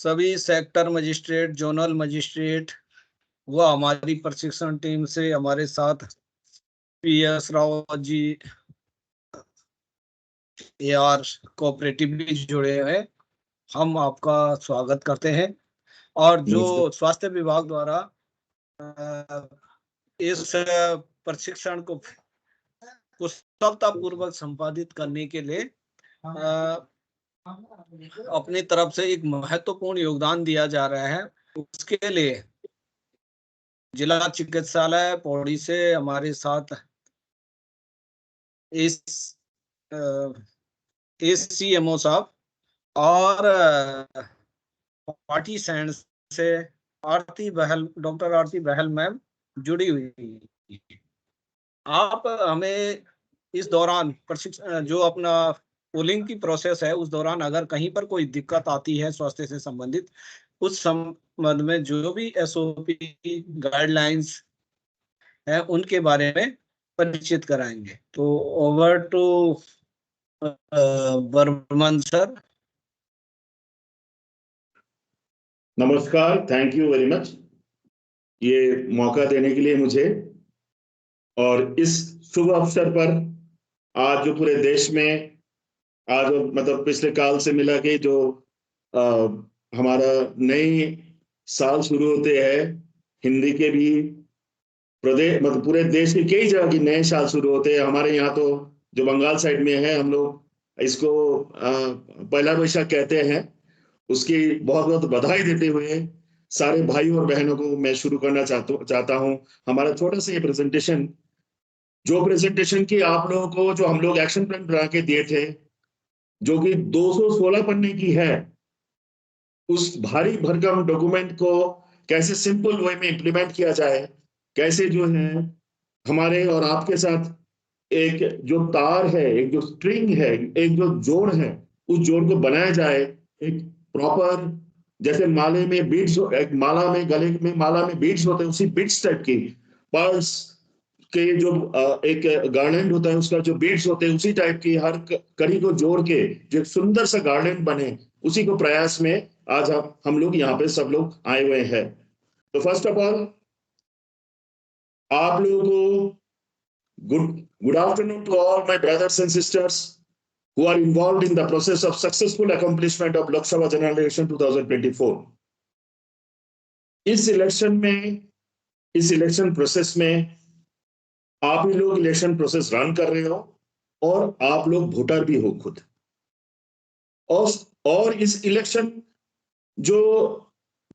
सभी sector magistrate, zonal magistrate व हमारी प्रशिक्षण टीम से हमारे साथ PS Rawat ji AR cooperative भी जुड़े हैं। हम आपका स्वागत करते हैं। और जो स्वास्थ्य विभाग द्वारा इस प्रशिक्षण को कुशलतापूर्वक संपादित करने के लिए अपनी तरफ से एक महत्वपूर्ण योगदान दिया जा रहा है। उसके लिए जिला चिकित्सालय पौड़ी से हमारे साथ इस ACMO साहब और पार्टी साइंस से डॉक्टर आरती बहल मैम जुड़ी हुई। आप हमें इस दौरान प्रशिक्षण जो अपना पोलिंग की प्रोसेस है उस दौरान अगर कहीं पर कोई दिक्कत आती है स्वास्थ्य से संबंधित, उस संबंध में जो भी SOP गाइडलाइंस है उनके बारे में परिचित कराएंगे। तो ओवर टू बर्मन सर। नमस्कार, थैंक यू वेरी मच ये मौका देने के लिए मुझे। और इस शुभ अवसर पर आज जो पूरे देश में आज मतलब पिछले काल से मिला के जो हमारा नई साल शुरू होते हैं, हिंदी के भी प्रदेश मतलब पूरे देश के कई जगह की नए साल शुरू होते हैं। हमारे यहाँ तो जो बंगाल साइड में है हम लोग इसको पहला वैशाख कहते हैं। उसकी बहुत बहुत बधाई देते हुए सारे भाई और बहनों को मैं शुरू करना चाहता हूं हमारा छोटा सा ये प्रेजेंटेशन। जो प्रेजेंटेशन की आप लोगों को जो हम लोग एक्शन प्लान बना के दिए थे, जो कि 216 पन्ने की है, उस भारी भरकम डॉक्यूमेंट को कैसे सिंपल वे में इंप्लीमेंट किया जाए, कैसे जो है हमारे और आपके साथ एक जो तार है, एक जो स्ट्रिंग है, एक जो जोड़ है, उस जोड़ को बनाया जाए एक प्रॉपर, जैसे माले में बीड्स, एक माला में गले में माला में बीड्स होते हैं, उसी बीड्स टाइप की पर्ल्स के जो एक गार्लैंड होता है उसका जो बीड्स होते हैं उसी टाइप की हर कड़ी को जोड़ के जो एक सुंदर सा गार्लैंड बने, उसी को प्रयास में आज हम लोग यहाँ पे सब लोग आए हुए हैं। तो फर्स्ट ऑफ ऑल आप लोगों को good afternoon to all my brothers and sisters who are involved in the process of successful accomplishment of Lok Sabha General Election 2024. इस इलेक्शन प्रोसेस में आप ही लोग इलेक्शन प्रोसेस रन कर रहे हो और आप लोग वोटर भी हो खुद। और इस इलेक्शन जो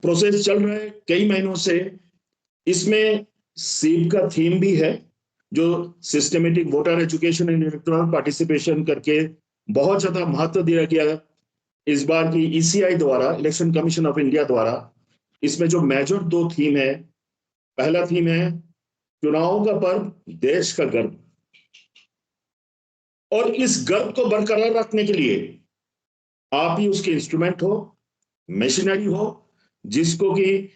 प्रोसेस चल रहा है कई महीनों से, इसमें सीप का थीम भी है जो systematic voter education and electoral participation करके बहुत ज्यादा महत्व दिया गया इस बार की ECI द्वारा, इलेक्शन कमीशन ऑफ इंडिया द्वारा। इसमें जो मेजर 2 थीम है, पहला थीम है चुनाव का पर्व देश का गर्व, और इस गर्व को बरकरार रखने के लिए आप ही उसके इंस्ट्रूमेंट हो, मशीनरी हो, जिसको कि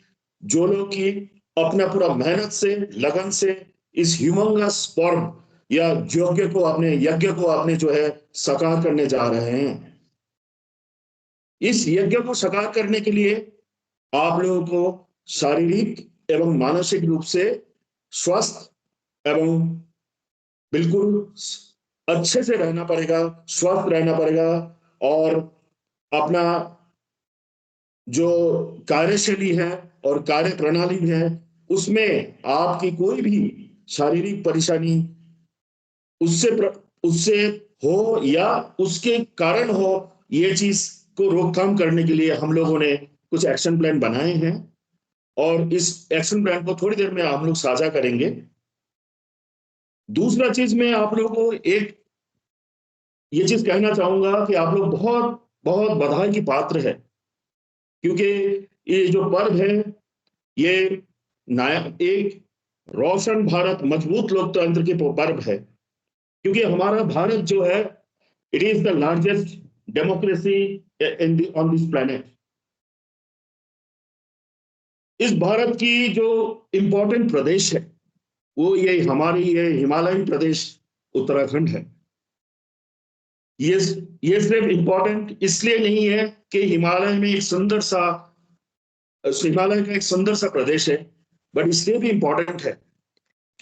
जो लोग की अपना पूरा मेहनत से लगन से इस ह्यूमंगस पर्व या यज्ञ को आपने जो है साकार करने जा रहे हैं। इस यज्ञ को साकार करने के लिए आप लोगों को शारीरिक एवं मानसिक रूप से स्वस्थ एवं बिल्कुल अच्छे से रहना पड़ेगा, स्वस्थ रहना पड़ेगा। और अपना जो कार्यशैली है और कार्य प्रणाली है उसमें आपकी कोई भी शारीरिक परेशानी उससे हो या उसके कारण हो, ये चीज को रोकथाम करने के लिए हम लोगों ने कुछ एक्शन प्लान बनाए हैं और इस एक्शन प्लान को थोड़ी देर में हम लोग साझा करेंगे। दूसरा चीज मैं आप लोगों को एक ये चीज कहना चाहूंगा कि आप लोग बहुत बहुत बधाई की पात्र है, क्योंकि ये जो पर्व है ये एक रोशन भारत मजबूत लोकतंत्र के पर्व है, क्योंकि हमारा भारत जो है it is the largest democracy on this planet. इस भारत की जो इंपॉर्टेंट प्रदेश है वो ये हिमालयन प्रदेश उत्तराखंड है। ये ये सिर्फ इंपॉर्टेंट इसलिए नहीं है कि हिमालय में एक सुंदर सा हिमालय का एक सुंदर सा प्रदेश है, बट इसलिए भी इंपॉर्टेंट है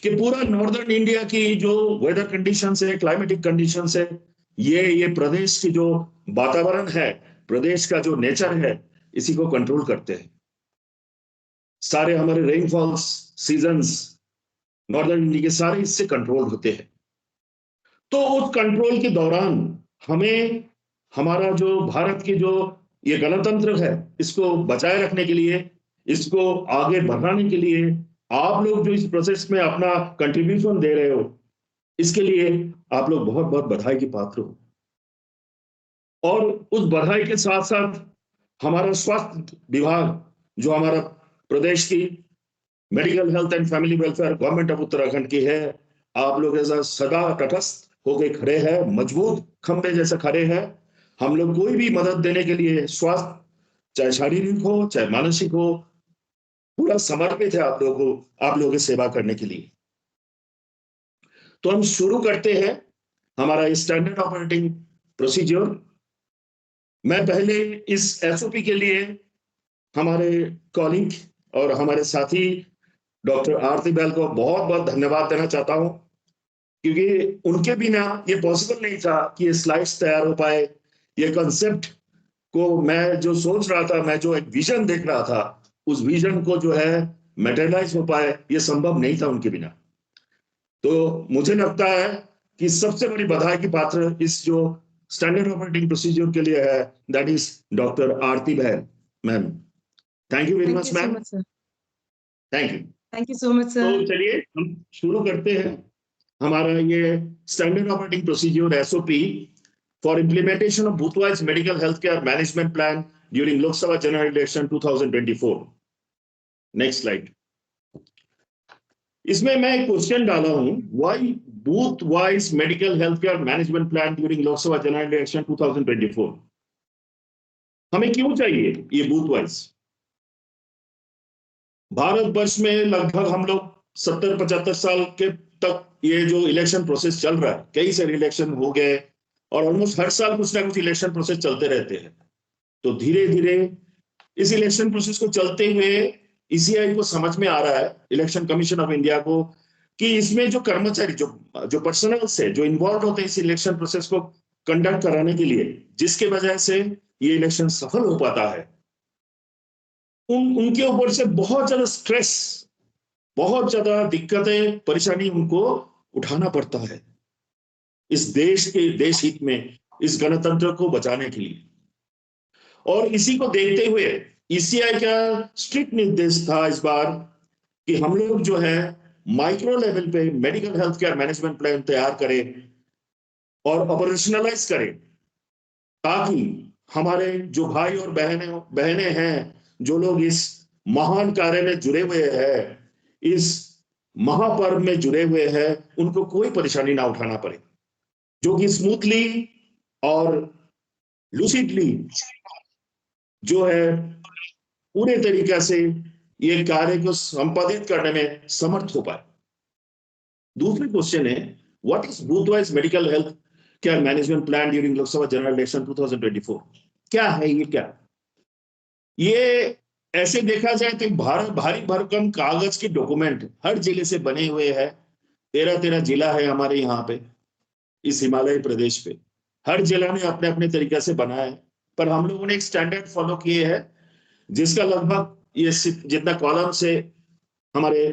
कि पूरा नॉर्दर्न इंडिया की जो वेदर कंडीशंस है, क्लाइमेटिक कंडीशंस है, ये प्रदेश की जो वातावरण है, प्रदेश का जो नेचर है, इसी को कंट्रोल करते हैं। सारे हमारे रेनफॉल्स सीजन्स नॉर्दर्न इंडिया के सारे इससे कंट्रोल होते हैं। तो उस कंट्रोल के दौरान हमें हमारा जो भारत की जो ये गणतंत्र है, इसको बचाए रखने के लिए, इसको आगे बढ़ाने के लिए आप लोग जो इस प्रोसेस में अपना कंट्रीब्यूशन दे रहे हो, इसके लिए आप लोग बहुत बहुत बधाई के पात्र हो। और उस बधाई के साथ साथ हमारा स्वास्थ्य विभाग, जो हमारा प्रदेश की medical health and family welfare government of Uttarakhand की है, आप लोग ऐसा सदा तटस्थ होके खड़े हैं, मजबूत खंबे जैसे खड़े हैं। हम लोग कोई भी मदद देने के लिए स्वास्थ्य, चाहे शारीरिक हो चाहे मानसिक हो, पूरा समर्पित है आप लोगों की सेवा करने के लिए। तो हम शुरू करते हैं हमारा स्टैंडर्ड ऑपरेटिंग प्रोसीजर। मैं पहले इस एसओपी के लिए हमारे कॉलीग और हमारे साथी डॉक्टर आरती बहल को बहुत बहुत धन्यवाद देना चाहता हूं, क्योंकि उनके बिना ये पॉसिबल नहीं था कि ये स्लाइड्स तैयार हो पाए। ये कंसेप्ट को मैं जो सोच रहा था, मैं जो एक विजन देख रहा था, उस विजन को जो है मैटेरियलाइज हो पाए, ये संभव नहीं था उनके बिना। तो मुझे लगता है कि सबसे बड़ी बधाई की पात्र इस जो स्टैंडर्ड ऑपरेटिंग प्रोसीजर के लिए है, that is doctor Aarti Bahl ma'am. Thank you very much ma'am. Thank you. Thank you so much sir. तो चलिए हम शुरू करते हैं हमारा ये standard operating procedure SOP for implementation of booth wise medical health care management plan during Lok Sabha general election 2024। Next slide. इसमें मैं एक क्वेश्चन डाला हूं, why booth wise medical health care management plan during Lok Sabha general election 2024। हमें क्यों चाहिए ये booth wise? Bharatvarsh में लगभग हम लोग 70-75 साल के तक ये जो इलेक्शन प्रोसेस चल रहा है, कई सारे इलेक्शन हो गए और ऑलमोस्ट हर साल कुछ ना कुछ इलेक्शन प्रोसेस चलते रहते हैं। तो धीरे धीरे इस इलेक्शन प्रोसेस को चलते हुए ईसीआई को समझ में आ रहा है, इलेक्शन कमीशन ऑफ इंडिया को, कि इसमें जो कर्मचारी जो पर्सनल्स है, जो इन्वॉल्व होते हैं इस इलेक्शन प्रोसेस को कंडक्ट कराने के लिए, जिसके वजह से ये इलेक्शन सफल हो पाता है, उनके ऊपर से बहुत ज्यादा स्ट्रेस, बहुत ज्यादा दिक्कतें, परेशानी उनको उठाना पड़ता है इस देश के देश हित में, इस गणतंत्र को बचाने के लिए। और इसी को देखते हुए ईसीआई का स्ट्रिक्ट निर्देश था इस बार कि हम लोग जो है माइक्रो लेवल पे medical health care management plan तैयार करें और ऑपरेशनलाइज करें, ताकि हमारे जो भाई और बहनें हैं, जो लोग इस महान कार्य में जुड़े हुए हैं, इस महापर्व में जुड़े हुए हैं, उनको कोई परेशानी ना उठाना पड़े, जो कि स्मूथली और लूसिडली जो है पूरे तरीके से ये कार्य को संपादित करने में समर्थ हो पाए। दूसरी क्वेश्चन है, what is booth wise medical health care management plan during Lok Sabha general election 2024? क्या है ये? क्या ये ऐसे देखा जाए तो भारी भरकम कागज के डॉक्यूमेंट हर जिले से बने हुए हैं। 13 जिला है हमारे यहाँ पे, इस हिमालय प्रदेश पे। हर जिला ने अपने अपने तरीके से बनाया है, पर हम लोगों ने एक स्टैंडर्ड फॉलो किए हैं, जिसका लगभग ये जितना कॉलम से हमारे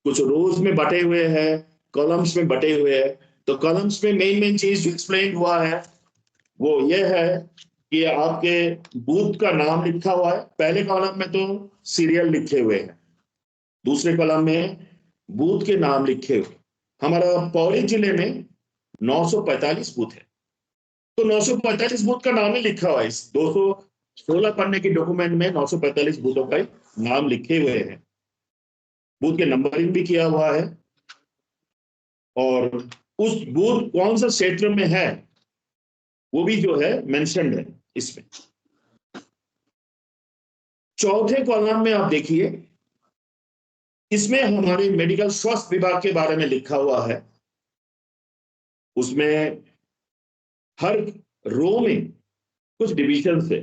कुछ रोज में बटे हुए हैं, कॉलम्स में बटे हुए हैं। तो कॉलम्स में मेन चीज जो एक्सप्लेन हुआ है वो ये है कि आपके बूथ का नाम लिखा हुआ है। पहले कॉलम में तो सीरियल लिखे हुए हैं, दूसरे कॉलम में बूथ के नाम लिखे हुए। हमारा पौड़ी जिले में 945 बूथ है, तो 945 बूथ का नाम ही लिखा हुआ है। इस 216 पन्ने के डॉक्यूमेंट में 945 बूथों का नाम लिखे हुए हैं, बूथ के नंबरिंग भी किया हुआ है, और उस बूथ कौन सा क्षेत्र में है वो भी जो है मेंशन्ड है इसमें। चौथे कॉलम में आप देखिए, इसमें हमारे मेडिकल स्वास्थ्य विभाग के बारे में लिखा हुआ है। उसमें हर रो में कुछ डिविजन है,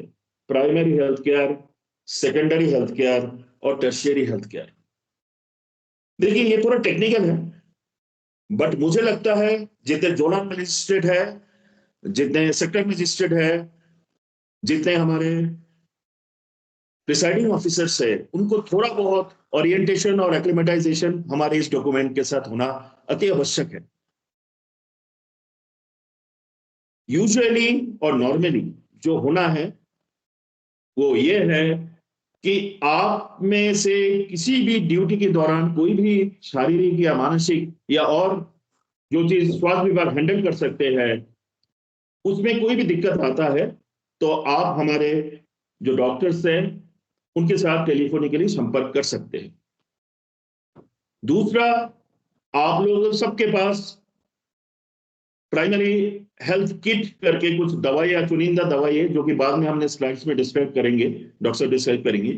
primary health care, secondary health care और टर्शियरी हेल्थ केयर। देखिए ये पूरा टेक्निकल है, बट मुझे लगता है जितने जोनल मजिस्ट्रेट है, जितने सेक्टर मजिस्ट्रेट है, जितने हमारे प्रिसाइडिंग ऑफिसर्स है, उनको थोड़ा बहुत ओरिएंटेशन और एक्लिमेटाइजेशन हमारे इस डॉक्यूमेंट के साथ होना अति आवश्यक है। यूजुअली और नॉर्मली जो होना है वो ये है कि आप में से किसी भी ड्यूटी के दौरान कोई भी शारीरिक या मानसिक या और जो चीज स्वास्थ्य विभाग हैंडल कर सकते हैं, उसमें कोई भी दिक्कत आता है तो आप हमारे जो डॉक्टर्स हैं उनके साथ टेलीफोनिकली संपर्क कर सकते हैं। दूसरा, आप लोग सबके पास प्राइमरी हेल्थ किट करके कुछ दवाइयां, चुनिंदा दवाई है जो कि बाद में हमने स्लाइड्स में डिस्क्राइब करेंगे, डॉक्टर साहब डिस्क्राइब करेंगे,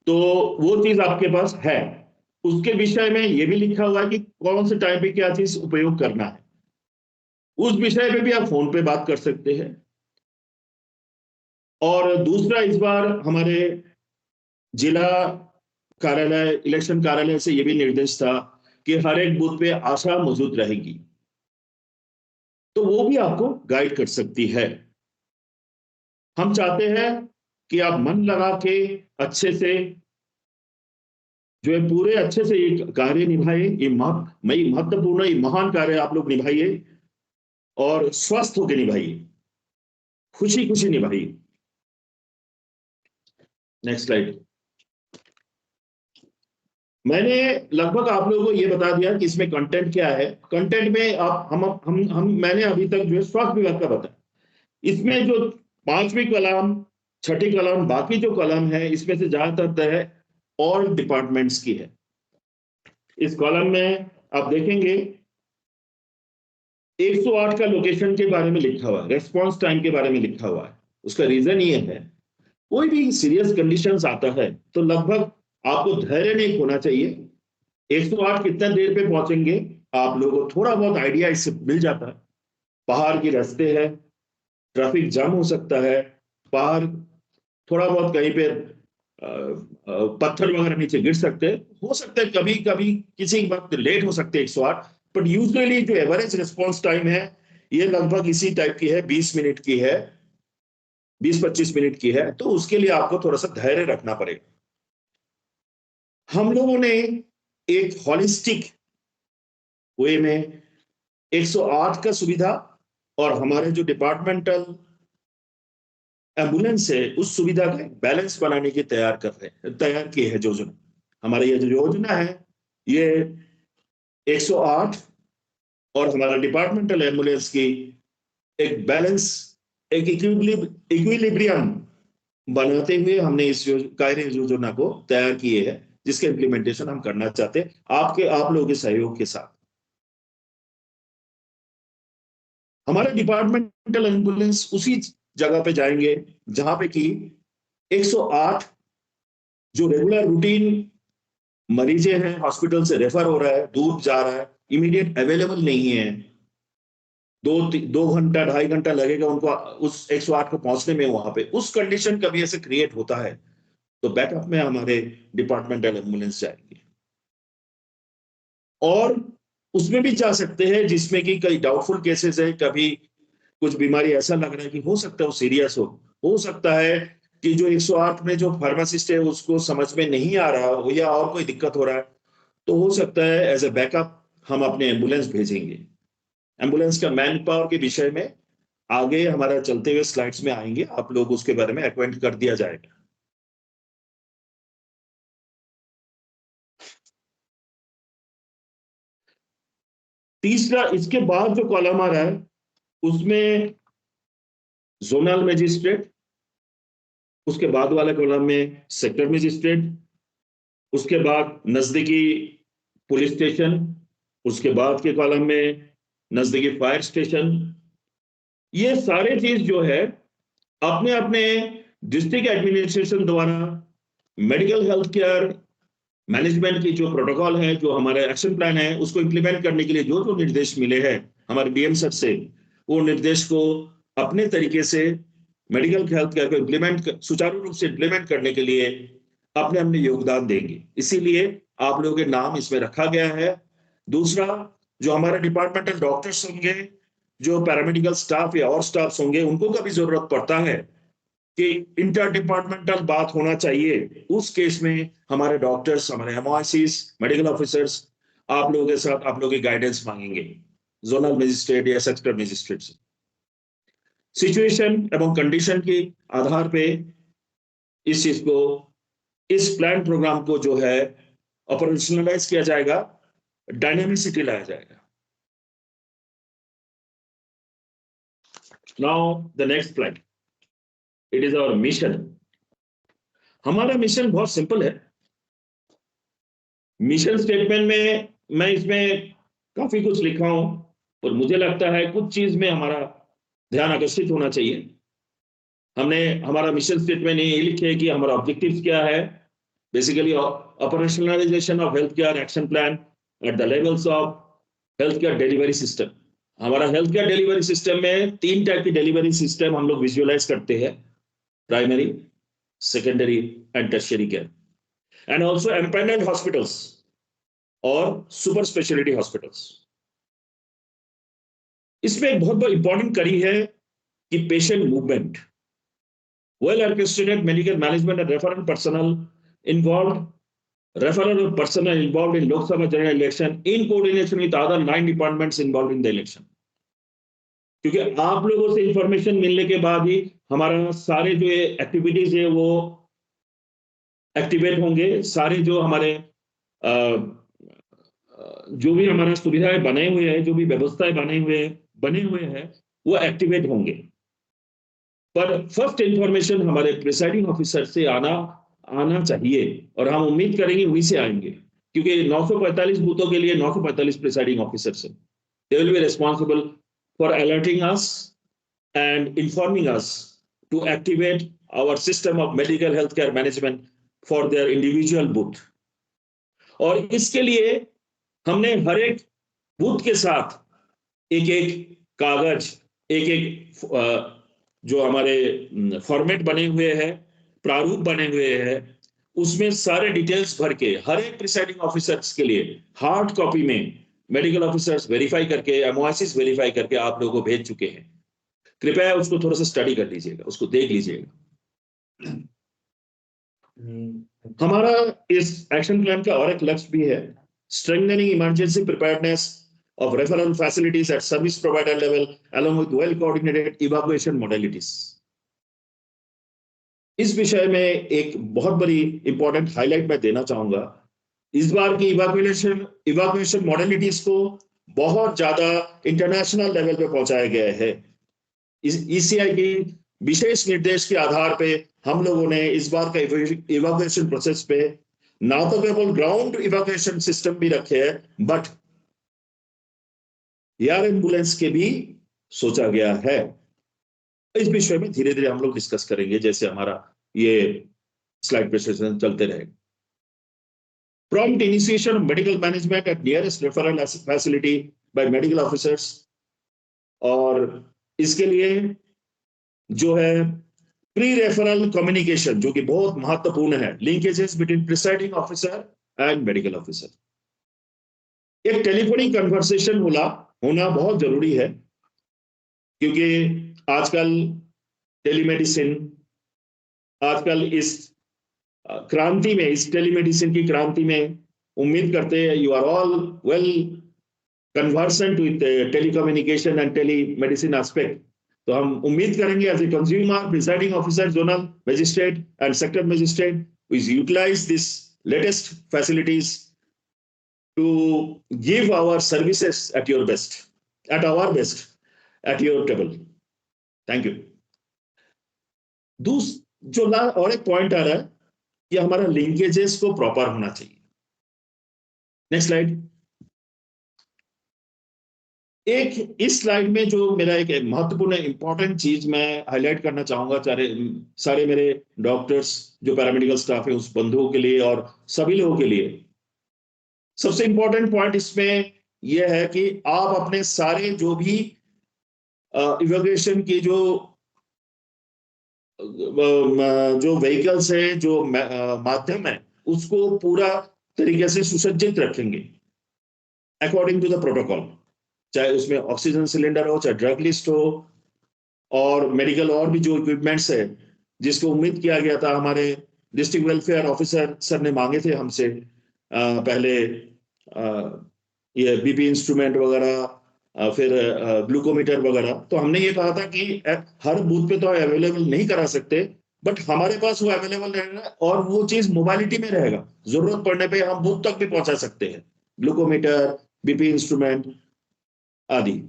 तो वो चीज आपके पास है। उसके विषय में ये भी लिखा हुआ है कि कौन से टाइम पे क्या चीज उपयोग करना है, उस विषय पे भी आप फोन पे बात कर सकते हैं। और दूसरा, इस बार हमारे जिला कार्यालय, इलेक्शन कार्यालय से ये भी निर्देश था कि हर एक बूथ पे आशा मौजूद रहेगी, तो वो भी आपको गाइड कर सकती है। हम चाहते हैं कि आप मन लगा के अच्छे से जो है पूरे अच्छे से ये कार्य निभाइए, ये महत्वपूर्ण, ये महान कार्य आप लोग निभाइए और स्वस्थ होकर निभाइए, खुशी खुशी निभाइए। Next slide. मैंने लगभग आप लोगों को ये बता दिया कि इसमें कंटेंट क्या है। कंटेंट में आप हम मैंने अभी तक जो है स्वास्थ्य विभाग का बताया। इसमें जो 5वीं कॉलम, 6ठी कॉलम, बाकी जो कॉलम है इसमें से ज्यादातर है ऑल डिपार्टमेंट्स की है। इस कॉलम में आप देखेंगे 108 का लोकेशन के बारे में लिखा हुआ है, रेस्पॉन्स टाइम के बारे में लिखा हुआ है। उसका रीजन ये है, कोई भी सीरियस कंडीशंस आता है तो लगभग आपको धैर्य नहीं खोना चाहिए। 108 कितना देर पे पहुंचेंगे आप लोगों को थोड़ा बहुत आइडिया इससे मिल जाता है। पहाड़ के रास्ते है, ट्रैफिक जाम हो सकता है, पहाड़ थोड़ा बहुत कहीं पे पत्थर वगैरह नीचे गिर सकते हैं, हो सकता है कभी कभी किसी वक्त लेट हो सकते हैं 108, बट यूजुअली जो एवरेज रिस्पॉन्स टाइम है ये लगभग इसी टाइप की है, 20 मिनट की है, 20-25 मिनट की है। तो उसके लिए आपको थोड़ा सा धैर्य रखना पड़ेगा। हम लोगों ने एक हॉलिस्टिक वे में 108 का सुविधा और हमारे जो डिपार्टमेंटल एम्बुलेंस है उस सुविधा का बैलेंस बनाने की तैयार की है योजना। हमारी ये जो योजना है ये 108 और हमारा डिपार्टमेंटल एम्बुलेंस की एक बैलेंस, एक इक्विलिब्रियम बनाते हुए हमने इस कार्य योजना को तैयार किए है, जिसके इंप्लीमेंटेशन हम करना चाहते हैं आप लोगों के सहयोग के साथ। हमारे डिपार्टमेंटल एम्बुलेंस उसी जगह पे जाएंगे जहां पे कि 108 जो रेगुलर रूटीन मरीजे हैं, हॉस्पिटल से रेफर हो रहा है, दूर जा रहा है, इमीडिएट अवेलेबल नहीं है, 2 घंटा 2.5 घंटा लगेगा उनको उस 108 को पहुंचने में, वहां पे उस कंडीशन कभी ऐसे क्रिएट होता है तो बैकअप में हमारे डिपार्टमेंटल एम्बुलेंस जाएंगे। और उसमें भी जा सकते हैं जिसमें कि कई डाउटफुल केसेस है, कभी कुछ बीमारी ऐसा लग रहा है कि हो सकता है वो सीरियस हो सकता है कि जो 108 में जो फार्मासिस्ट है उसको समझ में नहीं आ रहा हो या और कोई दिक्कत हो रहा है, तो हो सकता है एज ए बैकअप हम अपने एम्बुलेंस भेजेंगे। एम्बुलेंस का मैन पावर के विषय में आगे हमारा चलते हुए स्लाइड्स में आएंगे, आप लोग उसके बारे में एक्वेंट कर दिया जाएगा। तीसरा, इसके बाद जो कॉलम आ रहा है उसमें जोनल मजिस्ट्रेट, उसके बाद वाले कॉलम में सेक्टर मजिस्ट्रेट, उसके बाद नजदीकी पुलिस स्टेशन, उसके बाद के कॉलम में नजदीकी फायर स्टेशन। ये सारे चीज जो है अपने अपने डिस्ट्रिक्ट एडमिनिस्ट्रेशन द्वारा मेडिकल हेल्थ केयर मैनेजमेंट की जो प्रोटोकॉल है, जो हमारा एक्शन प्लान है, उसको इंप्लीमेंट करने के लिए जो जो निर्देश मिले हैं हमारे डीएम सर से, वो निर्देश को अपने तरीके से मेडिकल हेल्थ केयर को सुचारू रूप से इम्प्लीमेंट करने के लिए अपने अपने योगदान देंगे। इसीलिए आप लोगों के नाम इसमें रखा गया है। दूसरा, जो हमारे डिपार्टमेंटल डॉक्टर्स होंगे, जो पैरामेडिकल स्टाफ या और स्टाफ होंगे, उनको कभी जरूरत पड़ता है कि इंटर डिपार्टमेंटल बात होना चाहिए, उस केस में हमारे डॉक्टर्स, हमारे एमओआईसीज, मेडिकल ऑफिसर्स आप लोगों के साथ आप लोगों की गाइडेंस मांगेंगे, जोनल मजिस्ट्रेट या सेक्टर मजिस्ट्रेट से। सिचुएशन एवं कंडीशन के आधार पे इस चीज को, इस प्लान प्रोग्राम को जो है ऑपरेशनलाइज किया जाएगा, डायनेमिसिटी लाया जाएगा। Now the next slide, it is our mission. हमारा मिशन बहुत सिंपल है। मिशन स्टेटमेंट में मैं इसमें काफी कुछ लिखा हूं, और मुझे लगता है कुछ चीज में हमारा ध्यान आकर्षित होना चाहिए। हमने हमारा मिशन स्टेटमेंट ये लिखे कि हमारा ऑब्जेक्टिव्स क्या है, basically operationalisation of health care action plan at the levels of health care delivery system. हमारा हेल्थ केयर डिलीवरी सिस्टम में 3 टाइप की डिलीवरी सिस्टम हम लोग विजुअलाइज करते हैं, primary, secondary and tertiary care, and also empanelled hospitals और super speciality hospitals. इसमें एक बहुत इंपॉर्टेंट कड़ी है कि patient movement, well orchestrated medical management and referral personal involved in Lok Sabha general election in coordination with other 9 departments involved in the election। क्योंकि आप लोगों से इंफॉर्मेशन मिलने के बाद ही हमारा सारे जो एक्टिविटीज है वो एक्टिवेट होंगे, सारे जो हमारे जो भी हमारा सुविधाएं बने हुए हैं, जो भी व्यवस्थाएं बने हुए हैं वो एक्टिवेट होंगे। पर फर्स्ट इंफॉर्मेशन हमारे प्रिसाइडिंग ऑफिसर से आना चाहिए, और हम उम्मीद करेंगे उन्हीं से आएंगे, क्योंकि 945 बूथों के लिए 945 प्रिसाइडिंग ऑफिसर्स हैं। They will be responsible for alerting us and informing us to activate our system of medical health care management for their individual booth. और इसके लिए हमने हर एक बूथ के साथ एक एक कागज, एक एक जो हमारे फॉर्मेट बने हुए हैं, प्रारूप बने हुए हैं, उसमें सारे डिटेल्स भर के हर एक प्रिसाइडिंग ऑफिसर्स के लिए हार्ड कॉपी में मेडिकल ऑफिसर्स वेरीफाई करके, एमओआईसीज वेरीफाई करके आप लोगों को भेज चुके हैं। कृपया उसको थोड़ा सा स्टडी कर लीजिएगा, उसको देख लीजिएगा। हमारा इस एक्शन प्लान का और एक लक्ष्य भी है, strengthening emergency preparedness of referral facilities at service provider level along with well coordinated evacuation modalities। इस विषय में एक बहुत बड़ी इंपॉर्टेंट हाईलाइट मैं देना चाहूंगा। इस बार की इवैक्यूएशन मॉडलिटीज को बहुत ज्यादा इंटरनेशनल लेवल पे पहुंचाया गया है। इस ईसीआई की विशेष निर्देश के आधार पे हम लोगों ने इस बार का इवैक्यूएशन प्रोसेस पे ना तो केवल ग्राउंड इवैक्यूएशन सिस्टम भी रखे हैं, बट एयर एम्बुलेंस के भी सोचा गया है। इस विषय में धीरे धीरे हम लोग डिस्कस करेंगे जैसे हमारा ये स्लाइड प्रेजेंटेशन चलते रहेगा। Prompt initiation of medical management at nearest referral facility by medical officers, और इसके लिए जो है प्री रेफरल कम्युनिकेशन जो कि बहुत महत्वपूर्ण है, linkages between presiding officer and medical officer. एक टेलीफोनिक कन्वर्सेशन होना बहुत जरूरी है, क्योंकि आजकल टेलीमेडिसिन, आजकल इस क्रांति में, इस टेलीमेडिसिन की क्रांति में उम्मीद करते हैं you are all well conversant with telecommunication and telemedicine aspect. तो हम उम्मीद करेंगे as a consumer, presiding officer, zonal magistrate and sector magistrate we utilize this latest facilities to give our services at your best, at our best, at your table. Thank you. जो और एक point आ रहा है कि हमारा linkages को proper होना चाहिए। Next slide. एक इस स्लाइड में जो मेरा एक महत्वपूर्ण इंपॉर्टेंट चीज मैं हाईलाइट करना चाहूंगा सारे मेरे डॉक्टर्स, जो पैरामेडिकल स्टाफ है, उस बंधुओं के लिए और सभी लोगों के लिए सबसे इंपॉर्टेंट पॉइंट इसमें यह है कि आप अपने सारे जो भी इवैक्यूएशन की जो व्हीकल्स है, जो माध्यम है, उसको पूरा तरीके से सुसज्जित रखेंगे अकॉर्डिंग टू द प्रोटोकॉल, चाहे उसमें ऑक्सीजन सिलेंडर हो, चाहे ड्रग लिस्ट हो, और मेडिकल और भी जो इक्विपमेंट्स है जिसको उम्मीद किया गया था। हमारे डिस्ट्रिक्ट वेलफेयर ऑफिसर सर ने मांगे थे हमसे पहले ये बीपी इंस्ट्रूमेंट वगैरह, फिर ग्लूकोमीटर वगैरह। तो हमने ये कहा था कि हर बूथ पे तो अवेलेबल नहीं करा सकते, बट हमारे पास वो अवेलेबल रहेगा और वो चीज मोबाइलिटी में रहेगा, जरूरत पड़ने पे हम बूथ तक भी पहुंचा सकते हैं, ग्लूकोमीटर, बीपी इंस्ट्रूमेंट आदि।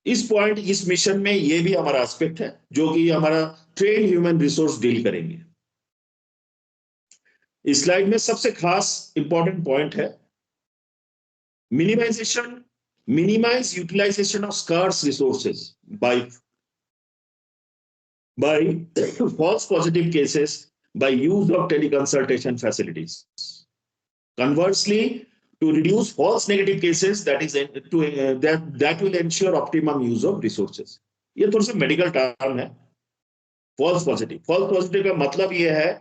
इस पॉइंट, इस मिशन में ये भी हमारा एस्पेक्ट है, जो कि हमारा ट्रेन ह्यूमन रिसोर्स डील करेंगे। इस स्लाइड में सबसे खास इंपॉर्टेंट पॉइंट है minimize utilization of scarce resources by false positive cases by use of teleconsultation facilities. Conversely, to reduce false negative cases, that will ensure optimum use of resources. ये थोड़ा सा medical term है, false positive. False positive का मतलब ये है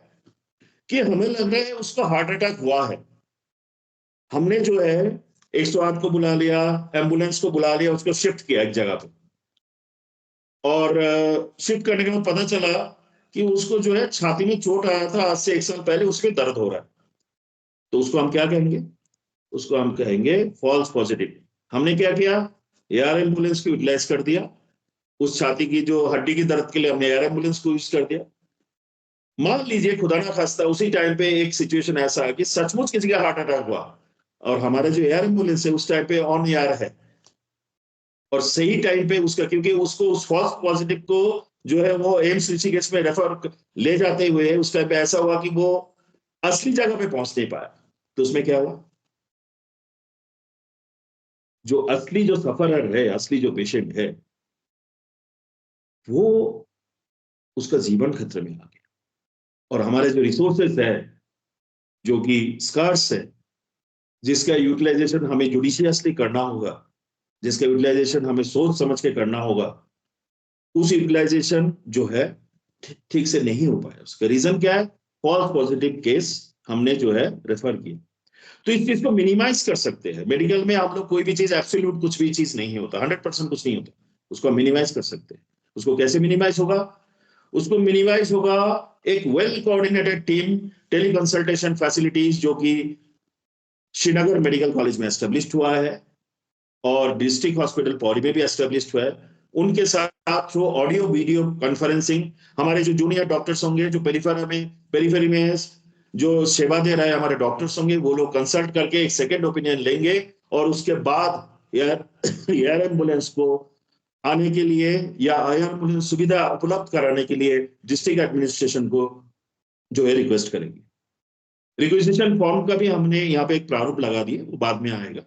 कि हमें लग रहा है उसको हार्ट अटैक हुआ है, हमने जो है 108 को बुला लिया, एम्बुलेंस को बुला लिया, उसको शिफ्ट किया एक जगह पे, और शिफ्ट करने के बाद पता चला कि उसको जो है छाती में चोट आया था आज से 1 साल पहले, उसमें दर्द हो रहा है। तो उसको हम क्या कहेंगे? उसको हम कहेंगे फॉल्स पॉजिटिव। हमने क्या किया? एयर एम्बुलेंस को यूटिलाइज कर दिया, उस छाती की जो हड्डी की दर्द के लिए हमने एयर एम्बुलेंस को यूज कर दिया। मान लीजिए खुदा ना खास्ता उसी टाइम पे एक सिचुएशन ऐसा है कि सचमुच किसी का हार्ट अटैक हुआ और हमारे जो एयर एम्बुलेंस है उस टाइम पे ऑन एयर है, और सही टाइम पे उसका, क्योंकि उसको उस फॉल्स पॉजिटिव को जो है वो एम्स ऋषिकेश में रेफर ले जाते हुए उस टाइम पे ऐसा हुआ कि वो असली जगह पे पहुंच नहीं पाया। तो उसमें क्या हुआ? जो असली जो सफरर है, असली जो पेशेंट है, वो उसका जीवन खतरे में आ गया। और हमारे जो रिसोर्सेस है जो कि स्कार्स है, जिसका यूटिलाइजेशन हमें जुडिशियसली करना होगा, जिसका यूटिलाइजेशन हमें सोच समझ के करना होगा, उस यूटिलाइजेशन जो है ठीक से नहीं हो पाया। उसका रीजन क्या है? फॉल्स पॉजिटिव केस हमने जो है रेफर किया। तो इस चीज को मिनिमाइज कर सकते हैं। मेडिकल में आप लोग कोई भी चीज एब्सोल्यूट कुछ भी चीज नहीं होता, 100% कुछ नहीं होता, उसको मिनिमाइज कर सकते हैं। उसको कैसे मिनिमाइज होगा? उसको मिनिमाइज होगा एक well coordinated team, tele consultation facilities जो कि श्रीनगर मेडिकल कॉलेज में एस्टेब्लिश हुआ है और डिस्ट्रिक्ट हॉस्पिटल पौड़ी में भी एस्टेब्लिश हुआ है। उनके साथ जो ऑडियो वीडियो कॉन्फ्रेंसिंग, हमारे जो जूनियर डॉक्टर्स होंगे, जो पेरिफेरी में जो सेवा दे रहे हैं हमारे डॉक्टर्स होंगे, वो लोग कंसल्ट करके एक सेकेंड ओपिनियन लेंगे और उसके बाद एयर एम्बुलेंस को आने के लिए या एयर एम्बुलेंस सुविधा उपलब्ध कराने के लिए डिस्ट्रिक्ट एडमिनिस्ट्रेशन को जो है रिक्वेस्ट करेंगे। रिक्वेजिशन फॉर्म का भी हमने यहाँ पे एक प्रारूप लगा दिया, वो बाद में आएगा।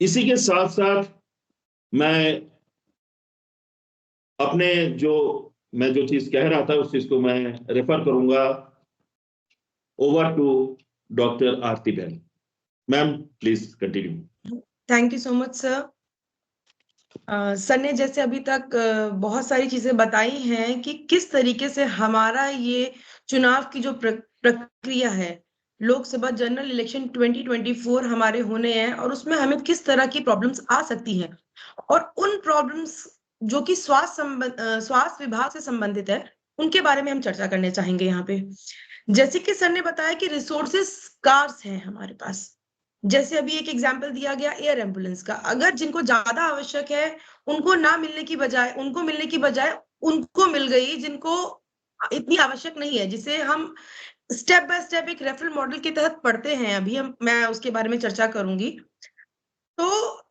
इसी के साथ साथ मैं जो चीज कह रहा था उस चीज को मैं रेफर करूंगा over to doctor Aarti Bahl. Ma'am please continue. Thank you so much sir. Sir ने जैसे अभी तक बहुत सारी चीजें बताई हैं कि किस तरीके से हमारा ये चुनाव की जो प्रक्रिया है, लोकसभा जनरल इलेक्शन 2024 हमारे होने हैं और उसमें हमें किस तरह की प्रॉब्लम्स आ सकती हैं, और उन प्रॉब्लम्स जो कि स्वास्थ्य विभाग से संबंधित है उनके बारे में हम चर्चा करने चाहेंगे यहाँ पे। जैसे कि सर ने बताया कि रिसोर्सेस स्कार्स हैं हमारे पास, जैसे अभी एक एग्जांपल दिया गया एयर एम्बुलेंस का, अगर जिनको ज्यादा आवश्यक है उनको मिलने की बजाय उनको मिल गई जिनको इतनी आवश्यक नहीं है, जिसे हम स्टेप बाय स्टेप एक रेफरल मॉडल के तहत पढ़ते हैं, अभी मैं उसके बारे में चर्चा करूंगी। तो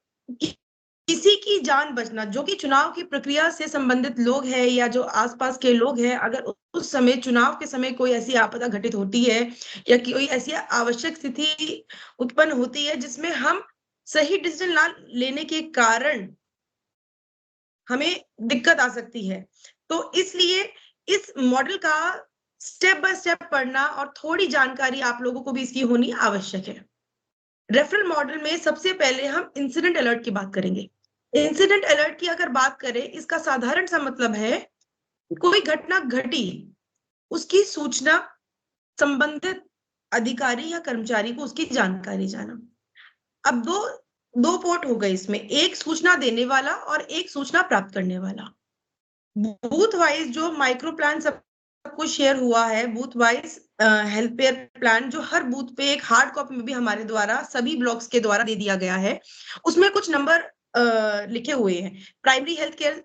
किसी की जान बचना, जो कि चुनाव की प्रक्रिया से संबंधित लोग हैं या जो आसपास के लोग हैं, अगर उस समय चुनाव के समय कोई ऐसी आपदा घटित होती है या कोई ऐसी आवश्यक स्थिति उत्पन्न होती है जिसमें हम सही डिसीजन ना लेने के कारण हमें दिक्कत आ सकती है, तो इसलिए इस मॉडल का स्टेप बाय स्टेप पढ़ना और थोड़ी जानकारी आप लोगों को भी इसकी होनी आवश्यक है। रेफरल मॉडल में सबसे पहले हम इंसिडेंट अलर्ट की बात करेंगे। इंसिडेंट अलर्ट की अगर बात करें, इसका साधारण सा मतलब है कोई घटना घटी, उसकी सूचना संबंधित अधिकारी या कर्मचारी को उसकी जानकारी जाना। अब दो पोर्ट हो गए इसमें, एक सूचना देने वाला और एक सूचना प्राप्त करने वाला। बूथ वाइज जो माइक्रो प्लान सबको शेयर हुआ है, booth wise health care plan जो हर बूथ पे एक हार्ड कॉपी में भी हमारे द्वारा सभी ब्लॉक्स के द्वारा दे दिया गया है, उसमें कुछ नंबर लिखे हुए हैं। प्राइमरी हेल्थ केयर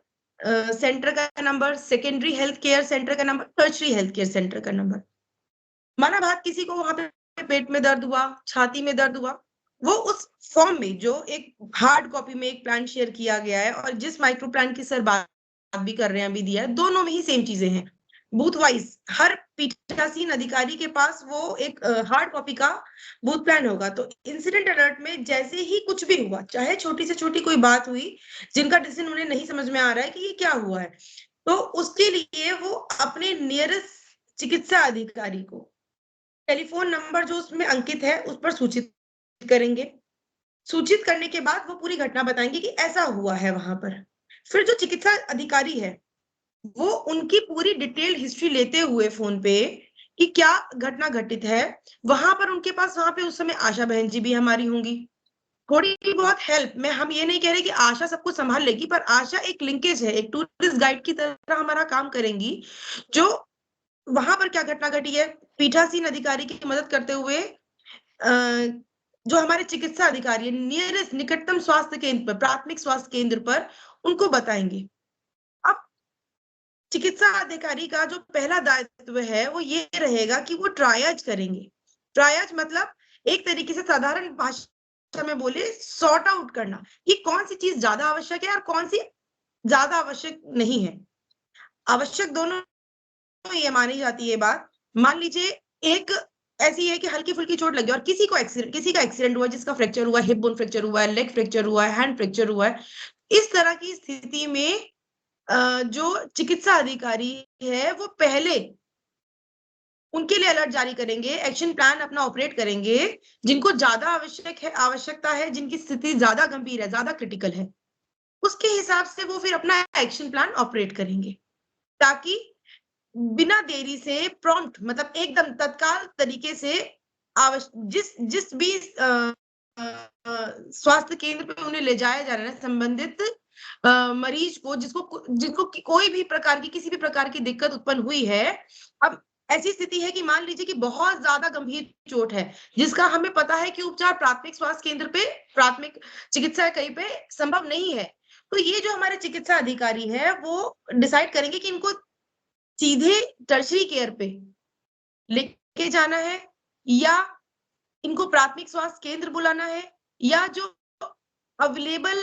सेंटर का number, secondary health care centre का number, tertiary health care centre का नंबर। माना बात किसी को वहां पे पेट में दर्द हुआ, छाती में दर्द हुआ, वो उस फॉर्म में जो एक हार्ड कॉपी में एक प्लान शेयर किया गया है और जिस माइक्रो प्लान की सर बात भी कर रहे हैं अभी दिया है, दोनों में ही सेम चीजें हैं। बूथ वाइज हर पीठासीन अधिकारी के पास वो एक हार्ड कॉपी का बूथ प्लान होगा। तो इंसिडेंट अलर्ट में जैसे ही कुछ भी हुआ, चाहे छोटी से छोटी कोई बात हुई जिनका डिसीजन उन्हें नहीं समझ में आ रहा है कि ये क्या हुआ है, तो उसके लिए वो अपने नियरेस्ट चिकित्सा अधिकारी को टेलीफोन नंबर जो उसमें अंकित है उस पर सूचित करेंगे। सूचित करने के बाद वो पूरी घटना बताएंगे कि ऐसा हुआ है वहां पर। फिर जो चिकित्सा अधिकारी है वो उनकी पूरी डिटेल्ड हिस्ट्री लेते हुए फोन पे कि क्या घटना घटित है, वहां पर उनके पास वहां पे उस समय आशा बहन जी भी हमारी होंगी, थोड़ी बहुत हेल्प में। हम ये नहीं कह रहे कि आशा सब कुछ संभाल लेगी, पर आशा एक लिंकेज है, एक टूरिस्ट गाइड की तरह हमारा काम करेंगी, जो वहां पर क्या घटना घटी है पीठासीन अधिकारी की मदद करते हुए जो हमारे चिकित्सा अधिकारी है नियरेस्ट निकटतम स्वास्थ्य केंद्र पर, प्राथमिक स्वास्थ्य केंद्र पर उनको बताएंगे। अब चिकित्सा अधिकारी का जो पहला दायित्व है वो ये रहेगा कि वो ट्रायज करेंगे। ट्रायज मतलब एक तरीके से साधारण भाषा में बोले सॉर्ट आउट करना कि कौन सी चीज ज्यादा आवश्यक है और कौन सी ज्यादा आवश्यक नहीं है। आवश्यक दोनों ये मानी जाती है बात। मान लीजिए एक ऐसी है कि हल्की फुल्की चोट लगी और किसी का एक्सीडेंट हुआ, जिसका फ्रैक्चर हुआ, हिप बोन फ्रैक्चर हुआ है, लेग फ्रैक्चर हुआ है, हैंड फ्रैक्चर हुआ है, इस तरह की स्थिति में जो चिकित्सा अधिकारी है वो पहले उनके लिए अलर्ट जारी करेंगे, एक्शन प्लान अपना ऑपरेट करेंगे। जिनको ज्यादा आवश्यकता है, जिनकी स्थिति ज्यादा गंभीर है, ज्यादा क्रिटिकल है, उसके हिसाब से वो फिर अपना एक्शन प्लान ऑपरेट करेंगे, ताकि बिना देरी से प्रॉम्प्ट मतलब एकदम तत्काल तरीके से जिस भी स्वास्थ्य केंद्र पे उन्हें ले जाया जा रहा है संबंधित मरीज को, जिनको कोई भी प्रकार की किसी भी प्रकार की दिक्कत उत्पन्न हुई है। अब ऐसी स्थिति है कि मान लीजिए कि बहुत ज्यादा गंभीर चोट है जिसका हमें पता है कि उपचार प्राथमिक स्वास्थ्य केंद्र पे, प्राथमिक चिकित्सा इकाई पे संभव नहीं है, तो ये जो हमारे चिकित्सा अधिकारी है वो डिसाइड करेंगे कि इनको सीधे टर्शरी केयर पे लेके जाना है या इनको प्राथमिक स्वास्थ्य केंद्र बुलाना है, या जो अवेलेबल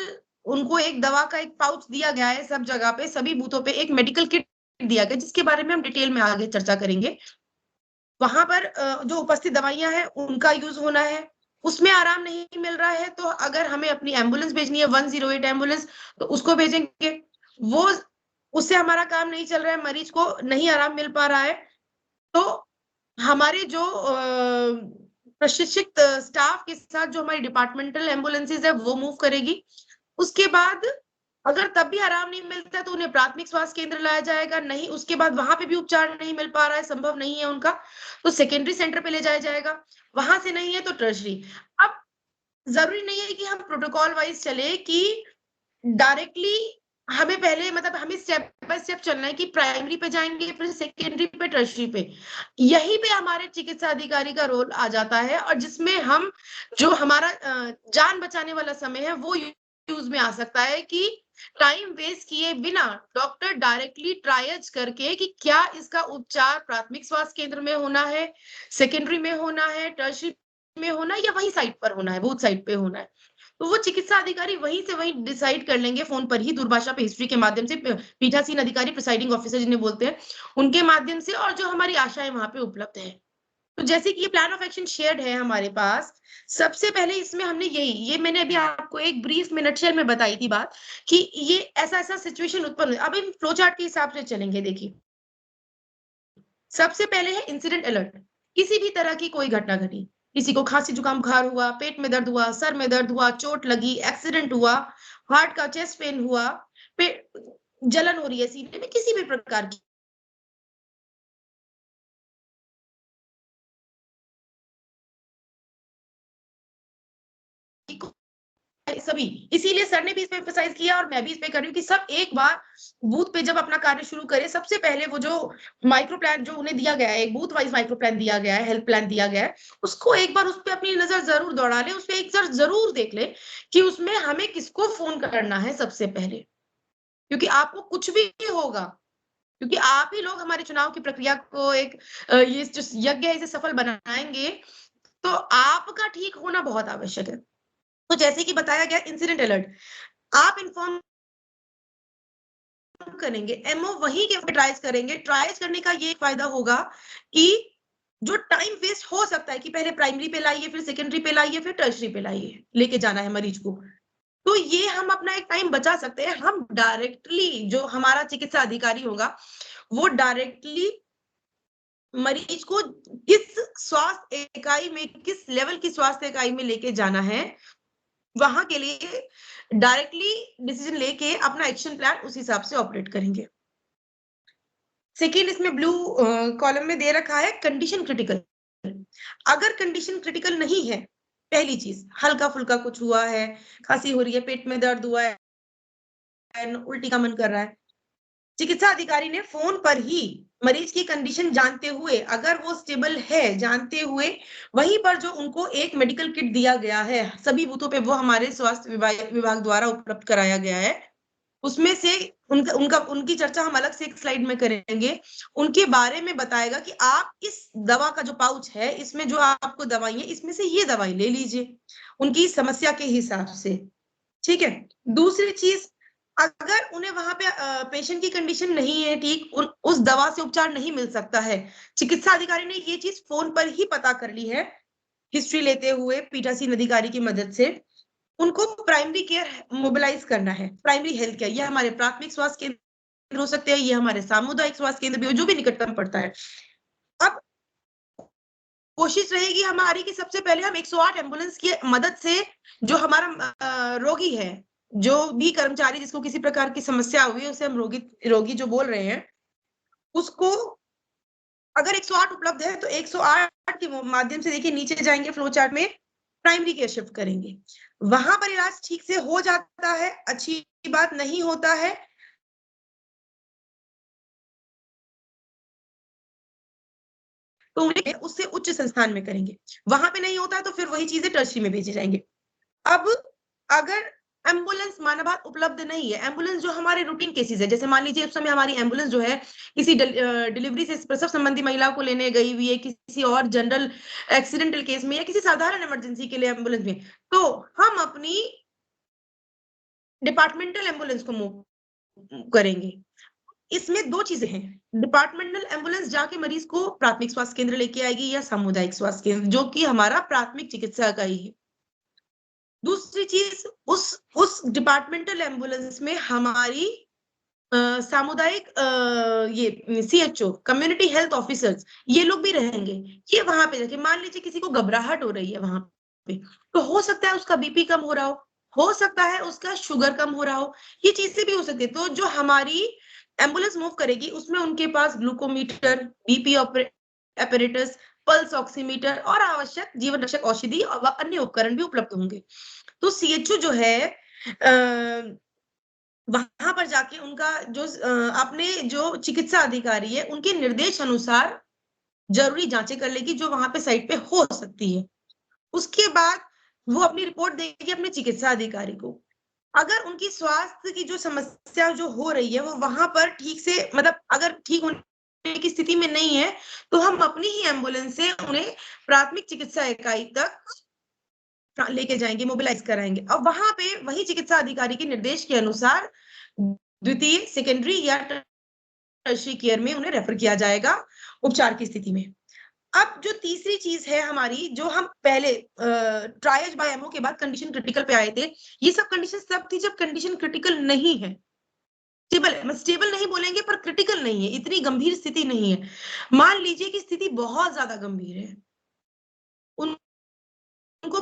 उनको एक दवा का एक पाउच दिया गया है सब जगह पे, सभी बूथों पे एक मेडिकल किट दिया गया जिसके बारे में हम डिटेल में आगे चर्चा करेंगे। वहां पर जो उपस्थित दवाइयां हैं उनका यूज होना है। उसमें आराम नहीं मिल रहा है तो अगर हमें अपनी एम्बुलेंस भेजनी है 108 एम्बुलेंस, तो उसको भेजेंगे। वो उससे हमारा काम नहीं चल रहा है, मरीज को नहीं आराम मिल पा रहा है, तो हमारे जो प्रशिक्षित स्टाफ के साथ जो हमारी डिपार्टमेंटल एम्बुलेंसेज है वो मूव करेगी। उसके बाद अगर तब भी आराम नहीं मिलता तो उन्हें प्राथमिक स्वास्थ्य केंद्र लाया जाएगा, नहीं उसके बाद वहां पे भी उपचार नहीं मिल पा रहा है, संभव नहीं है उनका, तो सेकेंडरी सेंटर पे ले जाया जाएगा, वहां से नहीं है तो टर्शरी। अब जरूरी नहीं है कि हम प्रोटोकॉल वाइज चले कि डायरेक्टली हमें पहले मतलब हमें स्टेप बाय स्टेप चलना है कि प्राइमरी पे जाएंगे फिर सेकेंडरी पे टर्शरी पे। यहीं पे हमारे चिकित्सा अधिकारी का रोल आ जाता है और जिसमें हम जो हमारा जान बचाने वाला समय है वो यूज में आ सकता है कि टाइम वेस्ट किए बिना डॉक्टर डायरेक्टली ट्रायज करके कि क्या इसका उपचार प्राथमिक स्वास्थ्य केंद्र में होना है, सेकेंडरी में होना है, टर्शरी में होना है या वही साइट पर होना है, बूथ साइट पे होना है, तो वो चिकित्सा अधिकारी वहीं से वहीं डिसाइड कर लेंगे फोन पर ही, दूरभाषा पे हिस्ट्री के माध्यम से, पीठासीन अधिकारी प्रिसाइडिंग ऑफिसर जिन्हें बोलते हैं उनके माध्यम से, और जो हमारी आशाएं वहां पे उपलब्ध है। तो जैसे कि ये प्लान ऑफ एक्शन शेयर्ड है हमारे पास, सबसे पहले इसमें हमने ये मैंने अभी आपको एक ब्रीफ में नटशेल में बताई थी बात कि ये ऐसा सिचुएशन उत्पन्न हुआ। अब इन फ्लो चार्ट के हिसाब से चलेंगे। देखिए सबसे पहले है इंसिडेंट अलर्ट, किसी भी तरह की कोई घटना घटी, किसी को खांसी जुकाम बुखार हुआ, पेट में दर्द हुआ, सर में दर्द हुआ, चोट लगी, एक्सीडेंट हुआ, हार्ट का चेस्ट पेन हुआ, जलन हो रही है सीने में, किसी भी प्रकार की सभी। इसीलिए सर ने भी इस पे एम्फसाइज किया और मैं भी इस पे कर रही हूँ कि सब एक बार बूथ पे जब अपना कार्य शुरू करें, सबसे पहले वो जो माइक्रो प्लान जो उन्हें दिया गया है, एक बूथ वाइज माइक्रो प्लान दिया गया है, हेल्थ प्लान दिया गया है, उसको एक बार उस पर अपनी नजर जरूर दौड़ा ले, उस पर एक जरूर देख ले कि उसमें हमें किसको फोन करना है सबसे पहले, क्योंकि आपको कुछ भी होगा, क्योंकि आप ही लोग हमारे चुनाव की प्रक्रिया को एक ये जो यज्ञ है इसे सफल बनाएंगे, तो आपका ठीक होना बहुत आवश्यक है। तो जैसे कि बताया गया इंसिडेंट अलर्ट, आप इन्फॉर्म करेंगे, एमओ वही के ट्राइज करेंगे। ट्राइज करने का ये फायदा होगा कि जो टाइम वेस्ट हो सकता है कि पहले प्राइमरी पे लाइए, फिर सेकेंडरी पे लाइए, फिर टर्शरी पे लाइए, लेके जाना है मरीज को, तो ये हम अपना एक टाइम बचा सकते हैं। हम डायरेक्टली जो हमारा चिकित्सा अधिकारी होगा वो डायरेक्टली मरीज को किस स्वास्थ्य इकाई में, किस लेवल की स्वास्थ्य इकाई में लेके जाना है, वहां के लिए डायरेक्टली डिसीजन लेके अपना एक्शन प्लान उस हिसाब से ऑपरेट करेंगे। सेकेंड, इसमें ब्लू कॉलम में दे रखा है कंडीशन क्रिटिकल। अगर कंडीशन क्रिटिकल नहीं है, पहली चीज हल्का फुल्का कुछ हुआ है, खांसी हो रही है, पेट में दर्द हुआ है, उल्टी का मन कर रहा है, चिकित्सा अधिकारी ने फोन पर ही मरीज की कंडीशन जानते हुए, अगर वो स्टेबल है जानते हुए, वहीं पर जो उनको एक मेडिकल किट दिया गया है, सभी बूथों पे वो हमारे स्वास्थ्य विभाग द्वारा उपलब्ध कराया गया है, उसमें से उनकी चर्चा हम अलग से एक स्लाइड में करेंगे। उनके बारे में बताएगा कि आप इस दवा का जो पाउच है, इसमें जो आपको दवाई है, इसमें से ये दवाई ले लीजिए उनकी समस्या के हिसाब से। ठीक है। दूसरी चीज, अगर उन्हें वहां पे पेशेंट की कंडीशन नहीं है ठीक, उस दवा से उपचार नहीं मिल सकता है, चिकित्सा अधिकारी ने ये चीज फोन पर ही पता कर ली है, हिस्ट्री लेते हुए पीठासीन अधिकारी की मदद से, उनको प्राइमरी केयर मोबिलाइज करना है। प्राइमरी हेल्थ केयर, ये हमारे प्राथमिक स्वास्थ्य केंद्र हो सकते हैं, ये हमारे सामुदायिक स्वास्थ्य केंद्र भी हो, जो भी निकटतम पड़ता है। अब कोशिश रहेगी हमारी कि सबसे पहले हम 108 एम्बुलेंस की मदद से जो हमारा रोगी है, जो भी कर्मचारी जिसको किसी प्रकार की समस्या हुई है, उसे हम रोगी जो बोल रहे हैं, उसको अगर 108 उपलब्ध है तो 108 के माध्यम से, देखिए नीचे जाएंगे फ्लो चार्ट में, प्राइमरी केयर शिफ्ट करेंगे, वहां पर इलाज ठीक से हो जाता है, अच्छी बात नहीं होता है, तो उन्हें उससे उच्च संस्थान में करेंगे, वहां पे नहीं होता है तो फिर वही चीजें टर्शरी में भेजे जाएंगे। अब अगर एम्बुलेंस मानवहात उपलब्ध नहीं है, एम्बुलेंस जो हमारे रूटीन केसेस है, जैसे मान लीजिए उस समय हमारी एम्बुलेंस जो है किसी डिलीवरी से प्रसव संबंधी महिला को लेने गई हुई है, किसी और जनरल एक्सीडेंटल केस में, या किसी साधारण इमरजेंसी के लिए एम्बुलेंस में, तो हम अपनी डिपार्टमेंटल एम्बुलेंस को मूव करेंगे। इसमें दो चीजें हैं, डिपार्टमेंटल एम्बुलेंस जाके मरीज को प्राथमिक स्वास्थ्य केंद्र लेके आएगी या सामुदायिक स्वास्थ्य केंद्र, जो कि हमारा प्राथमिक चिकित्सा इकाई है। दूसरी चीज, उस डिपार्टमेंटल एम्बुलेंस में हमारी सामुदायिक ये सीएचओ, कम्युनिटी हेल्थ ऑफिसर्स, ये लोग भी रहेंगे। ये वहां पे जाके, मान लीजिए किसी को घबराहट हो रही है वहां पे, तो हो सकता है उसका बीपी कम हो रहा हो सकता है उसका शुगर कम हो रहा हो, ये चीजें भी हो सकती है। तो जो हमारी एम्बुलेंस मूव करेगी उसमें उनके पास glucometer, BP operators, pulse oximeter और आवश्यक जीवन रक्षक औषधि और अन्य उपकरण भी उपलब्ध होंगे। तो सीएचओ जो है वहां पर जाके उनका जो अपने जो चिकित्सा अधिकारी है उनके निर्देश अनुसार जरूरी जांचें कर लेगी जो वहां पे साइट पे हो सकती है। उसके बाद वो अपनी रिपोर्ट देगी अपने चिकित्सा अधिकारी को। अगर उनकी स्वास्थ्य की जो समस्या जो हो रही है वो वहां पर ठीक से, मतलब अगर ठीक होने की स्थिति में नहीं है, तो हम अपनी ही एम्बुलेंस से उन्हें प्राथमिक चिकित्सा इकाई तक लेके जाएंगे, मोबिलाइज कराएंगे, और वहां पे वही चिकित्सा अधिकारी के निर्देश के अनुसार द्वितीय, सेकेंडरी या टर्शरी केयर में उन्हें रेफर किया जाएगा उपचार की स्थिति में। अब जो तीसरी चीज है हमारी, जो हम पहले ट्रायज बाय एमओ के बाद कंडीशन क्रिटिकल पे आए थे, ये सब कंडीशन तब थी जब कंडीशन क्रिटिकल नहीं है, स्टेबल नहीं बोलेंगे पर क्रिटिकल नहीं है, इतनी गंभीर स्थिति नहीं है। मान लीजिए कि स्थिति बहुत ज्यादा गंभीर है,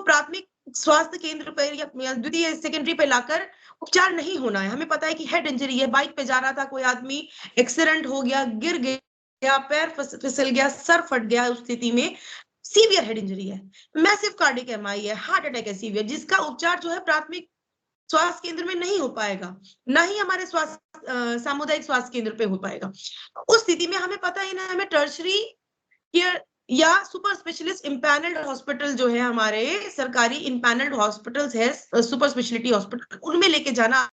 प्राथमिक स्वास्थ्य केंद्र पर या द्वितीय सेकेंडरी पे लाकर उपचार नहीं होना है। हमें पता है कि हेड इंजरी है, बाइक पे जा रहा था कोई आदमी, एक्सीडेंट हो गया, गिर गया, पैर फिसल गया, सर फट गया, उस स्थिति में सीवियर हेड इंजरी है, मैसिव कार्डिक एमआई है, हार्ट अटैक है सीवियर, जिसका उपचार जो है प्राथमिक स्वास्थ्य केंद्र में नहीं हो पाएगा, ना ही हमारे सामुदायिक स्वास्थ्य केंद्र पे हो पाएगा। उस स्थिति में हमें पता है ना, हमें टर्शरी केयर या सुपर स्पेशलिस्ट इम्पैनल्ड हॉस्पिटल जो है, हमारे सरकारी इम्पैनल्ड हॉस्पिटल्स है, सुपर स्पेशलिटी हॉस्पिटल, उनमें लेके जाना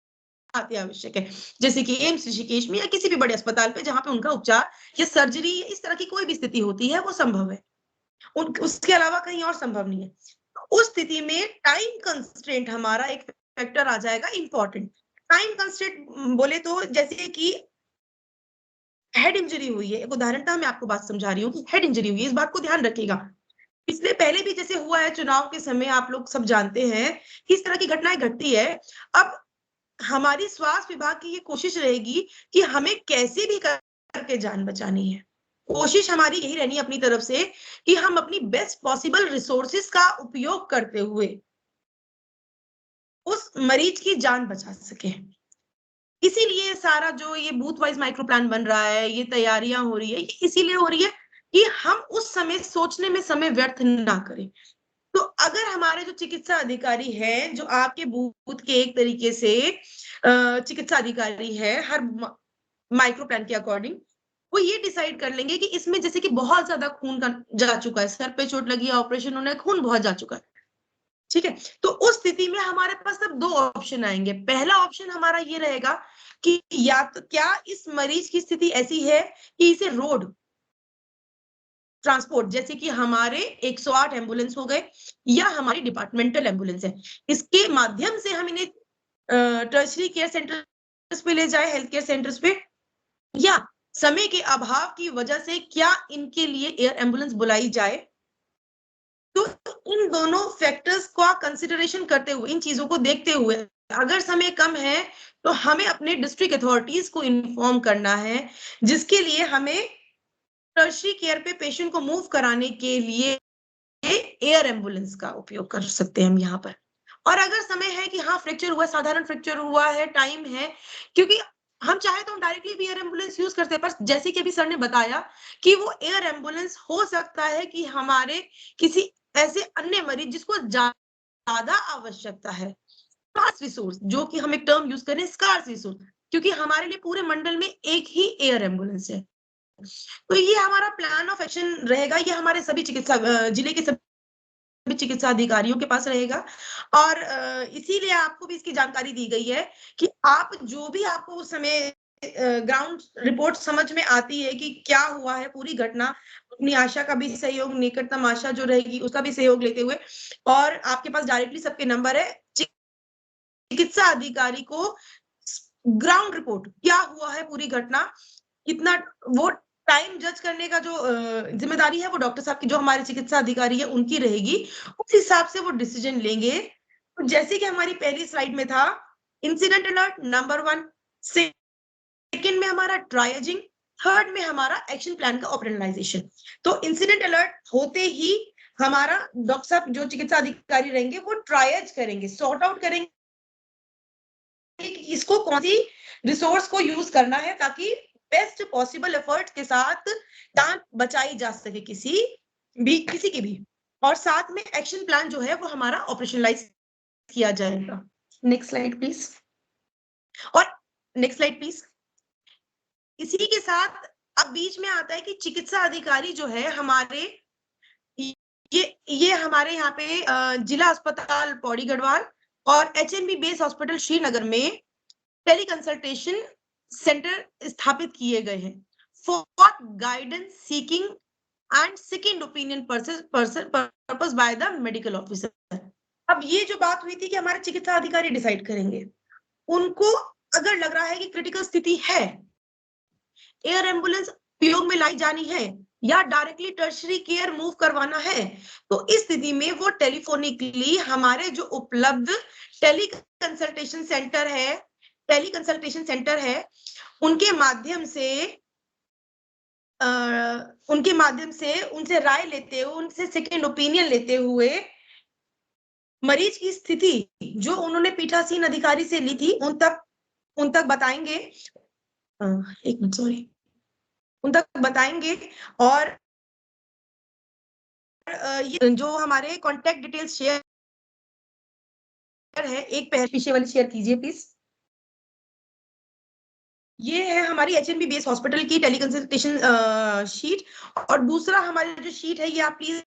अति आवश्यक है। जैसे कि एम्स ऋषिकेश में या किसी भी बड़े अस्पताल पे जहां पे उनका उपचार या सर्जरी इस तरह की कोई भी स्थिति होती है वो संभव है, उसके अलावा कहीं और संभव नहीं है। उस स्थिति में टाइम कंस्ट्रेंट हमारा एक फैक्टर आ जाएगा इंपॉर्टेंट। टाइम कंस्ट्रेंट बोले तो जैसे कि हेड इंजरी हुई है, एक उदाहरण था, मैं आपको बात समझा रही हूँ कि हेड इंजरी हुई है, इस बात को ध्यान रखिएगा। इसलिए पहले भी जैसे हुआ है चुनाव के समय, आप लोग सब जानते हैं कि इस तरह की घटनाएं घटती है। अब हमारी स्वास्थ्य विभाग की ये कोशिश रहेगी कि हमें कैसे भी करके जान बचानी है। कोशिश हमारी यही रहनी है अपनी तरफ से कि हम अपनी बेस्ट पॉसिबल रिसोर्सेस का उपयोग करते हुए उस मरीज की जान बचा सके। इसीलिए सारा जो ये बूथ वाइज माइक्रो प्लान बन रहा है, ये तैयारियां हो रही है, ये इसीलिए हो रही है कि हम उस समय सोचने में समय व्यर्थ ना करें। तो अगर हमारे जो चिकित्सा अधिकारी है, जो आपके बूथ के एक तरीके से चिकित्सा अधिकारी है, हर माइक्रो प्लान के अकॉर्डिंग वो ये डिसाइड कर लेंगे कि इसमें जैसे कि बहुत ज्यादा खून का जा चुका है, सर पे चोट लगी है, ऑपरेशन होना है, खून बहुत जा चुका है, ठीक है, तो उस स्थिति में हमारे पास अब दो ऑप्शन आएंगे। पहला ऑप्शन हमारा ये रहेगा कि या तो क्या इस मरीज की स्थिति ऐसी है कि इसे रोड ट्रांसपोर्ट, जैसे कि हमारे 108 एम्बुलेंस हो गए या हमारी डिपार्टमेंटल एम्बुलेंस है, इसके माध्यम से हम इन्हें टर्शरी केयर सेंटर्स पे ले जाए, हेल्थ केयर सेंटर्स पे, या समय के अभाव की वजह से क्या इनके लिए एयर एम्बुलेंस बुलाई जाए। तो इन दोनों फैक्टर्स का कंसिडरेशन करते हुए, इन चीजों को देखते हुए, अगर समय कम है तो हमें अपने डिस्ट्रिक्ट अथॉरिटीज को इन्फॉर्म करना है, जिसके लिए हमें टर्शरी केयर पे पेशेंट को मूव कराने के लिए एयर एम्बुलेंस का उपयोग कर सकते हैं हम यहाँ पर। और अगर समय है कि हाँ फ्रैक्चर हुआ, साधारण फ्रैक्चर हुआ है, टाइम है, क्योंकि हम चाहे तो हम डायरेक्टली भी एयर एम्बुलेंस यूज करते हैं, पर जैसे कि अभी सर ने बताया कि वो एयर एम्बुलेंस हो सकता है कि हमारे किसी ऐसे अन्य मरीज जिसको ज्यादा आवश्यकता है, स्कार्स रिसोर्स, जो कि हम एक टर्म यूज करें स्कार्स रिसोर्स, क्योंकि हमारे लिए पूरे मंडल में एक ही एयर एम्बुलेंस है। तो ये हमारा प्लान ऑफ एक्शन रहेगा, ये हमारे सभी चिकित्सा जिले के सभी चिकित्सा अधिकारियों के पास रहेगा। और इसीलिए आपको भी इसकी जानकारी दी गई है कि आप जो भी आपको उस समय ग्राउंड रिपोर्ट समझ में आती है कि क्या हुआ है पूरी घटना, अपनी आशा का भी सहयोग, निकटतम आशा जो रहेगी उसका भी सहयोग लेते हुए, और आपके पास डायरेक्टली सबके नंबर है, चिकित्सा अधिकारी को ग्राउंड रिपोर्ट क्या हुआ है पूरी घटना, कितना वो टाइम जज करने का जो जिम्मेदारी है वो डॉक्टर साहब की, जो हमारे चिकित्सा अधिकारी है उनकी रहेगी, उस हिसाब से वो डिसीजन लेंगे। तो जैसे कि हमारी पहली स्लाइड में था, इंसिडेंट अलर्ट नंबर 1, सेकंड में हमारा ट्रायजिंग, थर्ड में हमारा एक्शन प्लान का ऑपरेशनलाइजेशन। तो इंसिडेंट अलर्ट होते ही हमारा डॉक्टर साहब जो चिकित्सा अधिकारी रहेंगे वो ट्रायज करेंगे, सॉर्ट आउट करेंगे इसको कौन सी रिसोर्स को यूज करना है ताकि बेस्ट पॉसिबल एफर्ट के साथ जान बचाई जा सके किसी की भी, और साथ में एक्शन प्लान जो है वो हमारा ऑपरेशनलाइज किया जाएगा। नेक्स्ट स्लाइड प्लीज, और नेक्स्ट स्लाइड प्लीज। इसी के साथ अब बीच में आता है कि चिकित्सा अधिकारी जो है हमारे ये हमारे यहाँ पे जिला अस्पताल पौड़ी गढ़वाल और HNB बेस हॉस्पिटल श्रीनगर में टेली कंसल्टेशन सेंटर स्थापित किए गए हैं for guidance seeking and second opinion purpose by the medical officer. अब ये जो बात हुई थी कि हमारे चिकित्सा अधिकारी डिसाइड करेंगे, उनको अगर लग रहा है कि क्रिटिकल स्थिति है, एयर एम्बुलेंस उपयोग में लाई जानी है या डायरेक्टली टर्शरी केयर मूव करवाना है, तो इस स्थिति में वो टेलीफोनिकली हमारे जो उपलब्ध टेली कंसल्टेशन सेंटर है उनके माध्यम से उनसे राय लेते हुए, उनसे सेकेंड ओपिनियन लेते हुए मरीज की स्थिति जो उन्होंने पीठासीन अधिकारी से ली थी उन तक बताएंगे, एक मिनट सॉरी, उन तक बताएंगे। और ये जो हमारे कॉन्टेक्ट डिटेल्स शेयर है, एक पीछे वाली शेयर कीजिए प्लीज। ये है हमारी एचएनबी बेस हॉस्पिटल की टेलीकंसल्टेशन शीट, और दूसरा हमारी जो शीट है ये आप प्लीज,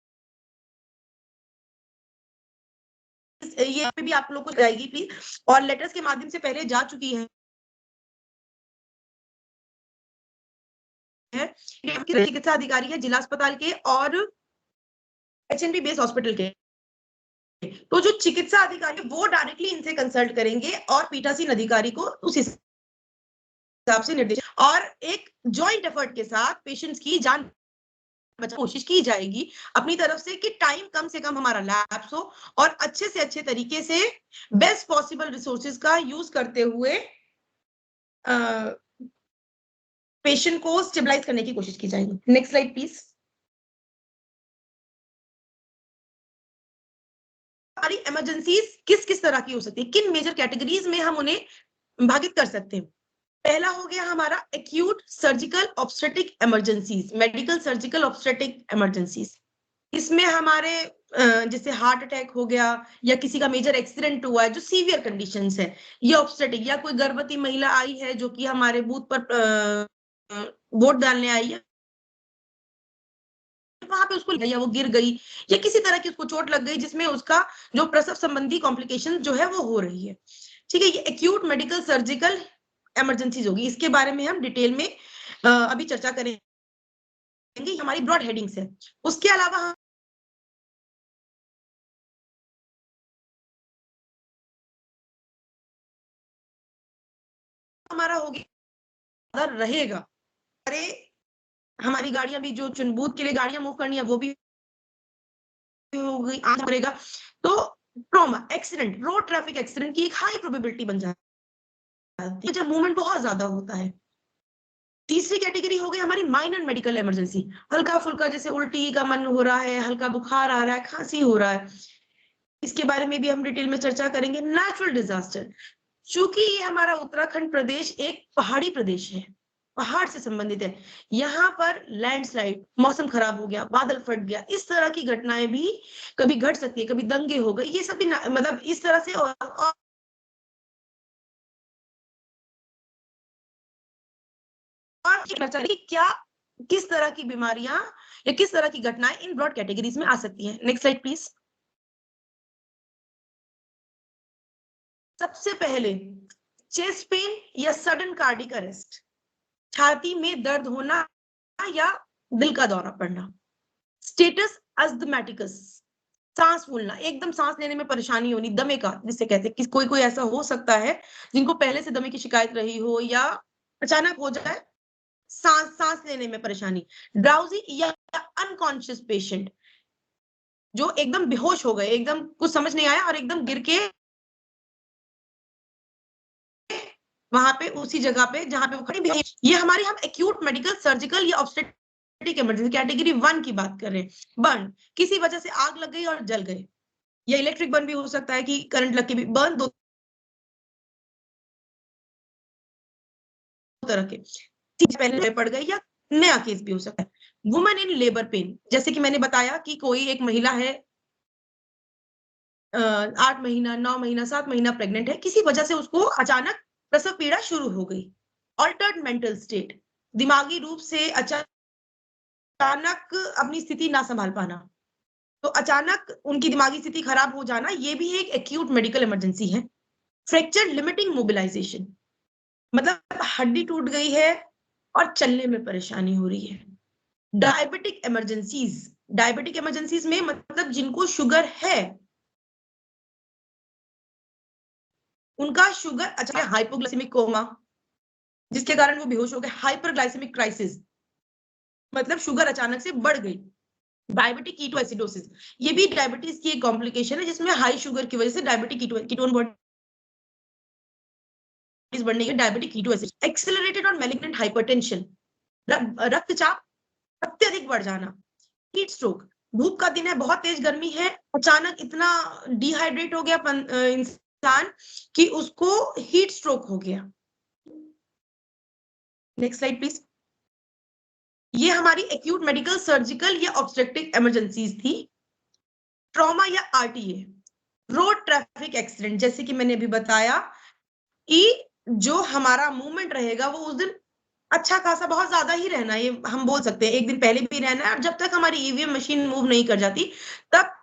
ये पे भी आप लोग को जाएगी प्लीज, और लेटर्स के माध्यम से पहले जा चुकी है चिकित्सा अधिकारी है जिला अस्पताल के और एचएनबी बेस हॉस्पिटल के। तो जो चिकित्सा अधिकारी वो डायरेक्टली इनसे कंसल्ट करेंगे और पीठासीन अधिकारी को उस हिसाब से निर्देश, और एक जॉइंट एफर्ट के साथ पेशेंट्स की जान बचाने की कोशिश की जाएगी अपनी तरफ से कि टाइम कम से कम हमारा लैप्स हो और अच्छे से अच्छे तरीके से बेस्ट पॉसिबल रिसोर्सेज का यूज करते हुए पेशेंट को स्टेबलाइज करने की कोशिश की जाएगी। Next slide please. हमारी इमरजेंसीज किस किस तरह की हो सकती है, किन मेजर कैटेगरीज में हम उन्हें विभागित कर सकते हैं। पहला हो गया हमारा acute surgical obstetric emergencies, medical surgical obstetric emergencies. इसमें हमारे जैसे हार्ट अटैक हो गया या किसी का मेजर एक्सीडेंट हुआ है जो सीवियर कंडीशंस है, या ऑब्स्टेट्रिक, या कोई गर्भवती महिला आई है जो कि हमारे बूथ पर वोट डालने आई है, वहां पे उसको या वो गिर गई या किसी तरह की उसको चोट लग गई जिसमें उसका जो प्रसव संबंधी कॉम्प्लिकेशन जो है वो हो रही है। ठीक है, ये एक्यूट मेडिकल सर्जिकल इमरजेंसीज होगी, इसके बारे में हम डिटेल में अभी चर्चा करेंगे, हमारी ब्रॉड हेडिंग्स है। उसके अलावा हमारा हो गया रहेगा, अरे हमारी गाड़ियां भी जो चुनबूथ के लिए गाड़ियां मूव करनी है वो भी हो गई, करेगा। तो trauma, accident, road traffic accident की एक हाई प्रोबेबिलिटी बन जाती है जब मूवमेंट बहुत ज्यादा होता है। तीसरी कैटेगरी हो गई हमारी माइनर मेडिकल इमरजेंसी, हल्का फुल्का जैसे उल्टी का मन हो रहा है, हल्का बुखार आ रहा है, खांसी हो रहा है, इसके बारे में भी हम डिटेल में चर्चा करेंगे। नेचुरल डिजास्टर, चूंकि ये हमारा उत्तराखंड प्रदेश एक पहाड़ी प्रदेश है, पहाड़ से संबंधित है, यहाँ पर लैंडस्लाइड, मौसम खराब हो गया, बादल फट गया, इस तरह की घटनाएं भी कभी घट सकती है, कभी दंगे हो गए, ये सब भी मतलब इस तरह से और क्या किस तरह की बीमारियां या किस तरह की घटनाएं इन ब्रॉड कैटेगरीज में आ सकती हैं। Next slide please. सबसे पहले चेस्ट पेन या सडन कार्डिक अरेस्ट, छाती में दर्द होना या दिल का दौरा पड़ना। स्टेटस अस्थमैटिकस, सांस फूलना, एकदम सांस लेने में परेशानी होनी, दमे का जिसे कहते हैं, कोई कोई ऐसा हो सकता है जिनको पहले से दमे की शिकायत रही हो या अचानक हो जाए, सांस लेने में परेशानी। ड्राउजी या अनकॉन्शियस पेशेंट जो एकदम बेहोश हो गए, एकदम कुछ समझ नहीं आया और एकदम गिर के वहां पे उसी जगह पे जहां पे वो खड़ी, ये हमारी हम एक्यूट मेडिकल सर्जिकल या ऑब्स्टेट्रिक इमरजेंसी कैटेगरी 1 की बात कर रहे हैं। बर्न, किसी वजह से आग लग गई और जल गए, या इलेक्ट्रिक बर्न भी हो सकता है कि करंट लग के भी बर्न, दो तरह के, पहले पड़ गई या नया केस भी हो सकता है। वुमेन इन लेबर पेन, जैसे कि मैंने बताया कि कोई एक महिला है 8 महीना 9 महीना 7 महीना प्रेग्नेंट है, किसी वजह से उसको अचानक प्रसव पीड़ा शुरू हो गई। ऑल्टर्ड मेंटल स्टेट, दिमागी रूप से अचानक अपनी स्थिति ना संभाल पाना, तो अचानक उनकी दिमागी स्थिति खराब हो जाना, ये भी एक एक्यूट मेडिकल इमरजेंसी है। फ्रैक्चर लिमिटिंग मोबिलाइजेशन, मतलब हड्डी टूट गई है और चलने में परेशानी हो रही है। डायबिटिक इमरजेंसीज, डायबिटिक इमरजेंसीज में मतलब जिनको शुगर है, उनका शुगर अच्छा, हाइपोग्लाइसेमिक कोमा जिसके कारण वो बेहोश हो गए। हाइपरग्लाइसेमिक क्राइसिस, मतलब शुगर अचानक से बढ़ गई। डायबिटिक कीटोएसिडोसिस, ये भी डायबिटीज की एक कॉम्प्लिकेशन है जिसमें हाई शुगर की वजह से डायबिटिक कीटोन बॉडीज बढ़ने के डायबिटिक कीटोएसिडोसिस। एक्सेलरेटेड और मैलिग्नेंट हाइपरटेंशन, रक्तचाप अत्यधिक बढ़ जाना। हीट स्ट्रोक, धूप का दिन है, बहुत तेज गर्मी है, अचानक इतना डिहाइड्रेट हो गया इंसान कि उसको हीट स्ट्रोक हो गया। Next slide please. ये हमारी एक्यूट मेडिकल, सर्जिकल या ऑब्स्ट्रक्टिव इमरजेंसीज थी। ट्रॉमा या आरटीए, रोड ट्रैफिक एक्सीडेंट, जैसे कि मैंने अभी बताया कि जो हमारा मूवमेंट रहेगा वो उस दिन अच्छा खासा बहुत ज्यादा ही रहना है, ये हम बोल सकते हैं, एक दिन पहले भी रहना है, और जब तक हमारी ईवीएम मशीन मूव नहीं कर जाती तब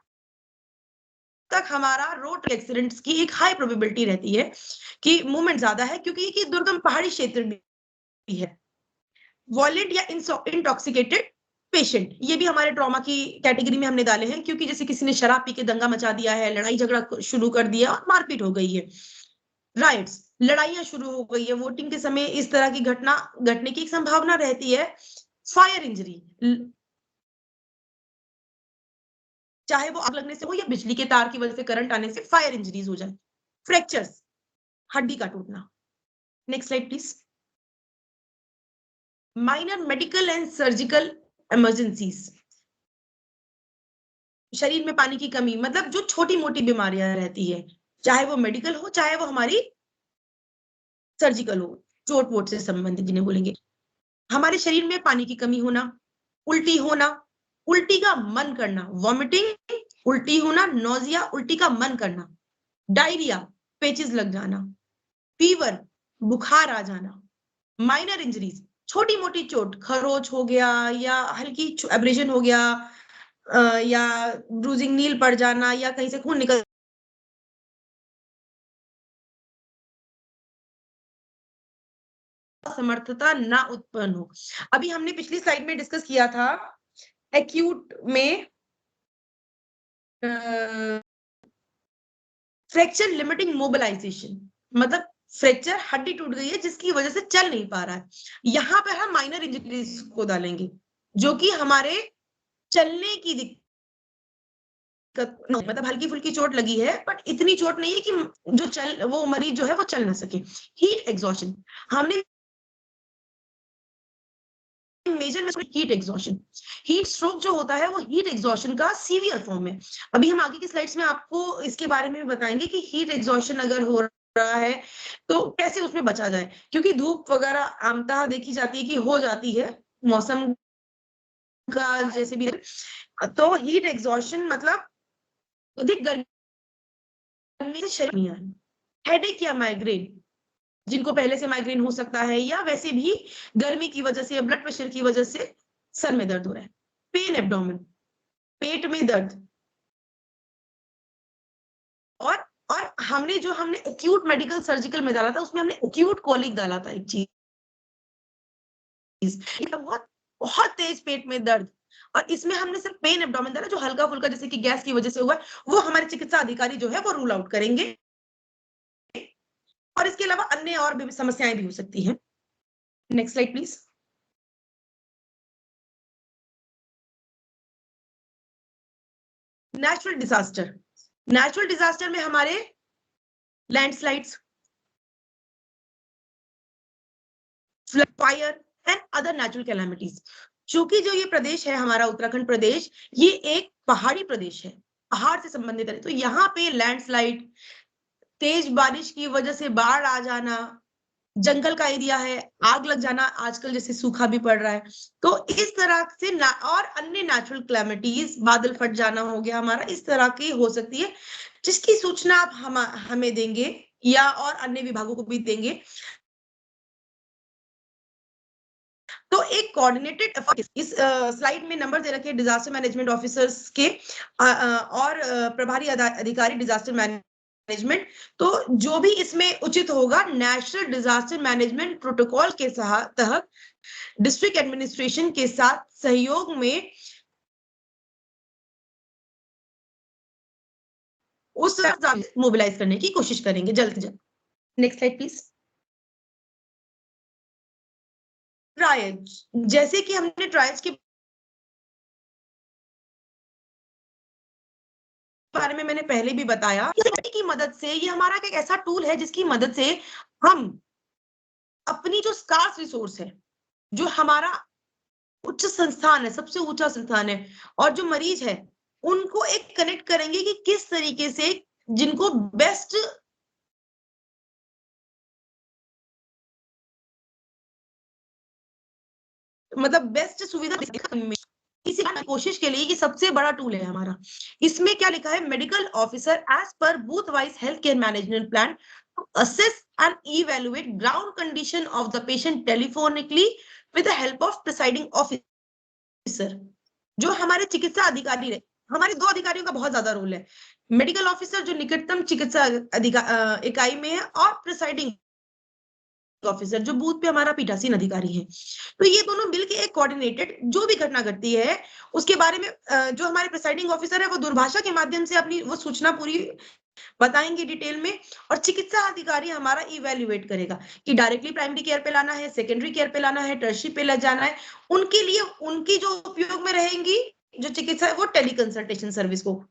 तक हमारा रोड एक्सीडेंट्स की एक हाई प्रोबेबिलिटी रहती है कि मूवमेंट ज्यादा है, क्योंकि ये दुर्गम पहाड़ी क्षेत्र भी है। वॉयलेंट या इंटॉक्सिकेटेड पेशेंट, ये भी हमारे ट्रॉमा की कैटेगरी में हमने डाले हैं, क्योंकि जैसे किसी ने शराब पी के दंगा मचा दिया है, लड़ाई झगड़ा शुरू कर दिया और मारपीट हो गई है। राइट्स, लड़ाइयां शुरू हो गई है, वोटिंग के समय इस तरह की घटना घटने की एक संभावना रहती है। फायर इंजरी, चाहे वो आग लगने से हो या बिजली के तार की वजह से करंट आने से फायर इंजरीज हो जाए। फ्रैक्चर्स, हड्डी का टूटना। Next slide please. Minor medical and surgical emergencies, शरीर में पानी की कमी, मतलब जो छोटी मोटी बीमारियां रहती है, चाहे वो मेडिकल हो चाहे वो हमारी सर्जिकल हो, चोट वोट से संबंधित जिन्हें बोलेंगे। हमारे शरीर में पानी की कमी होना, उल्टी होना, उल्टी का मन करना, वॉमिटिंग, उल्टी होना, नोजिया, उल्टी का मन करना, डायरिया, पेचिस लग जाना, फीवर, बुखार आ जाना। माइनर इंजरीज, छोटी मोटी चोट, खरोच हो गया या हल्की एब्रेशन हो गया, या ब्रूजिंग, नील पड़ जाना, या कहीं से खून निकल असमर्थता ना उत्पन्न हो। अभी हमने पिछली स्लाइड में डिस्कस किया था एक्यूट में फ्रैक्चर लिमिटिंग मोबिलाइजेशन, मतलब फ्रैक्चर, हड्डी टूट गई है जिसकी वजह से चल नहीं पा रहा है। यहां पर हम माइनर इंजरीज को डालेंगे, जो कि हमारे चलने की दिक्कत, मतलब हल्की फुल्की चोट लगी है बट इतनी चोट नहीं है कि जो वो मरीज जो है वो चल ना सके। हीट एग्जॉशन, हमने मेजर में हीट एग्जॉशन, हीट स्ट्रोक जो होता है वो हीट एग्जॉशन का सीवियर फॉर्म है। अभी हम आगे की स्लाइड्स में आपको इसके बारे में बताएंगे कि हीट एग्जॉशन अगर हो रहा है तो कैसे उसमें बचा जाए, क्योंकि धूप वगैरह आमतः देखी जाती है कि हो जाती है मौसम का जैसे भी। तो हीट एग्जॉशन मतलब अधिक गर्मी से शरीर नहीं आना, हेडेक या माइग्रेन, जिनको पहले से माइग्रेन हो सकता है या वैसे भी गर्मी की वजह से या ब्लड प्रेशर की वजह से सर में दर्द हो रहा है। पेन एब्डोमेन, पेट में दर्द, और हमने एक्यूट मेडिकल सर्जिकल में डाला था उसमें हमने एक्यूट कॉलिक डाला था एक चीज, बहुत बहुत तेज पेट में दर्द, और इसमें हमने सिर्फ पेन एब्डोमेन डाला जो हल्का फुल्का जैसे कि गैस की वजह से हुआ है, वो हमारे चिकित्सा अधिकारी जो है वो रूल आउट करेंगे, और इसके अलावा अन्य और भी समस्याएं भी हो सकती हैं। Next slide please. Natural disaster, natural disaster में हमारे landslides, flood, fire and other natural calamities. चूंकि जो ये प्रदेश है हमारा उत्तराखंड प्रदेश, ये एक पहाड़ी प्रदेश है, पहाड़ से संबंधित है, तो यहाँ पे लैंडस्लाइड, तेज बारिश की वजह से बाढ़ आ जाना, जंगल का एरिया है, आग लग जाना, आजकल जैसे सूखा भी पड़ रहा है, तो इस तरह से और अन्य नेचुरल क्लैमिटीज, बादल फट जाना हो गया हमारा, इस तरह की हो सकती है, जिसकी सूचना आप हमें देंगे या और अन्य विभागों को भी देंगे। तो एक कोऑर्डिनेटेड एफर्ट, इस स्लाइड में नंबर दे रखे डिजास्टर मैनेजमेंट ऑफिसर्स के और प्रभारी अधिकारी डिजास्टर मैनेजमेंट, तो जो भी इसमें उचित होगा नेशनल डिजास्टर मैनेजमेंट प्रोटोकॉल के तहत डिस्ट्रिक्ट एडमिनिस्ट्रेशन के साथ सहयोग में उस मोबिलाइज करने की कोशिश करेंगे जल्द से जल्द। Next slide please. ट्रायल्स, जैसे कि हमने ट्रायल्स के बारे में मैंने पहले भी बताया, की मदद से ये हमारा एक ऐसा टूल है जिसकी मदद से हम अपनी जो स्कार्स रिसोर्स है, जो हमारा उच्च संस्थान है, सबसे ऊंचा संस्थान है, और जो मरीज है उनको एक कनेक्ट करेंगे कि किस तरीके से जिनको बेस्ट मतलब बेस्ट सुविधा इसी कोशिश के लिए कि सबसे बड़ा टूल है हमारा। इसमें क्या लिखा है, medical officer as per booth wise health care management plan to assess and evaluate ground condition of the patient telephonically with the help of presiding officer. जो हमारे चिकित्सा अधिकारी रहे, हमारे दो अधिकारियों का बहुत ज्यादा रोल है, मेडिकल ऑफिसर जो निकटतम चिकित्सा इकाई में है, और प्रिसाइडिंग ऑफिसर जो बूथ पे हमारा पीठासीन अधिकारी है। तो ये दोनों मिलके एक कोऑर्डिनेटेड जो भी घटना घटती है उसके बारे में जो हमारे प्रिसाइडिंग ऑफिसर है वो दूरभाषा के माध्यम से अपनी वो सूचना पूरी बताएंगे डिटेल में, और चिकित्सा अधिकारी हमारा इवैल्यूएट करेगा कि डायरेक्टली प्राइमरी केयर पे लाना है, सेकेंडरी केयर पे लाना है, टर्शियरी पे ले जाना है। उनके लिए उनकी जो उपयोग में रहेंगी जो चिकित्सा है वो टेली कंसल्टेशन सर्विस को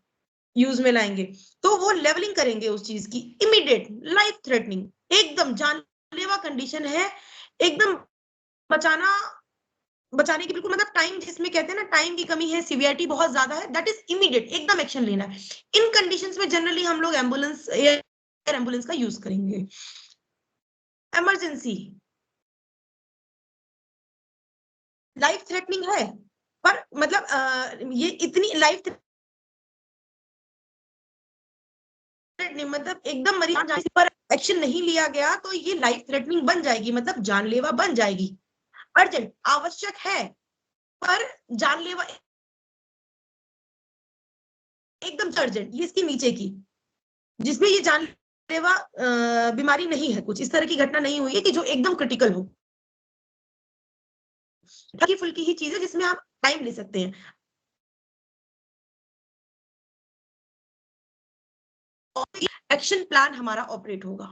यूज में लाएंगे। तो वो लेवलिंग करेंगे उस चीज की, इमीडिएट लाइफ थ्रेटनिंग एकदम जानलेवा कंडीशन है, एकदम बचाने की बिल्कुल, मतलब टाइम जिसमें कहते हैं ना टाइम की कमी है, सीवियरिटी बहुत ज्यादा है, दैट इज इमीडिएट एकदम एक्शन लेना है। इन कंडीशंस में जनरली हम लोग एम्बुलेंस एयर एम्बुलेंस का यूज करेंगे। इमरजेंसी लाइफ थ्रेटनिंग है, पर मतलब ये इतनी लाइफ मतलब एकदम मरीज पर एक्शन नहीं लिया गया तो ये लाइफ थ्रेटनिंग बन जाएगी, मतलब जानलेवा बन जाएगी। अर्जेंट आवश्यक है पर जानलेवा एकदम अर्जेंट, ये इसकी नीचे की जिसमें ये जानलेवा बीमारी नहीं है, कुछ इस तरह की घटना नहीं हुई है कि जो एकदम क्रिटिकल हो, हल्की फुल्की ही चीज है जिसमें आप टाइम ले सकते हैं। एक्शन प्लान हमारा ऑपरेट होगा,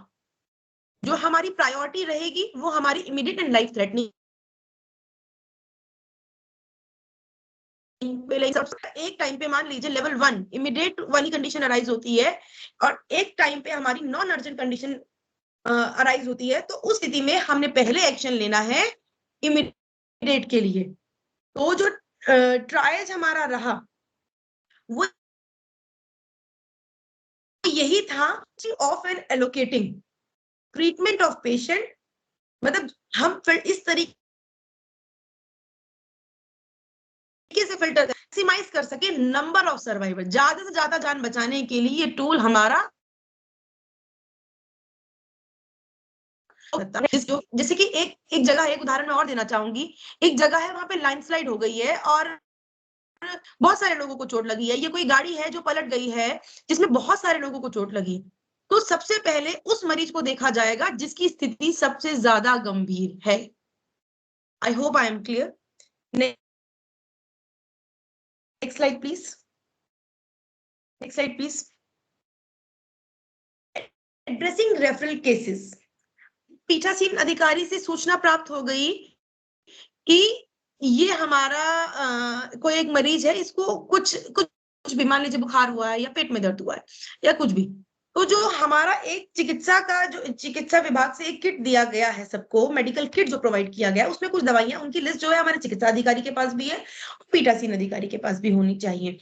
जो हमारी प्रायोरिटी रहेगी वो हमारी इमीडिएट एंड लाइफ थ्रेटनिंग। एक टाइम पे मान लीजिए लेवल 1 इमीडिएट वाली कंडीशन अराइज होती है, और एक टाइम पे हमारी नॉन अर्जेंट कंडीशन अराइज होती है, तो उस स्थिति में हमने पहले एक्शन लेना है इमीडिएट के लिए। तो जो ट्रायल्स हमारा रहा वो यही था of and allocating treatment of patient, मतलब हम फिर इस तरीके से फिल्टर मैक्सिमाइज कर सके नंबर ऑफ सर्वाइवर, ज्यादा से ज्यादा जान बचाने के लिए ये टूल हमारा जैसे कि एक जगह, एक उदाहरण मैं और देना चाहूंगी। एक जगह है वहां पे लैंडस्लाइड हो गई है और बहुत सारे लोगों को चोट लगी है, ये कोई गाड़ी है जो पलट गई है जिसमें बहुत सारे लोगों को चोट लगी, तो सबसे पहले उस मरीज को देखा जाएगा जिसकी स्थिति सबसे ज्यादा गंभीर है। I hope I am clear. Next slide please, next slide please. Addressing referral cases, पीठासीन अधिकारी से सूचना प्राप्त हो गई कि ये हमारा कोई एक मरीज है, इसको कुछ कुछ भी मान लीजिए बुखार हुआ है या पेट में दर्द हुआ है या कुछ भी, तो जो हमारा एक चिकित्सा विभाग से एक किट दिया गया है सबको, मेडिकल किट जो प्रोवाइड किया गया है उसमें कुछ दवाइयां, उनकी लिस्ट जो है हमारे चिकित्सा अधिकारी के पास भी है, पीठासीन अधिकारी के पास भी होनी चाहिए।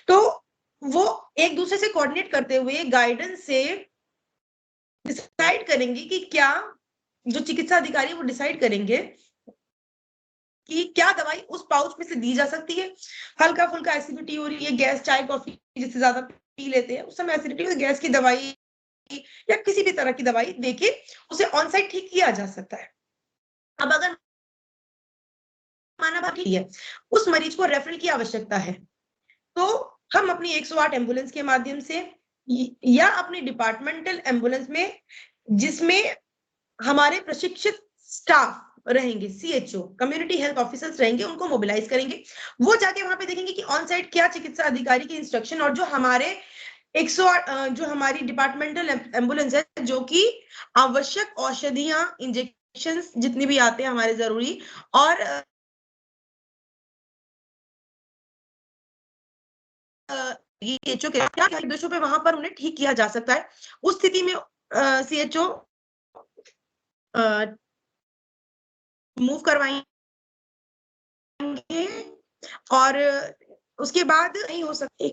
तो वो एक दूसरे से कोऑर्डिनेट करते हुए गाइडेंस से डिसाइड करेंगे कि क्या, जो चिकित्सा अधिकारी वो डिसाइड करेंगे कि क्या दवाई उस पाउच में से दी जा सकती है। हल्का फुल्का एसिडिटी हो रही है, गैस, चाय कॉफी जिससे ज्यादा पी लेते हैं उस समय एसिडिटी और गैस की दवाई या किसी भी तरह की दवाई देके उसे ऑन साइट ठीक किया जा सकता है। अब अगर माना बाकी है उस मरीज को रेफरल की आवश्यकता है, तो हम अपनी 108 एम्बुलेंस के माध्यम से या अपनी डिपार्टमेंटल एम्बुलेंस में जिसमें हमारे प्रशिक्षित स्टाफ रहेंगे, सीएचओ कम्युनिटी हेल्थ ऑफिसर्स रहेंगे, उनको मोबिलाइज करेंगे। वो जाके वहां पे देखेंगे कि ऑन साइट क्या चिकित्सा अधिकारी की इंस्ट्रक्शन और जो हमारे 108 जो हमारी डिपार्टमेंटल एम्बुलेंस है जो कि आवश्यक औषधियां, इंजेक्शन जितनी भी आते हैं हमारे जरूरी, और सीएचओ के क्या निर्देशों पे वहां पर उन्हें ठीक किया जा सकता है। उस स्थिति में सीएचओ मूव करवाएंगे करेंगे और उसके बाद नहीं हो सकता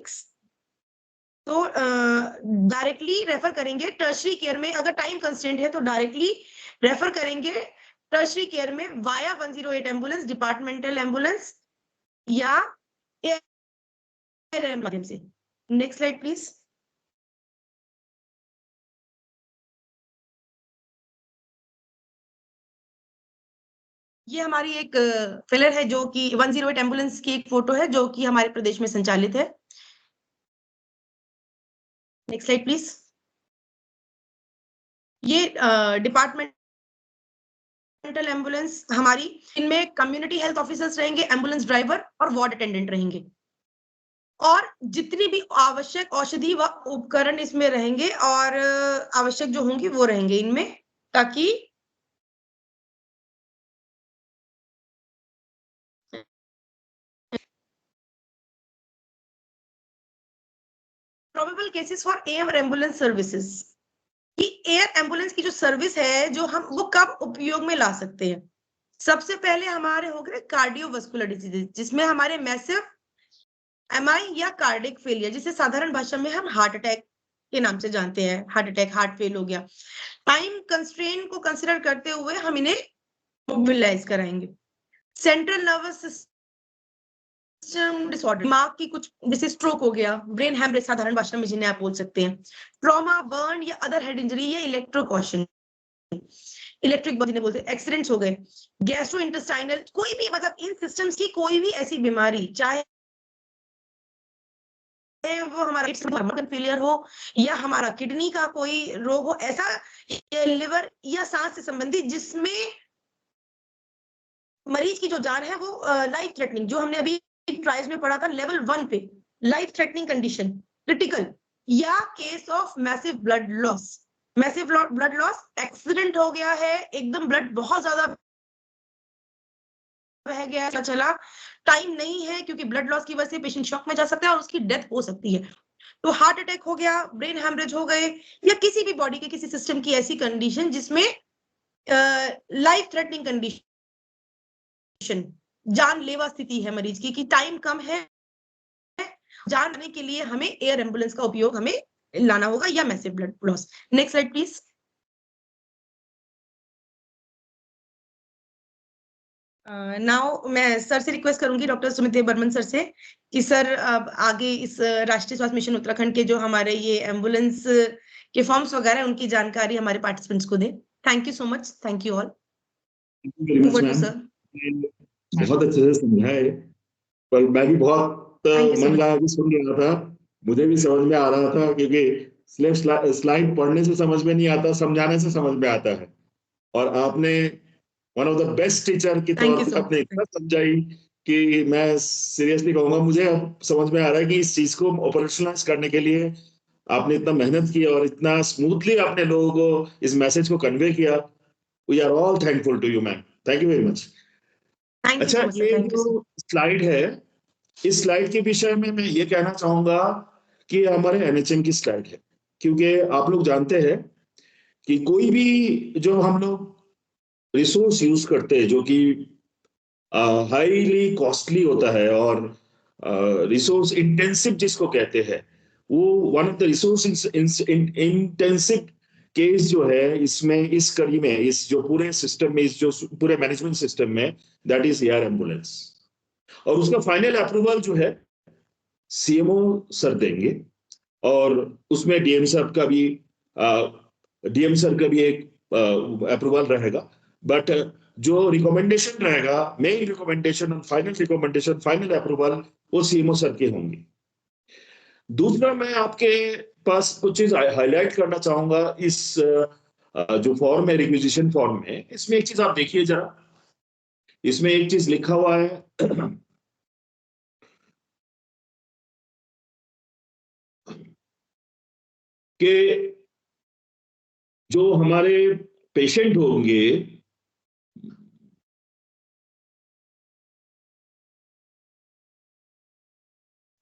तो डायरेक्टली रेफर करेंगे टर्शरी केयर में। अगर टाइम कंस्ट्रेंट है तो डायरेक्टली रेफर करेंगे टर्शरी केयर में वाया 108 एम्बुलेंस, डिपार्टमेंटल एम्बुलेंस या एयर माध्यम से। Next slide please. ये हमारी एक फिलर है जो कि 108 एम्बुलेंस की एक फोटो है जो कि हमारे प्रदेश में संचालित है। Next slide please. ये डिपार्टमेंटल एम्बुलेंस हमारी, इनमें कम्युनिटी हेल्थ ऑफिसर्स रहेंगे, एम्बुलेंस ड्राइवर और वार्ड अटेंडेंट रहेंगे और जितनी भी आवश्यक औषधि व उपकरण इसमें रहेंगे और आवश्यक जो होंगे वो रहेंगे इनमें, ताकि probable cases for air ambulance services, कि एयर एम्बुलेंस की जो सर्विस है जो हम वो कब उपयोग में ला सकते हैं। सबसे पहले हमारे हो गए कार्डियोवास्कुलर डिजीजेज, जिसमें हमारे मैसिव एमआई या कार्डिक फेलियर, जिसे साधारण भाषा में हम हार्ट अटैक के नाम से जानते हैं। हार्ट अटैक, हार्ट फेल हो गया। टाइम कंस्ट्रेंट को कंसिडर करते हुए हम इन्हें मोबिलाइज कराएंगे। सेंट्रल नर्वस सिस्टम डिसऑर्डर, दिमाग की कुछ, जैसे स्ट्रोक हो गया, ब्रेन हैमरेज साधारण भाषा में जिन्हें आप बोल सकते हैं, ट्रॉमा, बर्न या अदर हेड इंजरी या इलेक्ट्रोकॉशन, इलेक्ट्रिक जिन्हें बोलते हैं, एक्सीडेंट्स हो गए, गैस्ट्रो इंटेस्टाइनल, कोई भी, मतलब इन सिस्टम्स की कोई भी ऐसी बीमारी, चाहे वो हमारा फेलियर हो या हमारा किडनी का कोई रोग हो, ऐसा लिवर या सांस से संबंधित जिसमें मरीज की जो जान है वो लाइफ थ्रेटनिंग, जो हमने अभी ट्रायल्स में पढ़ा था लेवल 1 पे, लाइफ थ्रेटनिंग कंडीशन, क्रिटिकल, या case of massive blood loss. Massive blood loss, accident हो गया है, एकदम ब्लड बहुत ज्यादा बह गया, चला, टाइम नहीं है क्योंकि ब्लड लॉस की वजह से पेशेंट शॉक में जा सकता है और उसकी डेथ हो सकती है। तो हार्ट अटैक हो गया, ब्रेन हैमरेज हो गए, या किसी भी बॉडी के किसी सिस्टम की ऐसी कंडीशन जिसमें लाइफ थ्रेटनिंग कंडीशन, जानलेवा स्थिति है मरीज की, कि टाइम कम है, जानने के लिए हमें एयर एम्बुलेंस का उपयोग हमें लाना होगा, या massive blood loss. Next slide please. Now मैं सर से रिक्वेस्ट करूंगी, डॉक्टर सुमित बर्मन सर से, कि सर अब आगे इस राष्ट्रीय स्वास्थ्य मिशन उत्तराखंड के जो हमारे ये एम्बुलेंस के फॉर्म्स वगैरह उनकी जानकारी हमारे पार्टिसिपेंट्स को दें। Thank you so much, thank you all. Sir बहुत अच्छे से समझाए, पर मैं भी बहुत मन लगा के सुन रहा था, मुझे भी समझ में आ रहा था, क्योंकि स्लाइड पढ़ने से समझ में नहीं आता, समझाने से समझ में आता है। और आपने one of the best teacher की तौर पे आपने इतना समझाई कि मैं सीरियसली कहूंगा, मुझे अब समझ में आ रहा है कि इस चीज को ऑपरेशनलाइज करने के लिए आपने इतना मेहनत की और इतना स्मूथली आपने लोगों को इस मैसेज को कन्वे किया। We are all thankful to you ma'am, thank you very much. अच्छा, ये जो स्लाइड है, इस स्लाइड के विषय में मैं ये कहना चाहूंगा कि हमारे एनएचएम की स्लाइड है, क्योंकि आप लोग जानते हैं कि कोई भी जो हम लोग रिसोर्स यूज करते हैं जो कि हाईली कॉस्टली होता है और रिसोर्स इंटेंसिव जिसको कहते हैं, वो one of the resource intensive case जो है इसमें, इस कड़ी में, इस जो पूरे सिस्टम में, इस जो पूरे मैनेजमेंट सिस्टम में, दैट इज एयर एम्बुलेंस। और उसका फाइनल अप्रूवल जो है सीएमओ सर देंगे, और उसमें डीएम सर का भी एक अप्रूवल रहेगा। बट जो रिकमेंडेशन रहेगा, मेन रिकमेंडेशन और फाइनल रिकमेंडेशन, फाइनल अप्रूवल, वो सीएमओ सर के होंगे। दूसरा, मैं आपके पास कुछ चीज हाईलाइट करना चाहूंगा। इस जो फॉर्म है, रिक्विजिशन फॉर्म में, इसमें एक चीज आप देखिए जरा, इसमें एक चीज लिखा हुआ है कि जो हमारे पेशेंट होंगे,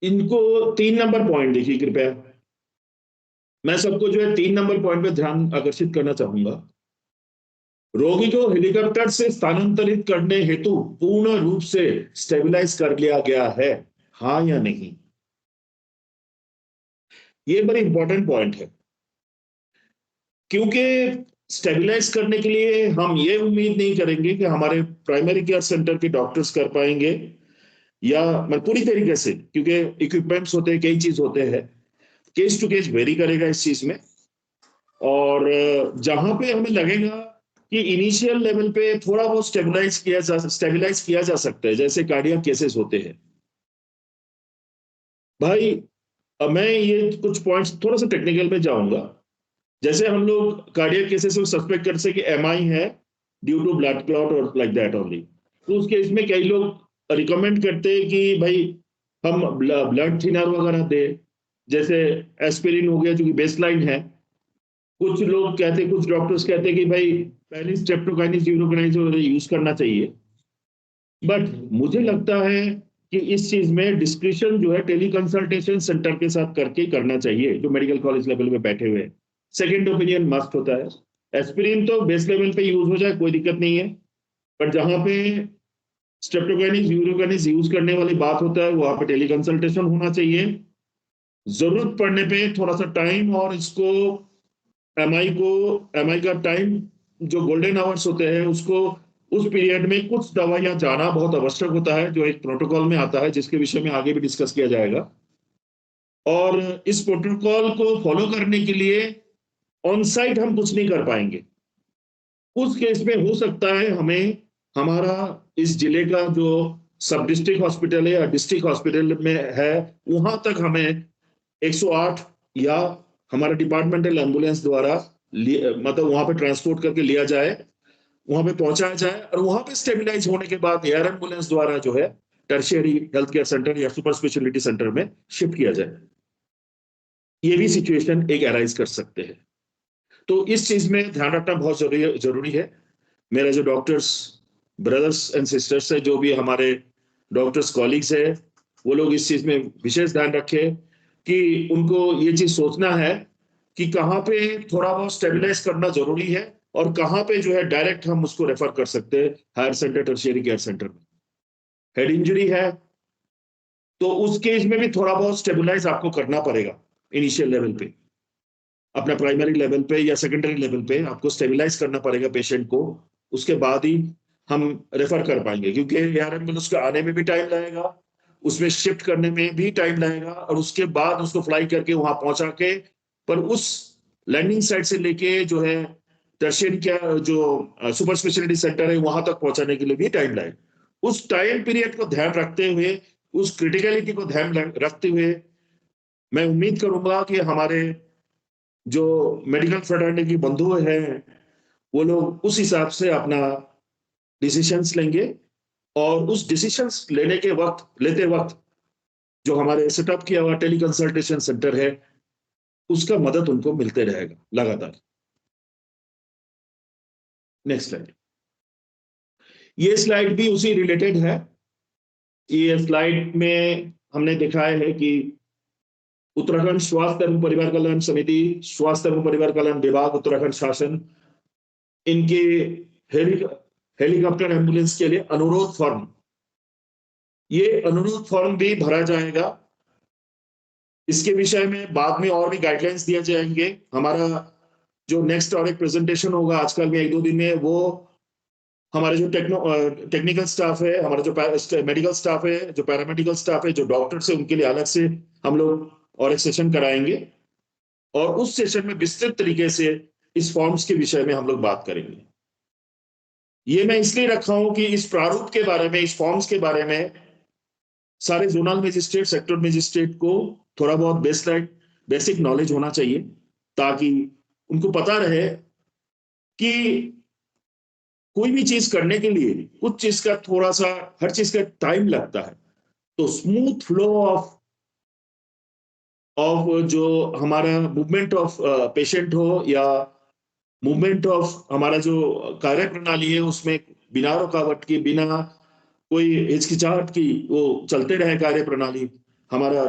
इनको 3 नंबर पॉइंट देखिए कृपया। मैं सबको जो है 3 नंबर पॉइंट पे ध्यान आकर्षित करना चाहूंगा। रोगी को हेलीकॉप्टर से स्थानांतरित करने हेतु पूर्ण रूप से स्टेबलाइज कर लिया गया है, हाँ या नहीं? ये बड़ी इंपॉर्टेंट पॉइंट है, क्योंकि स्टेबलाइज करने के लिए हम ये उम्मीद नहीं करेंगे कि हमारे प्राइमरी केयर सेंटर के डॉक्टर्स कर पाएंगे, या मैं पूरी तरीके से, क्योंकि इक्विपमेंट्स होते हैं, कई चीज होते हैं, केस टू केस वेरी करेगा इस चीज में। और जहां पे हमें लगेगा कि इनिशियल लेवल पे थोड़ा बहुत स्टेबलाइज किया जा सकता है, जैसे कार्डियक केसेस होते हैं। भाई मैं ये कुछ पॉइंट्स थोड़ा सा टेक्निकल में जाऊंगा। जैसे हम लोग कार्डियक केसेस में सस्पेक्ट कर सकते कि एमआई है ड्यू टू ब्लड क्लॉट और लाइक दैट ओनली, तो उस केस में कई लोग रिकमेंड करते हैं कि भाई हम ब्लड थिनर वगैरह दे, जैसे एस्पिरिन हो गया जो कि बेसलाइन है। कुछ लोग कहते हैं, कुछ डॉक्टर्स कहते हैं कि भाई पहले स्ट्रेप्टोकाइनिस यूरोकाइनिस यूज करना चाहिए। बट मुझे लगता है कि इस चीज में डिस्क्रिप्शन जो है टेली कंसल्टेशन सेंटर के साथ करके करना चाहिए, जो मेडिकल कॉलेज लेवल पे बैठे हुए हैं। सेकेंड ओपिनियन मस्ट होता है। एस्पिरिन तो बेस लेवल पे यूज हो जाए कोई दिक्कत नहीं है, बट जहां पे स्ट्रेप्टोकाइनिस यूरोकाइनिस यूज करने वाली बात होता है वहां पे टेली कंसल्टेशन होना चाहिए। जरूरत पड़ने पे थोड़ा सा टाइम, और इसको एमआई का टाइम जो गोल्डन आवर्स होते हैं उसको, उस पीरियड में कुछ दवाइयां जाना बहुत आवश्यक होता है, जो एक प्रोटोकॉल में आता है, जिसके विषय में आगे भी डिस्कस किया जाएगा। और इस प्रोटोकॉल को फॉलो करने के लिए ऑन साइट हम कुछ नहीं कर पाएंगे। उस केस में हो सकता है हमें हमारा इस जिले का जो सब डिस्ट्रिक्ट हॉस्पिटल है या डिस्ट्रिक्ट हॉस्पिटल में है, वहां तक हमें 108 या हमारा डिपार्टमेंटल एम्बुलेंस द्वारा मतलब वहां पे ट्रांसपोर्ट करके लिया जाए, वहां पे पहुंचाया जाए, और वहां पे स्टेबिलाईज होने के बाद एयर एम्बुलेंस द्वारा जो है टर्शियरी हेल्थ केयर सेंटर या सुपर स्पेशलिटी सेंटर में शिफ्ट किया जाए। ये भी सिचुएशन एक अराइज कर सकते हैं। तो इस चीज में ध्यान रखना बहुत जरूरी है। मेरे जो डॉक्टर्स ब्रदर्स एंड सिस्टर्स है, जो भी हमारे डॉक्टर्स कॉलीग्स है, वो लोग इस चीज में विशेष ध्यान रखें कि उनको ये चीज सोचना है कि कहाँ पे थोड़ा बहुत स्टेबलाइज करना जरूरी है, और कहाँ पे जो है डायरेक्ट हम उसको रेफर कर सकते हैं higher centre tertiary care centre में। हेड इंजरी है तो उस केस में भी थोड़ा बहुत स्टेबलाइज आपको करना पड़ेगा इनिशियल लेवल पे, अपना प्राइमरी लेवल पे या सेकेंडरी लेवल पे आपको स्टेबलाइज करना पड़ेगा पेशेंट को। उसके बाद ही हम रेफर कर पाएंगे, क्योंकि एयर एम्बुलेंस के आने में भी टाइम लगेगा, उसमें शिफ्ट करने में भी टाइम लगेगा, और उसके बाद उसको फ्लाई करके वहां पहुंचा के, पर उस लैंडिंग साइट से लेके जो है टर्शियरी क्या जो सुपर स्पेशलिटी सेंटर है वहां तक पहुंचाने के लिए भी टाइम लगेगा। उस टाइम पीरियड को ध्यान रखते हुए, उस क्रिटिकलिटी को ध्यान रखते हुए, मैं उम्मीद करूंगा कि हमारे जो मेडिकल फ्रेटर्निटी बंधु हैं वो लोग उस हिसाब से अपना डिसीशंस लेंगे, और उस डिसीशंस लेते वक्त जो हमारे सेटअप किया हुआ टेली कंसल्टेशन सेंटर है उसका मदद उनको मिलते रहेगा लगातार। Next slide. ये स्लाइड भी उसी रिलेटेड है। ये स्लाइड में हमने दिखाया है कि उत्तराखंड स्वास्थ्य एवं परिवार कल्याण समिति, स्वास्थ्य एवं परिवार कल्याण विभाग, उत्तराखंड शासन, इनके हेलीकॉप्टर एम्बुलेंस के लिए अनुरोध फॉर्म, ये अनुरोध फॉर्म भी भरा जाएगा। इसके विषय में बाद में और भी गाइडलाइंस दिए जाएंगे। हमारा जो नेक्स्ट और एक प्रेजेंटेशन होगा आजकल में 1-2 दिन में, वो हमारे जो टेक्निकल स्टाफ है, हमारा जो मेडिकल स्टाफ है, जो पैरामेडिकल स्टाफ है, जो डॉक्टर्स है, उनके लिए अलग से हम लोग और एक सेशन कराएंगे, और उस सेशन में विस्तृत तरीके से इस फॉर्म्स के विषय में हम लोग बात करेंगे। ये मैं इसलिए रखा हूं कि इस प्रारूप के बारे में, इस फॉर्म्स के बारे में सारे जोनल मजिस्ट्रेट, सेक्टर मजिस्ट्रेट को थोड़ा बहुत बेसिक नॉलेज होना चाहिए, ताकि उनको पता रहे कि कोई भी चीज करने के लिए कुछ चीज का थोड़ा सा, हर चीज का टाइम लगता है। तो स्मूथ फ्लो ऑफ जो हमारा मूवमेंट ऑफ पेशेंट हो, या मूवमेंट ऑफ हमारा जो कार्य प्रणाली है, उसमें बिना रुकावट की, बिना कोई हिचकिचाहट की वो चलते रहे कार्य प्रणाली, हमारा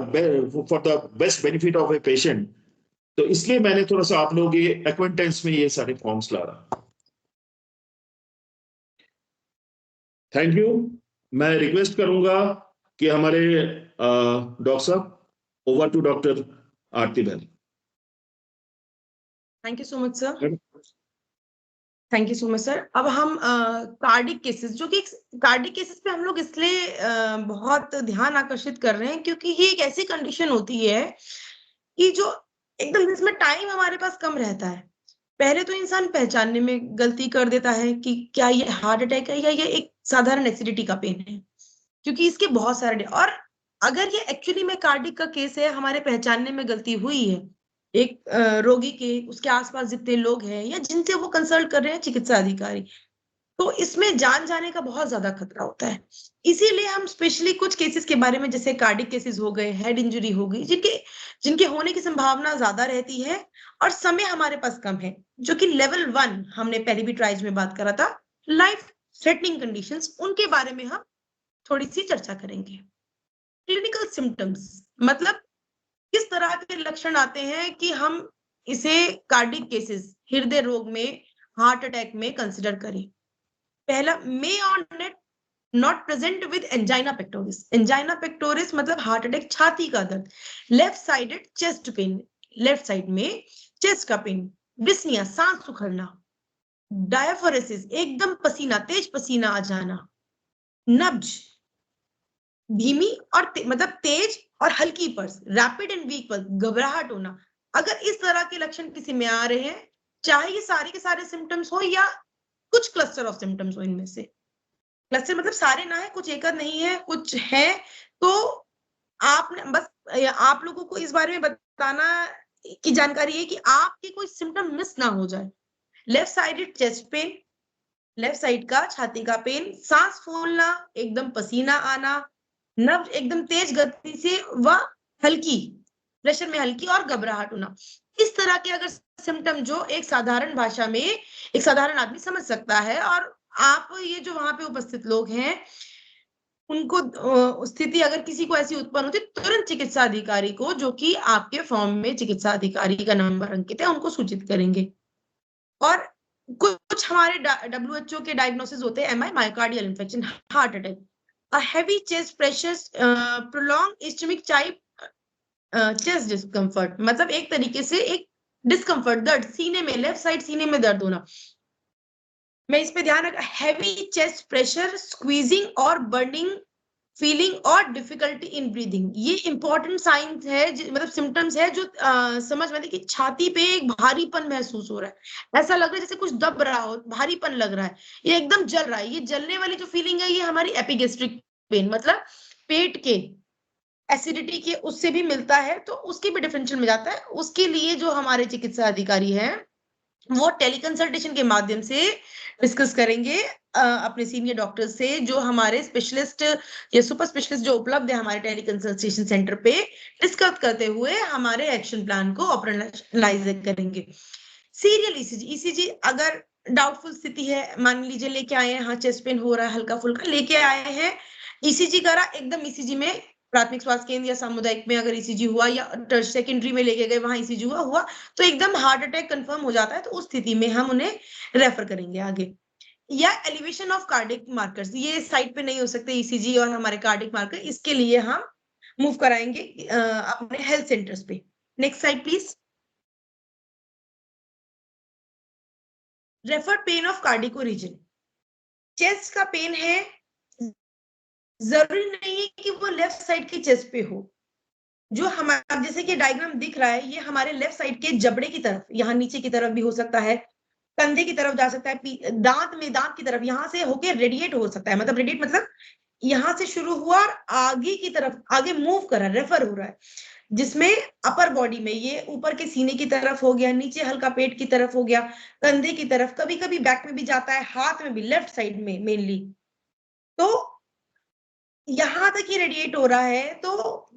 for the best benefit of a patient. तो इसलिए मैंने थोड़ा सा आप लोग ये एक्वेंटेंस में ये सारे फॉर्म्स ला रहा। Thank you. मैं रिक्वेस्ट करूंगा कि हमारे डॉक्टर साहब, over to doctor Aarti Bahl. Thank you so much sir. Thank you so much sir. अब हम कार्डिक केसेस, जो कि कार्डिक केसेस पे हम लोग इसलिए बहुत ध्यान आकर्षित कर रहे हैं क्योंकि ये एक ऐसी कंडीशन होती है कि जो एकदम जिसमें टाइम हमारे पास कम रहता है। पहले तो इंसान पहचानने में गलती कर देता है कि क्या ये हार्ट अटैक है या ये एक साधारण एसिडिटी का पेन है, क्योंकि इसके बहुत सारे और अगर ये एक्चुअली में कार्डिक का केस है, हमारे पहचानने में गलती हुई है एक रोगी के, उसके आसपास जितने लोग हैं या जिनसे वो कंसल्ट कर रहे हैं चिकित्सा अधिकारी, तो इसमें जान जाने का बहुत ज्यादा खतरा होता है। इसीलिए हम स्पेशली कुछ केसेस के बारे में, जैसे कार्डिक केसेस हो गए, हेड इंजरी हो गई, जिनके होने की संभावना ज्यादा रहती है और समय हमारे पास कम है, जो कि लेवल 1 हमने पहले भी ट्राइज में बात करा था, लाइफ थ्रेटनिंग कंडीशंस, उनके बारे में हम थोड़ी सी चर्चा करेंगे। क्लिनिकल सिम्टम्स मतलब किस तरह के लक्षण आते हैं कि हम इसे कार्डिक केसेस, हृदय रोग में, हार्ट अटैक में कंसिडर करें। पहला, मे और not present with angina pectoris. Angina pectoris मतलब हार्ट अटैक, छाती का दर्द, left sided chest pain, left side में चेस्ट का पेन, डिस्निया, सांस सुखड़ना, डायफोरेसिस, एकदम पसीना, तेज पसीना आ जाना, नब्ज, धीमी और मतलब तेज और हल्की pulse, rapid and week pulse, घबराहट होना। अगर इस तरह के लक्षण किसी में आ रहे हैं, चाहे ये सारे के सारे सिम्टम्स हो या कुछ क्लस्टर ऑफ सिम्टम्स हो, इनमें से क्लस्टर मतलब सारे ना है, कुछ एक नहीं है, कुछ है, तो आपने बस आप लोगों को इस बारे में बताना की जानकारी है कि आपके कोई सिम्टम मिस ना हो जाए। Left sided chest pain, left side का छाती का पेन, सांस फूलना, एकदम पसीना आना, नब्ज एकदम तेज गति से व हल्की प्रेशर में हल्की और घबराहट होना। इस तरह के अगर सिम्टम जो एक साधारण भाषा में एक साधारण आदमी समझ सकता है, और आप ये जो वहां पे उपस्थित लोग हैं उनको स्थिति अगर किसी को ऐसी उत्पन्न होती, तुरंत चिकित्सा अधिकारी को, जो कि आपके फॉर्म में चिकित्सा अधिकारी का नंबर अंकित है, उनको सूचित करेंगे। और कुछ हमारे WHO के डायग्नोसिस होते हैं, MI, myocardial infection, heart attack, a heavy chest pressure, prolonged ischemic type chest discomfort, मतलब एक तरीके से एक डिस्कम्फर्ट, दर्द सीने में, लेफ्ट साइड सीने में दर्द होना। मैं इस पे ध्यान रख, हैवी चेस्ट प्रेशर, स्क्वीजिंग और बर्निंग फीलिंग और डिफिकल्टी इन ब्रीदिंग, ये इंपॉर्टेंट साइंस है, मतलब सिम्टम्स है जो समझ में कि छाती पे एक भारीपन महसूस हो रहा है, ऐसा लग रहा है जैसे कुछ दब रहा हो, भारीपन लग रहा है, ये एकदम जल रहा है। ये जलने वाली जो फीलिंग है, ये हमारी एपिगेस्ट्रिक पेन, मतलब पेट के एसिडिटी के उससे भी मिलता है, तो उसकी भी डिफरेंशियल में जाता है। उसके लिए जो हमारे चिकित्सा अधिकारी हैं, वो टेलीकंसल्टेशन के माध्यम से डिस्कस करेंगे अपने सीनियर डॉक्टर से, जो हमारे स्पेशलिस्ट या सुपर स्पेशलिस्ट जो उपलब्ध है हमारे टेलीकंसल्टेशन सेंटर पे, डिस्कस करते हुए हमारे एक्शन प्लान को ऑपरेशनलाइज करेंगे। सीरियल ईसीजी अगर डाउटफुल स्थिति है, मान लीजिए लेके आए हैं, हाँ चेस्ट पेन हो रहा है हल्का फुल्का, लेके आए हैं, ईसीजी करा, एकदम ईसीजी में प्राथमिक स्वास्थ्य केंद्र या सामुदायिक में अगर ईसीजी हुआ, या सेकेंडरी में लेके गए, वहां ईसीजी हुआ तो एकदम हार्ट अटैक कंफर्म हो जाता है, तो उस स्थिति में हम उन्हें रेफर करेंगे आगे। या एलिवेशन ऑफ कार्डिक मार्कर्स, ये साइट पे नहीं हो सकते ईसीजी और हमारे कार्डिक मार्कर, इसके लिए हम मूव कराएंगे अपने हेल्थ सेंटर्स पे। Next side please. Refer pain of cardiac origin, chest का पेन है, जरूरी नहीं है कि वो लेफ्ट साइड की चेस्ट पे हो, जो हमारा जैसे कि डायग्राम दिख रहा है, ये हमारे लेफ्ट साइड के जबड़े की तरफ, यहाँ नीचे की तरफ भी हो सकता है, कंधे की तरफ जा सकता है, दांत की तरफ, यहाँ से होके रेडिएट हो सकता है, मतलब रेडिएट मतलब यहाँ से शुरू हुआ और आगे की तरफ आगे मूव कर रहा है, रेफर हो रहा है, जिसमें अपर बॉडी में ये ऊपर के सीने की तरफ हो गया, नीचे हल्का पेट की तरफ हो गया, कंधे की तरफ, कभी कभी बैक में भी जाता है, हाथ में भी, लेफ्ट साइड में मेनली, तो यहां तक ही रेडिएट हो रहा है, तो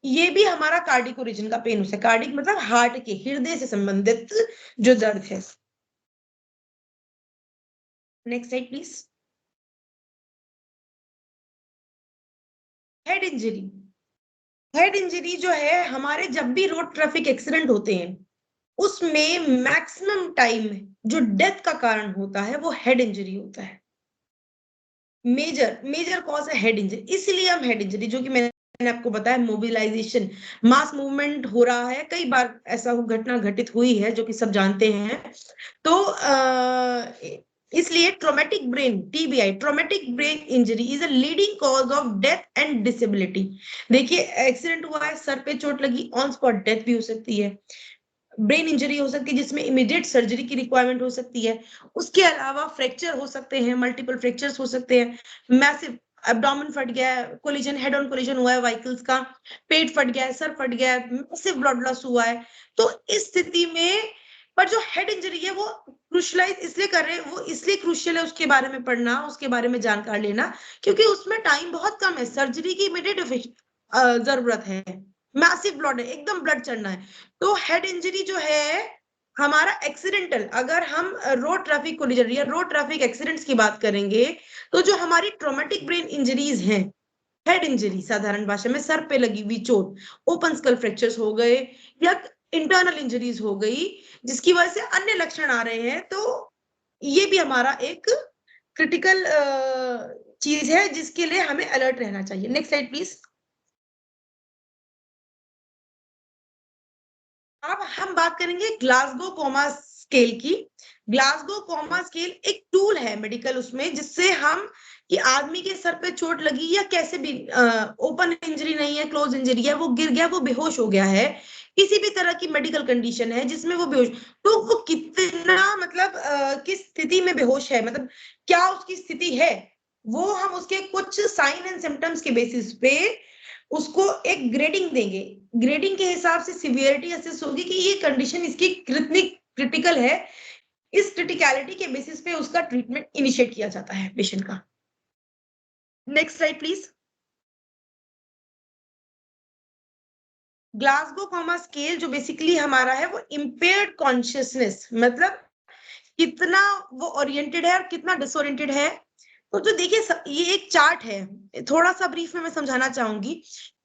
ये भी हमारा कार्डिक ओरिजिन का पेन है। कार्डिक मतलब हार्ट के, हृदय से संबंधित जो दर्द है। Next side please. Head injury, head injury जो है हमारे, जब भी रोड ट्रैफिक एक्सीडेंट होते हैं, उसमें मैक्सिमम टाइम जो डेथ का कारण होता है वो हेड इंजरी होता है। मेजर कॉज है हेड इंजरी, इसलिए हम हेड इंजरी, जो कि मैंने आपको बताया मोबिलाइजेशन, मास मूवमेंट हो रहा है, कई बार ऐसा घटना घटित हुई है जो कि सब जानते हैं। तो इसलिए traumatic brain TBI, traumatic brain injury is a leading cause of death and disability. देखिए एक्सीडेंट हुआ है, सर पे चोट लगी, ऑन स्पॉट डेथ भी हो सकती है, ब्रेन इंजरी हो सकती है जिसमें इमीडिएट सर्जरी की रिक्वायरमेंट हो सकती है। उसके अलावा फ्रैक्चर हो सकते हैं, मल्टीपल फ्रैक्चर्स हो सकते हैं, मैसिव एब्डोमेन फट गया है, कोलिजन, हेड ऑन कोलिजन हुआ है व्हीकल्स का, पेट फट गया है, सर फट गया है, मैसिव ब्लड लॉस हुआ है। तो इस स्थिति में, पर जो हेड इंजरी है वो क्रूशलाइज इसलिए कर रहे हैं, वो इसलिए क्रूशियल है उसके बारे में पढ़ना, उसके बारे में जानकारी लेना, क्योंकि उसमें टाइम बहुत कम है, सर्जरी की इमीडिएट जरूरत है, मैसिव ब्लड है, एकदम ब्लड चढ़ना है। तो हेड इंजरी जो है हमारा एक्सीडेंटल, अगर हम रोड ट्रैफिक कोलिजन या रोड ट्रैफिक एक्सीडेंट्स की बात करेंगे, तो जो हमारी ट्रॉमेटिक ब्रेन इंजरीज हैं, हेड इंजरी साधारण भाषा में सर पे लगी हुई चोट, ओपन स्कल फ्रैक्चर्स हो गए या इंटरनल इंजरीज हो गई जिसकी वजह से अन्य लक्षण आ रहे हैं, तो ये भी हमारा एक क्रिटिकल चीज है जिसके लिए हमें अलर्ट रहना चाहिए। Next slide please. अब हम बात करेंगे ग्लासगो कोमा स्केल की। ग्लासगो कोमा स्केल एक टूल है मेडिकल उसमें, जिससे हम कि आदमी के सर पे चोट लगी या कैसे भी ओपन इंजरी नहीं है, क्लोज इंजरी है, वो गिर गया, वो बेहोश हो गया है, किसी भी तरह की मेडिकल कंडीशन है जिसमें वो बेहोश, तो वो कितना मतलब किस स्थिति में बेहोश है, मतलब क्या उसकी स्थिति है, वो हम उसके कुछ साइन एंड सिम्टम्स के बेसिस पे उसको एक ग्रेडिंग देंगे। ग्रेडिंग के हिसाब से सिवियरिटी असेस होगी कि ये कंडीशन इसकी कितनी क्रिटिकल है, इस क्रिटिकलिटी के बेसिस पे उसका ट्रीटमेंट इनिशिएट किया जाता है पेशेंट का। Next slide please. Glasgow coma scale जो बेसिकली हमारा है वो इम्पेयर्ड कॉन्शियसनेस, मतलब कितना वो ओरिएंटेड है और कितना डिसओरिएंटेड है। तो जो देखिए ये एक चार्ट है, थोड़ा सा ब्रीफ में मैं समझाना चाहूंगी।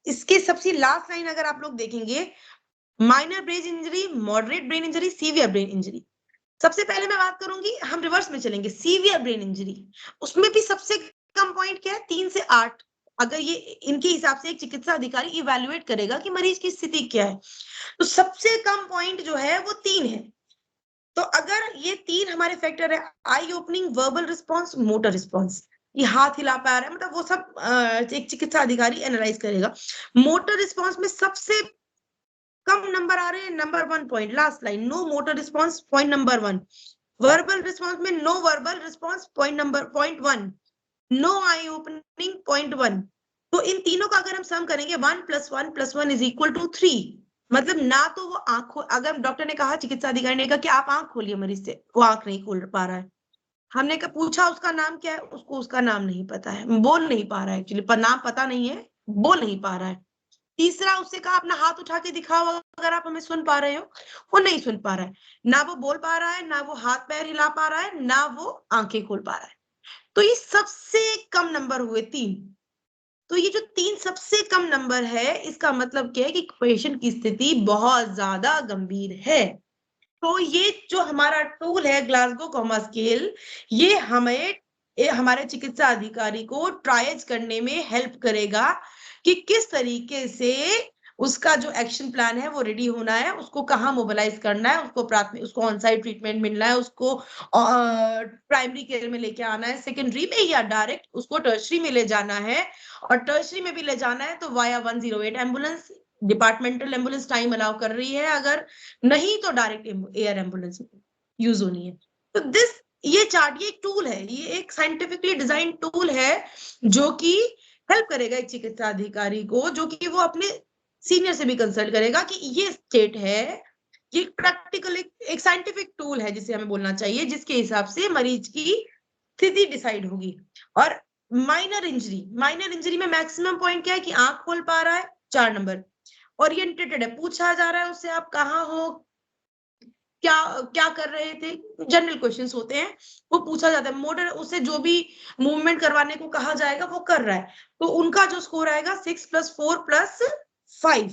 इसके सबसे लास्ट लाइन अगर आप लोग देखेंगे, minor brain injury, moderate brain injury, severe brain injury. सबसे पहले मैं बात करूंगी, हम रिवर्स में चलेंगे, सीवियर ब्रेन इंजरी, उसमें भी सबसे कम पॉइंट क्या है, 3 से 8। अगर ये इनके हिसाब से एक चिकित्सा अधिकारी इवैल्यूएट करेगा कि मरीज की स्थिति क्या है, तो सबसे कम पॉइंट जो है वो 3 है। तो अगर ये 3 हमारे फैक्टर है, eye opening, verbal response, motor response, ये हाथ हिला पा रहा है, मतलब वो सब एक चिकित्सा अधिकारी एनालाइज करेगा। मोटर रिस्पॉन्स में सबसे कम नंबर आ रहे हैं, number 1 point, last line, no motor response, point number 1। Verbal response में no verbal response, point number 1। No eye opening, point 1। तो इन तीनों का अगर हम सम करेंगे 1 + 1 + 1 = 3। मतलब ना तो वो आंख, अगर डॉक्टर ने कहा, चिकित्सा अधिकारी ने कहा कि आप आंख खोलिए मरीज से, वो आंख नहीं खोल पा रहा है, हमने पूछा उसका नाम क्या है, उसको उसका नाम नहीं पता है, बोल नहीं पा रहा है, एक्चुअली पर नाम पता नहीं है, बोल नहीं पा रहा है। तीसरा उससे कहा अपना हाथ उठा के दिखाओ अगर आप हमें सुन पा रहे हो, वो नहीं सुन पा रहा है, ना वो बोल पा रहा है, ना वो हाथ पैर हिला पा रहा है, ना वो आंखें खोल पा रहा है। तो ये सबसे कम नंबर हुए 3। तो ये जो 3 सबसे कम नंबर है, इसका मतलब क्या है कि पेशेंट की स्थिति बहुत ज्यादा गंभीर है। तो ये जो हमारा टूल है ग्लासगो कोमा स्केल, ये हमारे चिकित्सा अधिकारी को ट्रायज करने में हेल्प करेगा कि किस तरीके से उसका जो एक्शन प्लान है वो रेडी होना है, उसको कहाँ मोबिलाइज करना है, उसको प्राथमिक, उसको ऑन साइट ट्रीटमेंट मिलना है, उसको प्राइमरी केयर में लेके आना है, सेकेंडरी में या डायरेक्ट उसको टर्शरी में ले जाना है, और टर्शरी में भी ले जाना है तो via 108 ambulance, departmental ambulance time allow कर रही है, अगर नहीं तो डायरेक्ट एयर एम्बुलेंस यूज होनी है। तो ये चार्ट, ये एक टूल है, ये एक साइंटिफिकली डिजाइन टूल है जो कि हेल्प करेगा एक चिकित्सा अधिकारी को, जो कि वो अपने सीनियर से भी कंसल्ट करेगा कि ये स्टेट है, ये प्रैक्टिकल एक साइंटिफिक टूल है जिसे हमें बोलना चाहिए, जिसके हिसाब से मरीज की स्थिति डिसाइड होगी। और माइनर इंजरी में मैक्सिमम पॉइंट क्या है कि आंख खोल पा रहा है, 4 नंबर, ओरिएंटेटेड है, पूछा जा रहा है उससे आप कहाँ हो, क्या क्या कर रहे थे, जनरल क्वेश्चंस होते हैं, वो पूछा जाता है। मोटर, उससे जो भी मूवमेंट करवाने को कहा जाएगा वो कर रहा है, तो उनका जो स्कोर आएगा 6 + 4 + 5,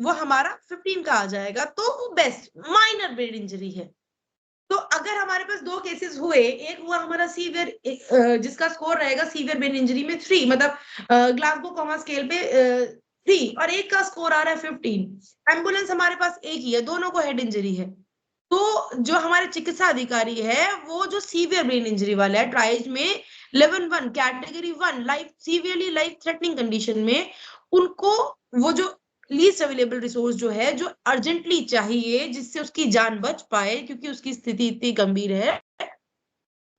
वो हमारा 15 का आ जाएगा, तो वो बेस्ट माइनर ब्रेन इंजरी है। तो अगर हमारे पास 2 केसेस हुए, एक हुआ हमारा सीवियर, जिसका स्कोर रहेगा सीवियर ब्रेन इंजरी में 3, मतलब ग्लासगो कॉमा स्केल पे 3, और एक का स्कोर आ रहा है 15। एम्बुलेंस हमारे पास एक ही है, दोनों को हेड इंजरी है। तो जो हमारे चिकित्सा अधिकारी है, वो जो सीवियर ब्रेन इंजरी वाला है, ट्राइज में level 1 category 1 life severely life threatening condition में, उनको वो जो लीस्ट अवेलेबल रिसोर्स जो है, जो अर्जेंटली चाहिए जिससे उसकी जान बच पाए, क्योंकि उसकी स्थिति इतनी गंभीर है,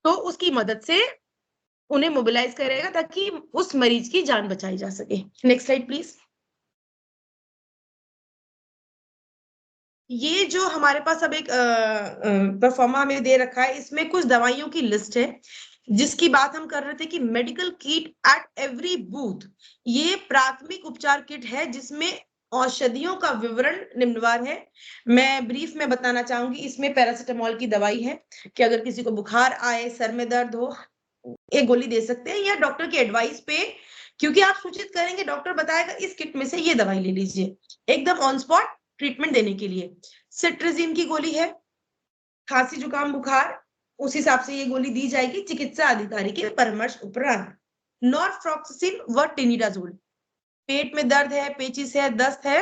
तो उसकी मदद से उन्हें मोबिलाइज करेगा ताकि उस मरीज की जान बचाई जा सके। Next slide please. ये जो हमारे पास अब एक परफॉर्मा हमें दे रखा है, इसमें कुछ दवाइयों की लिस्ट है, जिसकी बात हम कर रहे थे कि medical kit at every booth. ये प्राथमिक उपचार किट है जिसमें औषधियों का विवरण निम्नवार है। मैं ब्रीफ में बताना चाहूंगी, इसमें पैरासिटामोल की दवाई है कि अगर किसी को बुखार आए, सर में दर्द हो, एक गोली दे सकते हैं, या डॉक्टर की एडवाइस पे, क्योंकि आप सूचित करेंगे, डॉक्टर बताएगा इस किट में से ये दवाई ले लीजिए, एकदम ऑन स्पॉट ट्रीटमेंट देने के लिए। सिट्राजिन की गोली है, खांसी जुकाम बुखार, उस हिसाब से ये गोली दी जाएगी चिकित्सा अधिकारी के परामर्श उपरांत। नॉरफ्लॉक्सासिन व टेनिडाजोल, पेट में दर्द है, पेचिस है, दस्त है,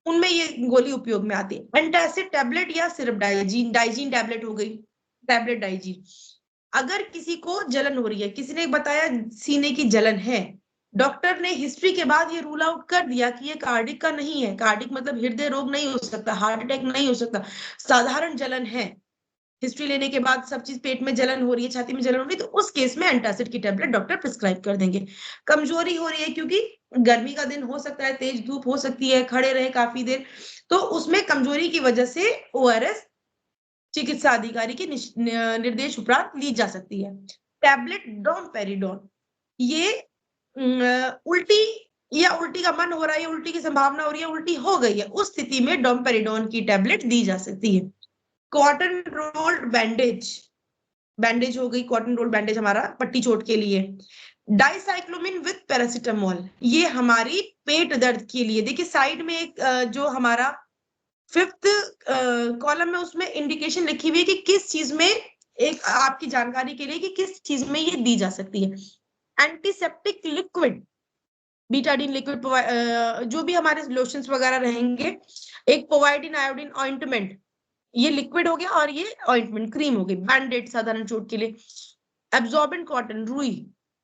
उनमें ये गोली उपयोग में आती है। एंटासिड टैबलेट या सिरप डाइजीन, डाइजीन टैबलेट हो गई, टैबलेट डाइजीन। अगर किसी को जलन हो रही है, किसी ने बताया सीने की जलन है, डॉक्टर ने हिस्ट्री के बाद ये रूल आउट कर दिया कि ये कार्डिक का नहीं है, कार्डिक मतलब हृदय रोग नहीं हो सकता, हार्ट अटैक नहीं हो सकता, साधारण जलन है, हिस्ट्री लेने के बाद सब चीज, पेट में जलन हो रही है, छाती में जलन हो रही है, तो उस केस में एंटासिड की टेबलेट डॉक्टर प्रिस्क्राइब कर देंगे। कमजोरी हो रही है, क्योंकि गर्मी का दिन हो सकता है, तेज धूप हो सकती है, खड़े रहे काफी देर, तो उसमें कमजोरी की वजह से ओआरएस चिकित्सा अधिकारी के निर्देश उपरांत ली जा सकती है। टैबलेट डोमपेरिडोन, ये उल्टी या उल्टी का मन हो रहा है, उल्टी की संभावना हो रही है, उल्टी हो गई है, उस स्थिति में डोमपेरिडोन की टैबलेट दी जा सकती है। कॉटन रोल्ड बैंडेज, बैंडेज हो गई, कॉटन रोल्ड बैंडेज हमारा पट्टी चोट के लिए। डाइसाइक्लोमिन विद पैरासिटामोल, ये हमारी पेट दर्द के लिए। देखिए साइड में एक जो हमारा 5th कॉलम में, उसमें इंडिकेशन लिखी हुई है कि किस चीज में, एक आपकी जानकारी के लिए कि किस चीज में ये दी जा सकती है। एंटीसेप्टिक लिक्विड, बीटाडीन लिक्विड, जो भी हमारे लोशंस वगैरह रहेंगे, एक पोवाइडिन आयोडीन ऑइंटमेंट, ये लिक्विड हो गया, और ये ऑइंटमेंट क्रीम हो गई। बैंडेड साधारण चोट के लिए, एब्जॉर्बेंट कॉटन रुई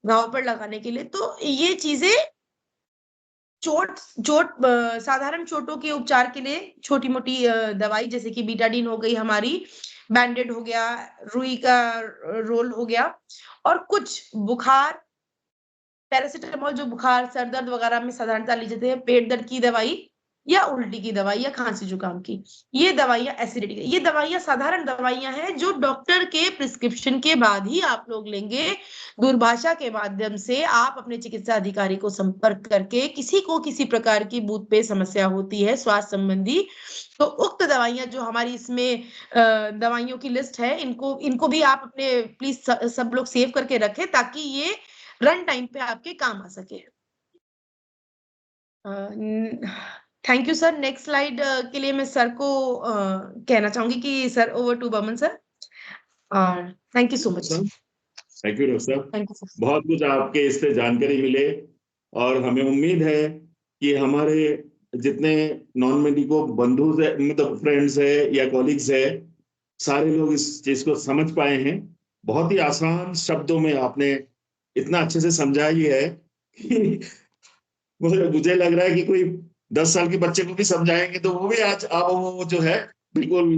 घाव पर लगाने के लिए। तो ये चीजें चोट साधारण चोटों के उपचार के लिए छोटी मोटी दवाई, जैसे कि बीटाडीन हो गई हमारी, बैंडेड हो गया, रुई का रोल हो गया, और कुछ बुखार, पैरासिटामोल जो बुखार सर दर्द वगैरह में साधारणतः ली जाती है, पेट दर्द की दवाई या उल्टी की दवाई या खांसी जुकाम की, ये दवाइयां एसिडिटी, ये दवाइयां साधारण दवाइयां हैं जो डॉक्टर के प्रिस्क्रिप्शन के बाद ही आप लोग लेंगे। दूरभाषा के माध्यम से आप अपने चिकित्सा अधिकारी को संपर्क करके, किसी को किसी प्रकार की बूथ पे समस्या होती है स्वास्थ्य संबंधी, तो उक्त दवाइयां जो हमारी इसमें दवाइयों की लिस्ट है, इनको भी आप अपने प्लीज सब लोग सेव करके रखें, ताकि ये रन टाइम पे आपके काम आ सके। Thank you sir. Next slide के लिए मैं सर को कहना चाहूंगी कि sir, over to Barman sir. Thank you so much. Thank you doctor साहब, थैंक यू सर। बहुत कुछ आपके इससे जानकारी मिले, और हमें उम्मीद है कि हमारे जितने नॉन मेडिको बंधु है, मतलब फ्रेंड्स है या कॉलीग्स है, सारे लोग इस चीज को समझ पाए हैं। बहुत ही आसान शब्दों में आपने इतना अच्छे से समझाई है कि मुझे लग रहा है कि कोई 10 साल के बच्चे को भी समझाएंगे तो वो भी आज वो जो है बिल्कुल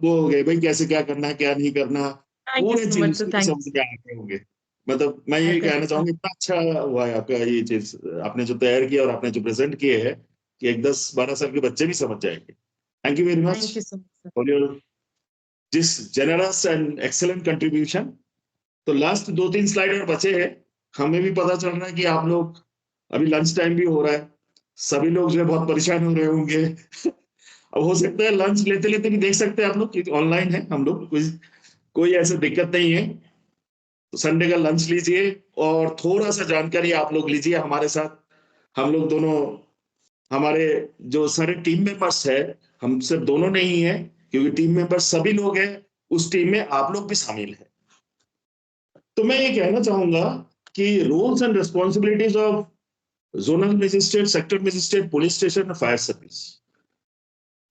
वो हो गए, भाई कैसे क्या करना है क्या नहीं करना, थैंक यू पूरे सो मच चीज सर। को समझ के आते होंगे। मतलब मैं ये कहना चाहूंगा, इतना अच्छा हुआ है आपका ये चीज आपने जो तैयार किया और आपने जो प्रेजेंट किए है कि एक 10-12 साल के बच्चे भी समझ जाएंगे। Thank you very much thank you so much for your this generous and excellent contribution. तो लास्ट 2-3 स्लाइड और बचे हैं। हमें भी पता चल रहा है कि आप लोग, अभी लंच टाइम भी हो रहा है, सभी लोग जो है बहुत परेशान हो रहे होंगे। अब हो सकता है लंच लेते लेते भी देख सकते हैं आप लोग, क्योंकि ऑनलाइन है हम लोग, कोई ऐसा दिक्कत नहीं है। तो संडे का लंच लीजिए और थोड़ा सा जानकारी आप लोग लीजिए हमारे साथ। हम लोग दोनों, हमारे जो सारे टीम मेंबर्स है, हम सिर्फ दोनों नहीं है, क्योंकि टीम मेंबर्स सभी लोग हैं उस टीम में आप लोग भी शामिल हैं। तो मैं ये कहना चाहूंगा कि roles and responsibilities of zonal magistrate, sector magistrate, police station, fire service,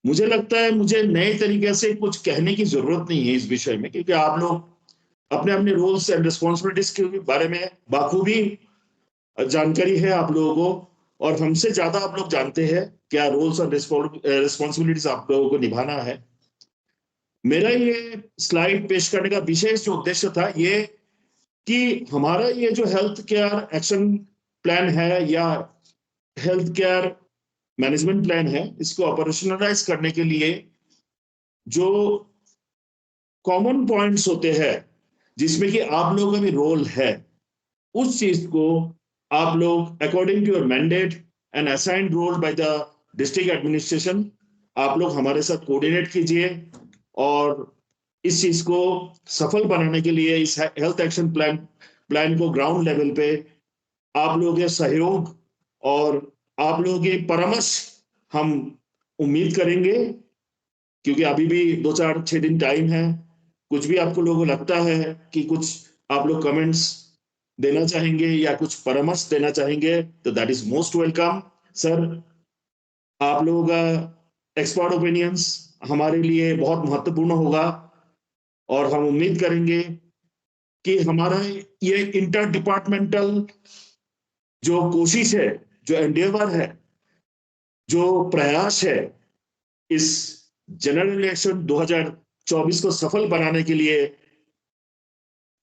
मुझे लगता है मुझे नए तरीके से कुछ कहने की जरूरत नहीं है इस विषय में, क्योंकि आप लोग अपने अपने रोल्स एंड रिस्पॉन्सिबिलिटीज के बारे में बाखूबी जानकारी है आप लोगों को, और हमसे ज्यादा आप लोग जानते हैं क्या रोल्स और रिस्पॉन्सिबिलिटीज आप लोगों को निभाना है। मेरा ये स्लाइड पेश करने का विशेष जो उद्देश्य था ये कि हमारा ये जो हेल्थ केयर एक्शन प्लान है या हेल्थ केयर मैनेजमेंट प्लान है, इसको ऑपरेशनलाइज करने के लिए जो कॉमन पॉइंट्स होते हैं जिसमें कि आप लोगों का भी रोल है, उस चीज को आप लोग according to your mandate and assigned role by the district administration आप लोग हमारे साथ कोऑर्डिनेट कीजिए, और इस चीज को सफल बनाने के लिए इस हेल्थ एक्शन प्लान को ग्राउंड लेवल पे आप लोगों के सहयोग और आप लोगों के परामर्श हम उम्मीद करेंगे, क्योंकि अभी भी 2-4-6 दिन टाइम है। कुछ भी आपको लोगों को लगता है कि कुछ आप लोग कमेंट्स देना चाहेंगे या कुछ परामर्श देना चाहेंगे तो that is most welcome sir. आप लोगों का एक्सपर्ट ओपिनियंस हमारे लिए बहुत महत्वपूर्ण होगा, और हम उम्मीद करेंगे कि हमारा ये इंटर डिपार्टमेंटल जो कोशिश है, जो एंडेवर है, जो प्रयास है इस जनरल इलेक्शन 2024 को सफल बनाने के लिए,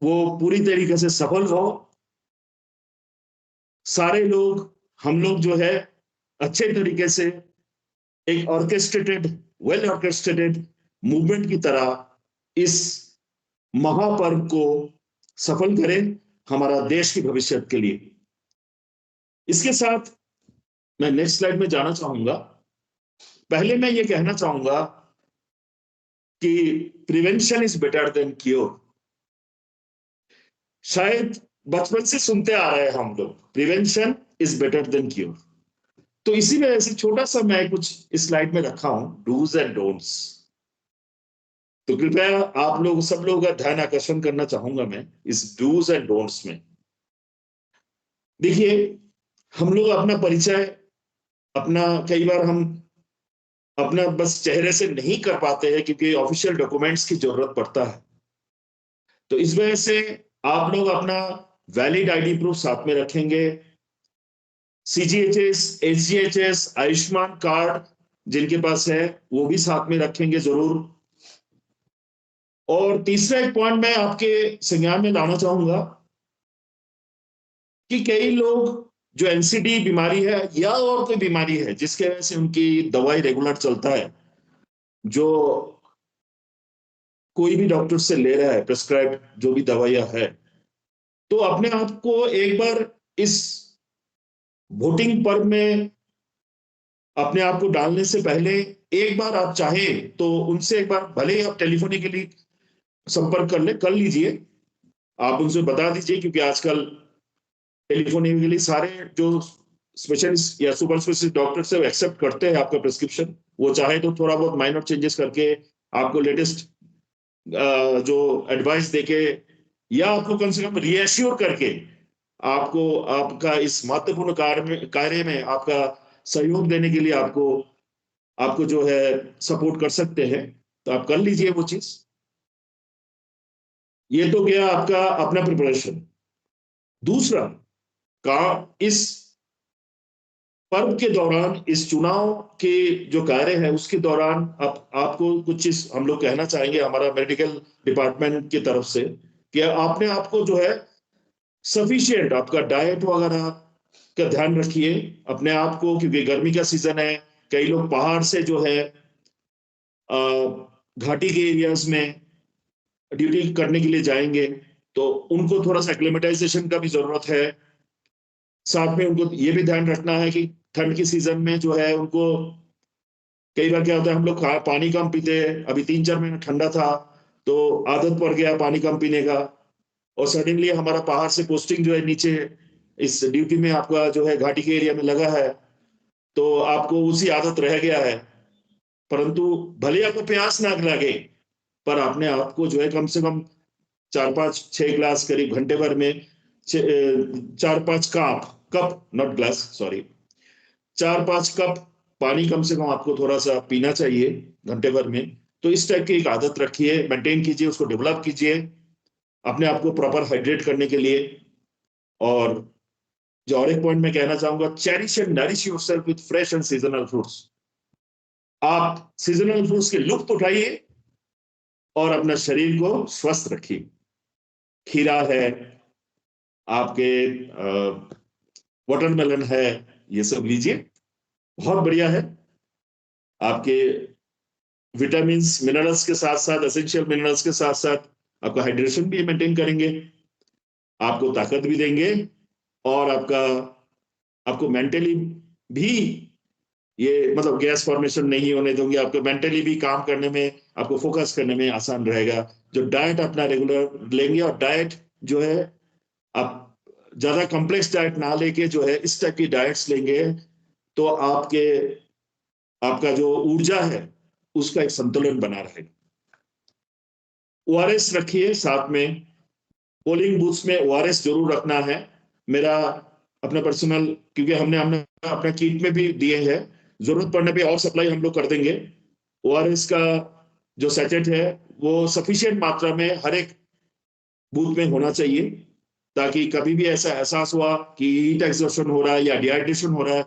वो पूरी तरीके से सफल हो। सारे लोग हम लोग जो है अच्छे तरीके से एक ऑर्केस्ट्रेटेड, वेल ऑर्केस्ट्रेटेड मूवमेंट की तरह इस महापर्व को सफल करें हमारा देश के भविष्य के लिए। इसके साथ मैं नेक्स्ट स्लाइड में जाना चाहूंगा। पहले मैं ये कहना चाहूंगा कि prevention is better than cure. शायद बचपन से सुनते आ रहे हैं हम लोग, prevention is better than cure. तो इसी वजह से छोटा सा मैं कुछ इस स्लाइड में रखा हूं, डूज एंड डोंट्स। तो कृपया आप लोग सब लोगों का ध्यान आकर्षण करना चाहूंगा मैं इस डूज एंड डोंट्स में। देखिए, हम लोग अपना परिचय अपना कई बार हम अपना बस चेहरे से नहीं कर पाते हैं क्योंकि ऑफिशियल डॉक्यूमेंट्स की जरूरत पड़ता है। तो इस वजह से आप लोग अपना वैलिड आईडी प्रूफ साथ में रखेंगे। सीजीएचएस, एचजीएचएस, आयुष्मान कार्ड जिनके पास है वो भी साथ में रखेंगे जरूर। और तीसरा एक पॉइंट मैं आपके संज्ञान में लाना चाहूंगा कि कई लोग जो एनसीडी बीमारी है या और कोई बीमारी है जिसके वजह से उनकी दवाई रेगुलर चलता है, जो कोई भी डॉक्टर से ले रहा है प्रिस्क्राइब जो भी दवाइयां है, तो अपने आप को एक बार इस वोटिंग पर्व में अपने आप को डालने से पहले एक बार आप चाहे तो उनसे एक बार भले ही आप टेलीफोनिकली संपर्क कर लीजिए, आप उनसे बता दीजिए, क्योंकि आजकल टेलीफोनिकली सारे जो स्पेशलिस्ट या सुपर स्पेशलिस्ट डॉक्टर से एक्सेप्ट करते हैं आपका प्रिस्क्रिप्शन। वो चाहे तो थोड़ा बहुत माइनर चेंजेस करके आपको लेटेस्ट जो एडवाइस देके या आपको कम से कम रीएश्योर करके आपको आपका इस महत्वपूर्ण कार्य में आपका सहयोग देने के लिए आपको जो है सपोर्ट कर सकते हैं। तो आप कर लीजिए वो चीज। ये तो गया आपका अपना प्रिपरेशन। दूसरा का इस पर्व के दौरान, इस चुनाव के जो कार्य है उसके दौरान आपको कुछ चीज हम लोग कहना चाहेंगे हमारा मेडिकल डिपार्टमेंट की तरफ से, कि आपने आपको जो है सफिशिएंट आपका डाइट वगैरह का ध्यान रखिए अपने आप को, क्योंकि गर्मी का सीजन है। कई लोग पहाड़ से जो है घाटी के एरियाज में ड्यूटी करने के लिए जाएंगे, तो उनको थोड़ा सा एक्लेमेटाइजेशन का भी जरूरत है। साथ में उनको ये भी ध्यान रखना है कि ठंड की सीजन में जो है उनको कई बार क्या होता है हम लोग पानी कम पीते हैं। अभी 3-4 महीने ठंडा था तो आदत पड़ गया पानी कम पीने का, और सडनली हमारा पहाड़ से पोस्टिंग जो है नीचे इस ड्यूटी में आपका जो है घाटी के एरिया में लगा है, तो आपको उसी आदत रह गया है। परंतु भले आपको प्यास ना लगे पर आपने आपको जो है कम से कम 4-5-6 ग्लास करीब घंटे भर में 4-5 cup not glass sorry 4-5 cup पानी कम से कम आपको थोड़ा सा पीना चाहिए घंटे भर में। तो इस टाइप की एक आदत रखिए, मेंटेन कीजिए, उसको डेवलप कीजिए अपने आप को प्रॉपर हाइड्रेट करने के लिए। और जो और एक पॉइंट मैं कहना चाहूंगा, cherish and nourish yourself with fresh and seasonal fruits. आप सीजनल फ्रूट्स के लुत्फ उठाइए और अपना शरीर को स्वस्थ रखिए। खीरा है, आपके वाटरमेलन है, ये सब लीजिए, बहुत बढ़िया है। आपके विटामिन्स मिनरल्स के साथ साथ, एसेंशियल मिनरल्स के साथ साथ आपका हाइड्रेशन भी मेंटेन करेंगे, आपको ताकत भी देंगे और आपको मेंटली भी ये मतलब गैस फॉर्मेशन नहीं होने देंगे, आपको मेंटली भी काम करने में, आपको फोकस करने में आसान रहेगा। जो डाइट अपना रेगुलर लेंगे, और डाइट जो है आप ज्यादा कॉम्प्लेक्स डाइट ना लेके जो है इस टाइप की डाइट्स लेंगे तो आपका जो ऊर्जा है उसका एक संतुलन बना रहेगा। ओआरएस रखिए साथ में, पोलिंग बूथ्स में ओआरएस जरूर रखना है। मेरा अपना पर्सनल, क्योंकि हमने अपना किट में भी दिए हैं, जरूरत पड़ने पे और सप्लाई हम लोग कर देंगे। ओआरएस का जो सैचेट है वो सफिशिएंट मात्रा में हर एक बूथ में होना चाहिए, ताकि कभी भी ऐसा एहसास हुआ कि हीट एक्सॉशन हो रहा है या डिहाइड्रेशन हो रहा है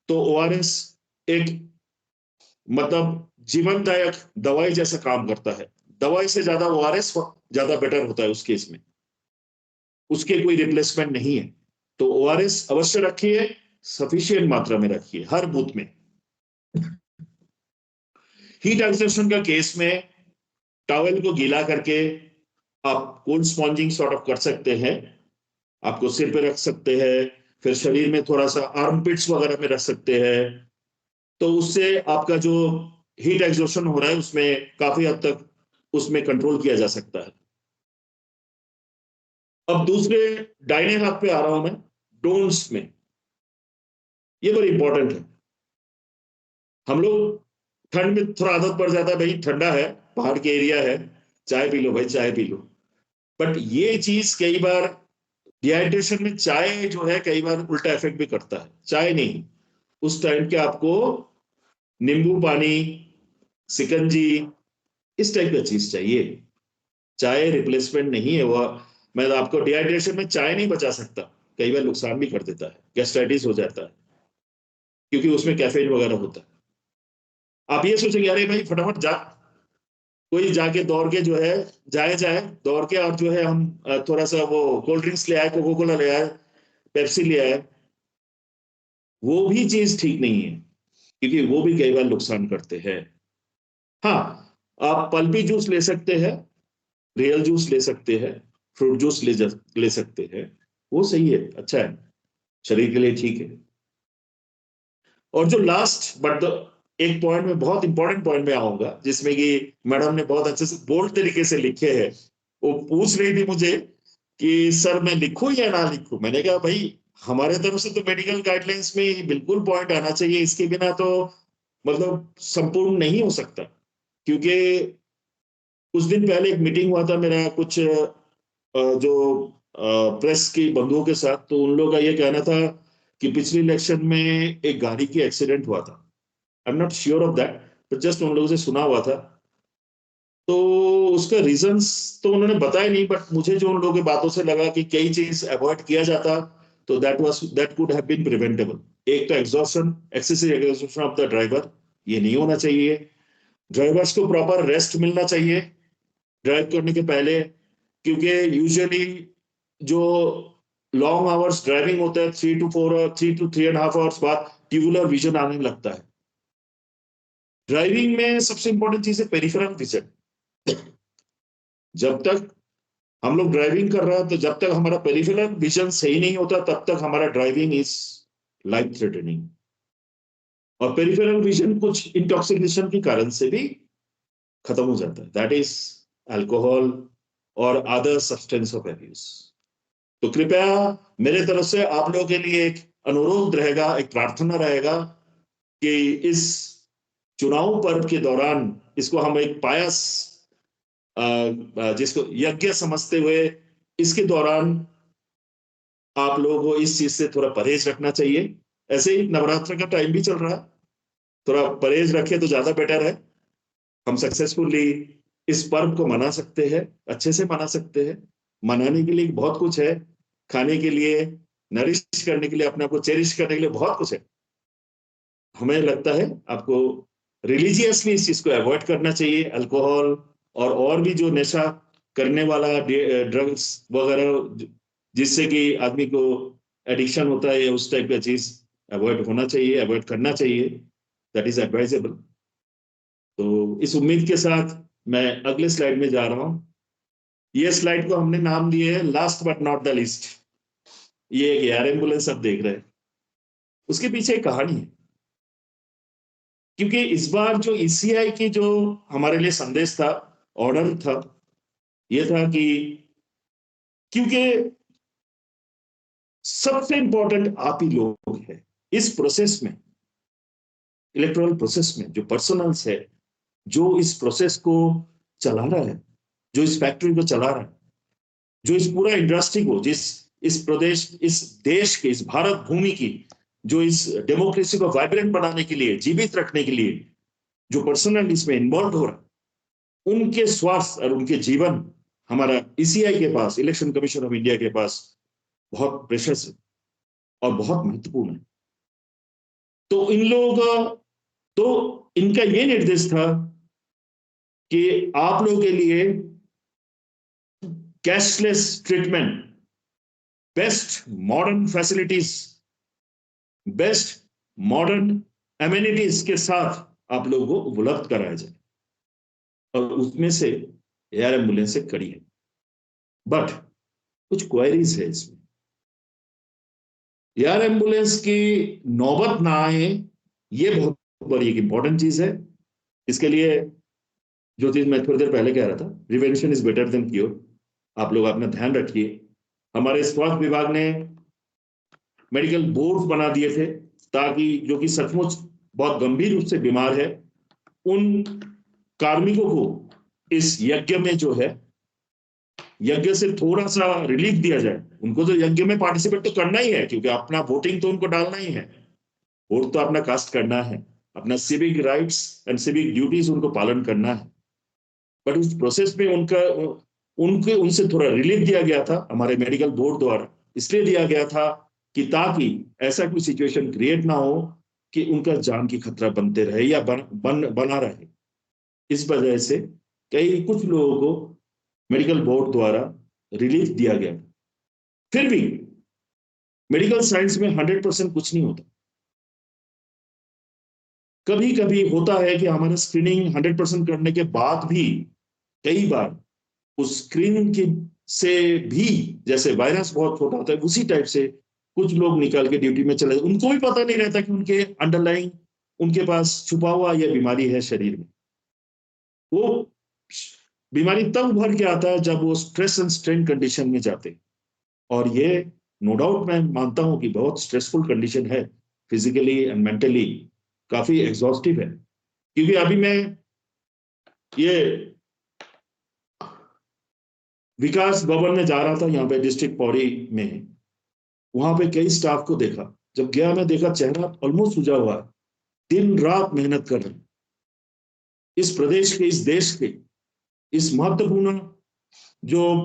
तो ओआरएस एक मतलब जीवनदायक दवाई जैसा काम करता है। दवाई से ज्यादा ओआरएस ज्यादा बेटर होता है उस केस में, उसके कोई रिप्लेसमेंट नहीं है। तो ओआरएस अवश्य रखिए, सफिशिएंट मात्रा में रखिए हर बूथ में। हीट एक्सॉशन का केस में टॉवेल को गीला करके आप कोल्ड स्पॉन्जिंग सॉर्ट ऑफ कर सकते हैं, आपको सिर पे रख सकते हैं, फिर शरीर में थोड़ा सा आर्मपिट्स वगैरह में रख सकते हैं। तो उससे आपका जो हीट एक्सॉशन हो रहा है उसमें काफी हद तक उसमें कंट्रोल किया जा सकता है। अब दूसरे दाहिने हाथ पे आ रहा हूं मैं, डोंट्स में। ये बड़ी इंपॉर्टेंट है। हम लोग ठंड में थोड़ा आदत पड़ जाता है, भाई ठंडा है, पहाड़ के एरिया है, चाय पी लो भाई, चाय पी लो। बट ये चीज कई बार डिहाइड्रेशन में चाय जो है कई बार उल्टा इफेक्ट भी करता है। चाय नहीं, उस टाइम के आपको नींबू पानी, सिकंजी, इस टाइप का चीज चाहिए। चाय रिप्लेसमेंट नहीं है वो। मैं आपको डिहाइड्रेशन में चाय नहीं बचा सकता, कई बार नुकसान भी कर देता है, गैस्ट्राइटिस हो जाता है क्योंकि उसमें कैफीन वगैरह होता है। आप ये सोचेंगे अरे भाई फटाफट कोई जाके दौड़ के जो है जाए दौड़ के और जो है हम थोड़ा सा वो कोल्ड ड्रिंक्स ले आए, कोको कोला ले आए, पेप्सी ले आए, वो भी चीज ठीक नहीं है क्योंकि वो भी कई बार नुकसान करते हैं। हाँ, आप पल्पी जूस ले सकते हैं, रियल जूस ले सकते हैं, फ्रूट जूस ले सकते हैं, वो सही है, अच्छा है, शरीर के लिए ठीक है। और जो लास्ट बट एक पॉइंट में, बहुत इंपॉर्टेंट पॉइंट में आऊंगा जिसमें कि मैडम ने बहुत अच्छे से बोल्ड तरीके से लिखे हैं। वो पूछ रही थी मुझे कि सर मैं लिखूं या ना लिखूं। मैंने कहा भाई हमारे तरफ से तो मेडिकल गाइडलाइंस में बिल्कुल पॉइंट आना चाहिए, इसके बिना तो मतलब संपूर्ण नहीं हो सकता। क्योंकि कुछ दिन पहले एक मीटिंग हुआ था मेरा कुछ जो प्रेस की बंधुओं के साथ, तो उन लोगों का ये कहना था कि पिछले इलेक्शन में एक गाड़ी की एक्सीडेंट हुआ था। I am not sure of that, but just उन लोगों से सुना हुआ था। तो उसका रीजंस तो उन्होंने बताया नहीं, बट मुझे जो उन लोगों की बातों से लगा कि कई चीज अवॉइड किया जाता तो that could have been preventable. एक तो exhaustion, excessive exhaustion of the driver, ये नहीं होना चाहिए। ड्राइवर्स को प्रॉपर रेस्ट मिलना चाहिए ड्राइव करने के पहले, क्योंकि यूजुअली जो लॉन्ग आवर्स ड्राइविंग होता है 3 to 4 और 3 to 3.5 आवर्स बाद ट्यूबुलर विजन आने लगता है। ड्राइविंग में सबसे इंपॉर्टेंट चीज है पेरिफेरल विजन। जब तक हम लोग ड्राइविंग कर रहे हैं, तो जब तक हमारा पेरिफेरल विजन सही नहीं होता तब तक हमारा ड्राइविंग इज लाइफ थ्रेटनिंग। और पेरिफेरल विजन कुछ इंटॉक्सिकेशन के कारण से भी खत्म हो जाता है, दैट इज अल्कोहल और अदर सब्सटेंस ऑफ एब्यूज। तो कृपया मेरे तरफ से आप लोगों के लिए एक अनुरोध रहेगा, एक प्रार्थना रहेगा कि इस चुनाव पर्व के दौरान इसको हम एक पायस जिसको यज्ञ समझते हुए इसके दौरान आप लोगों को इस चीज से थोड़ा परहेज रखना चाहिए। ऐसे ही नवरात्र का टाइम भी चल रहा है, थोड़ा परहेज रखे तो ज्यादा बेटर है। हम सक्सेसफुली इस पर्व को मना सकते हैं, अच्छे से मना सकते हैं। मनाने के लिए बहुत कुछ है, खाने के लिए, नरिश करने के लिए, अपने आप को चेरिश करने के लिए बहुत कुछ है। हमें लगता है आपको रिलीजियसली इस चीज को अवॉइड करना चाहिए, अल्कोहल और भी जो नशा करने वाला ड्रग्स वगैरह जिससे कि आदमी को एडिक्शन होता है, उस टाइप का चीज अवॉइड होना चाहिए, अवॉइड करना चाहिए, दैट इज एडवाइजेबल। तो इस उम्मीद के साथ मैं अगले स्लाइड में जा रहा हूं। ये स्लाइड को हमने नाम दिए है last but not the least. ये एक एयर एम्बुलेंस आप देख रहे हैं, उसके पीछे एक कहानी है। क्योंकि इस बार जो ईसीआई की जो हमारे लिए संदेश था, ऑर्डर था, ये था कि क्योंकि सबसे इंपॉर्टेंट आप ही लोग हैं इस प्रोसेस में, इलेक्टोरल प्रोसेस में, जो पर्सनल्स है, जो इस प्रोसेस को चला रहा है, जो इस फैक्ट्री को चला रहा है, जो इस पूरा इंडस्ट्री को, इस प्रदेश, इस देश के, इस भारत भूमि की, जो इस डेमोक्रेसी को वाइब्रेंट बनाने के लिए, जीवित रखने के लिए जो पर्सनल इसमें इन्वॉल्व हो रहा है, उनके स्वास्थ्य और उनके जीवन हमारा ईसीआई के पास, इलेक्शन कमीशन ऑफ इंडिया के पास बहुत प्रेशियस है और बहुत महत्वपूर्ण है। तो इन लोगों तो इनका ये निर्देश था कि आप लोगों के लिए cashless treatment, best modern facilities, best modern amenities के साथ आप लोगों को उपलब्ध कराया जाए, और उसमें से एयर एम्बुलेंस एक कड़ी है। बट कुछ क्वेरीज है इसमें। एयर एम्बुलेंस की नौबत ना आए, ये बहुत बड़ी एक इंपॉर्टेंट चीज है। इसके लिए जो चीज मैं थोड़ी देर पहले कह रहा था, prevention is better than cure, आप लोग अपना ध्यान रखिए। हमारे स्वास्थ्य विभाग ने मेडिकल बोर्ड बना दिए थे ताकि जो कि सचमुच बहुत गंभीर रूप से बीमार है, उन कार्मिकों को इस यज्ञ में जो है, यज्ञ से थोड़ा सा रिलीफ दिया जाए। उनको तो यज्ञ में पार्टिसिपेट तो करना ही है, क्योंकि अपना वोटिंग तो उनको डालना ही है, वोट तो अपना कास्ट करना है, अपना civic rights and civic duties उनको पालन करना है। बट उस प्रोसेस में उनसे थोड़ा रिलीफ दिया गया था हमारे मेडिकल बोर्ड द्वारा। इसलिए दिया गया था कि ताकि ऐसा कोई सिचुएशन क्रिएट ना हो कि उनका जान की खतरा बनते रहे या बना रहे। इस वजह से कुछ लोगों को मेडिकल बोर्ड द्वारा रिलीफ दिया गया। फिर भी मेडिकल साइंस में 100% कुछ नहीं होता। कभी कभी होता है कि हमारा स्क्रीनिंग 100% करने के बाद भी कई बार उस स्क्रीनिंग की से भी, जैसे वायरस बहुत छोटा होता है उसी टाइप से कुछ लोग निकाल के ड्यूटी में चले, उनको भी पता नहीं रहता कि उनके अंडरलाइन, उनके पास छुपा हुआ यह बीमारी है शरीर में। वो बीमारी तब उभर के आता है जब वो स्ट्रेस एंड स्ट्रेन कंडीशन में जाते। और ये नो डाउट मैं मानता हूं कि बहुत स्ट्रेसफुल कंडीशन है, फिजिकली एंड मेंटली काफी एग्जॉस्टिव है। क्योंकि अभी मैं ये विकास भवन में जा रहा था, यहाँ पे डिस्ट्रिक्ट पौड़ी में, वहां पे कई स्टाफ को देखा। जब गया मैं देखा चेहरा ऑलमोस्ट सूजा हुआ है, दिन रात मेहनत कर रहे हैं इस प्रदेश के, इस देश के, इस महत्वपूर्ण जो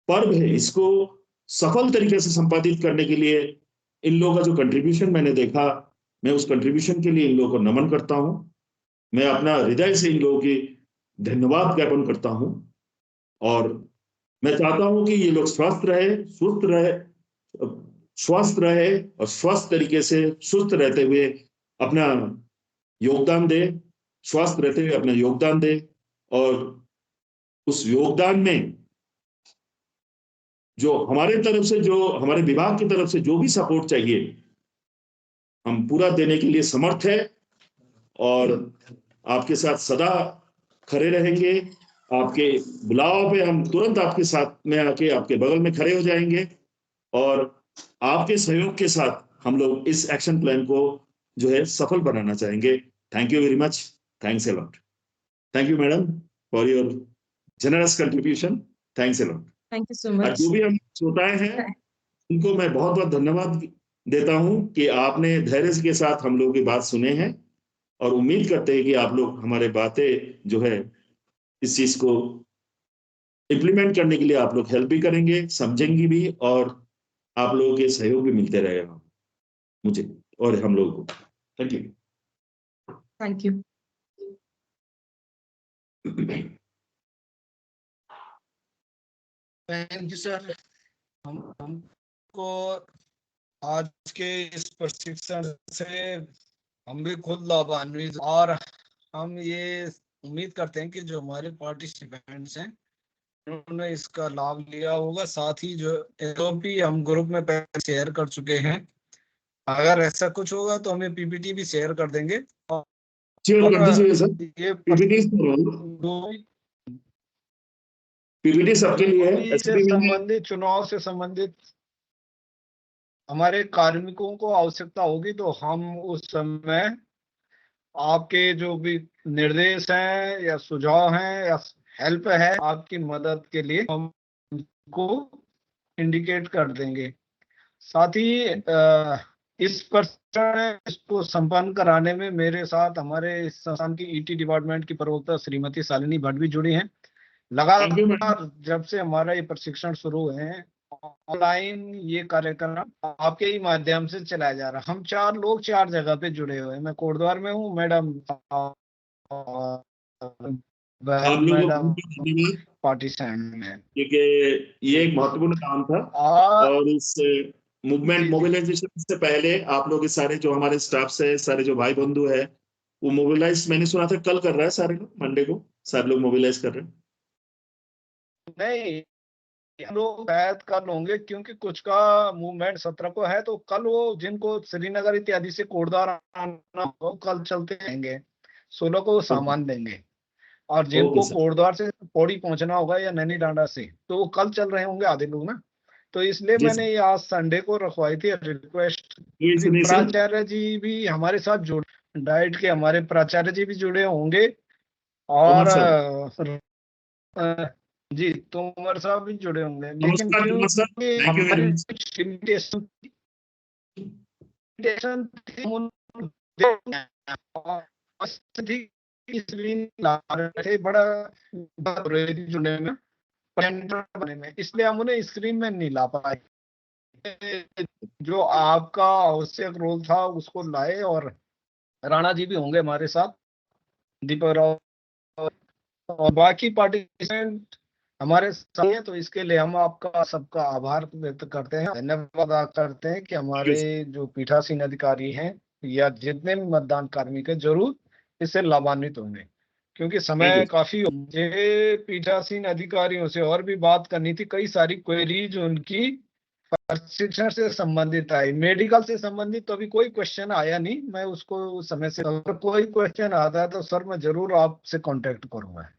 पर्व है इसको सफल तरीके से संपादित करने के लिए इन लोगों का जो कंट्रीब्यूशन मैंने देखा, मैं उस कंट्रीब्यूशन के लिए इन लोगों को नमन करता हूं। मैं अपना हृदय से इन लोगों की धन्यवाद ज्ञापन करता हूं। और मैं चाहता हूं कि ये लोग स्वस्थ रहे, और स्वस्थ तरीके से सुस्त रहते हुए अपना योगदान दे, स्वस्थ रहते हुए अपना योगदान दे। और उस योगदान में जो हमारे तरफ से, जो हमारे विभाग की तरफ से जो भी सपोर्ट चाहिए, हम पूरा देने के लिए समर्थ है और आपके साथ सदा खड़े रहेंगे। आपके बुलाव पे हम तुरंत आपके साथ में आके आपके बगल में खड़े हो जाएंगे, और आपके सहयोग के साथ हम लोग इस एक्शन प्लान को जो है सफल बनाना चाहेंगे। Thank you very much, thanks a lot. Thank you madam for your generous contribution. Thanks a lot. Thank you so और much. जो भी हम श्रोताएं हैं उनको मैं बहुत बहुत धन्यवाद देता हूं कि आपने धैर्य के साथ हम लोगों की बात सुने हैं, और उम्मीद करते हैं कि आप लोग हमारे बातें जो है इस चीज को इम्प्लीमेंट करने के लिए आप लोग हेल्प भी करेंगे, समझेंगे भी, और आप लोगों के सहयोग भी मिलते रहेगा मुझे और हम लोगों को। Thank you. Thank you. Thank you sir. हमको आज के इस प्रशिक्षण से हम भी खुद लाभान्वित, और हम ये उम्मीद करते हैं कि जो हमारे पार्टिसिपेंट्स हैं उन्होंने इसका लाभ लिया होगा। साथ ही जो भी हम ग्रुप में पहले शेयर कर चुके हैं, अगर ऐसा कुछ होगा तो हमें पीपीटी भी शेयर कर देंगे। शेयर कर दीजिए सर। ये पीपीटी सबके लिए है, से संबंधित, चुनाव से संबंधित हमारे कार्मिकों को आवश्यकता होगी तो हम उस समय आपके जो भी निर्देश हैं या सुझाव हैं या हेल्प है आपकी मदद के लिए हम को इंडिकेट कर देंगे। साथ ही इस प्रशिक्षण इसको संपन्न कराने में मेरे साथ हमारे इस संस्थान की ईटी डिपार्टमेंट की प्रवक्ता श्रीमती शालिनी भट्ट भी जुड़ी हैं। लगातार जब से हमारा ये प्रशिक्षण शुरू हुए हैं, ऑनलाइन ये कार्यक्रम आपके ही माध्यम से चलाया जा रहा है। हम 4 लोग 4 जगह पे जुड़े हुए हैं। मैं कोटद्वार में हूँ, मैडम पार्टीशन में, क्योंकि ये एक महत्वपूर्ण काम था, और इस मूवमेंट मोबिलाइजेशन से पहले आप लोग सारे जो हमारे स्टाफ से सारे जो भाई बंधु है वो मोबिलाइज, मैंने सुना था कल कर रहा है, सारे लोग मंडे को सारे लोग मोबिलाइज कर रहे हैं। नहीं, लोग शायद कल होंगे क्योंकि कुछ का मूवमेंट 17 को है, तो कल वो जिनको श्रीनगर इत्यादि से कोटद्वार आना हो कल चलते रहेंगे। 16 को वो सामान देंगे, और जिनको कोटद्वार से पौड़ी पहुंचना होगा या नैनी डांडा से तो वो कल चल रहे होंगे आधे लोग ना। तो इसलिए मैंने ये आज संडे को रखवाई थी रिक्वेस्ट। प्राचार्य जी भी हमारे साथ जुड़े, डाइट के हमारे प्राचार्य जी भी जुड़े होंगे, और जी तोमर साहब भी जुड़े होंगे। लेकिन क्योंकि हमारी लिमिटेशन थे, बड़ा जुड़ने में बने में, इसलिए हम उन्हें स्क्रीन में नहीं ला पाए। जो आपका आवश्यक रोल था उसको लाए, और राणा जी भी होंगे हमारे साथ, दीपक राव और बाकी पार्टिसिपेंट हमारे साथ हैं। तो इसके लिए हम आपका सबका आभार व्यक्त करते हैं, धन्यवाद करते हैं कि हमारे जो पीठासीन अधिकारी हैं या जितने भी मतदान कार्मिक हैं जरूर इससे लाभान्वित होंगे, क्योंकि समय काफी पीठासीन अधिकारियों से और भी बात करनी थी। कई सारी क्वेरीज उनकी प्रशिक्षण से संबंधित आई, मेडिकल से संबंधित तो अभी कोई क्वेश्चन आया नहीं। मैं उसको उस समय से, कोई क्वेश्चन आता है तो सर मैं जरूर आपसे कांटेक्ट करूंगा।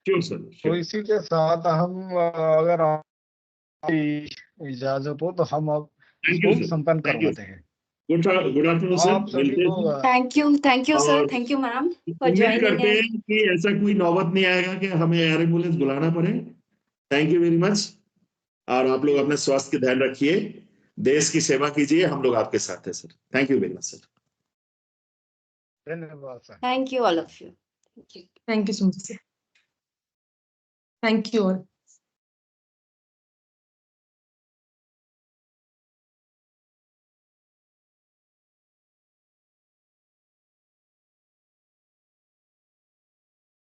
तो इसी के साथ हम, अगर आपकी इजाजत हो तो हम अब इसको संपन्न करवाते हैं। Good afternoon sir. Thank you sir, thank you ma'am for joining करते हैं कि ऐसा कोई नौबत नहीं आएगा कि हमें एयर एम्बुलेंस बुलाना पड़े। थैंक यू वेरी मच, और आप लोग अपने स्वास्थ्य का ध्यान रखिए, देश की सेवा कीजिए, हम लोग आपके साथ हैं sir. Thank you very much sir. धन्यवाद sir. Thank you all of you. Thank you so much. Thank you all.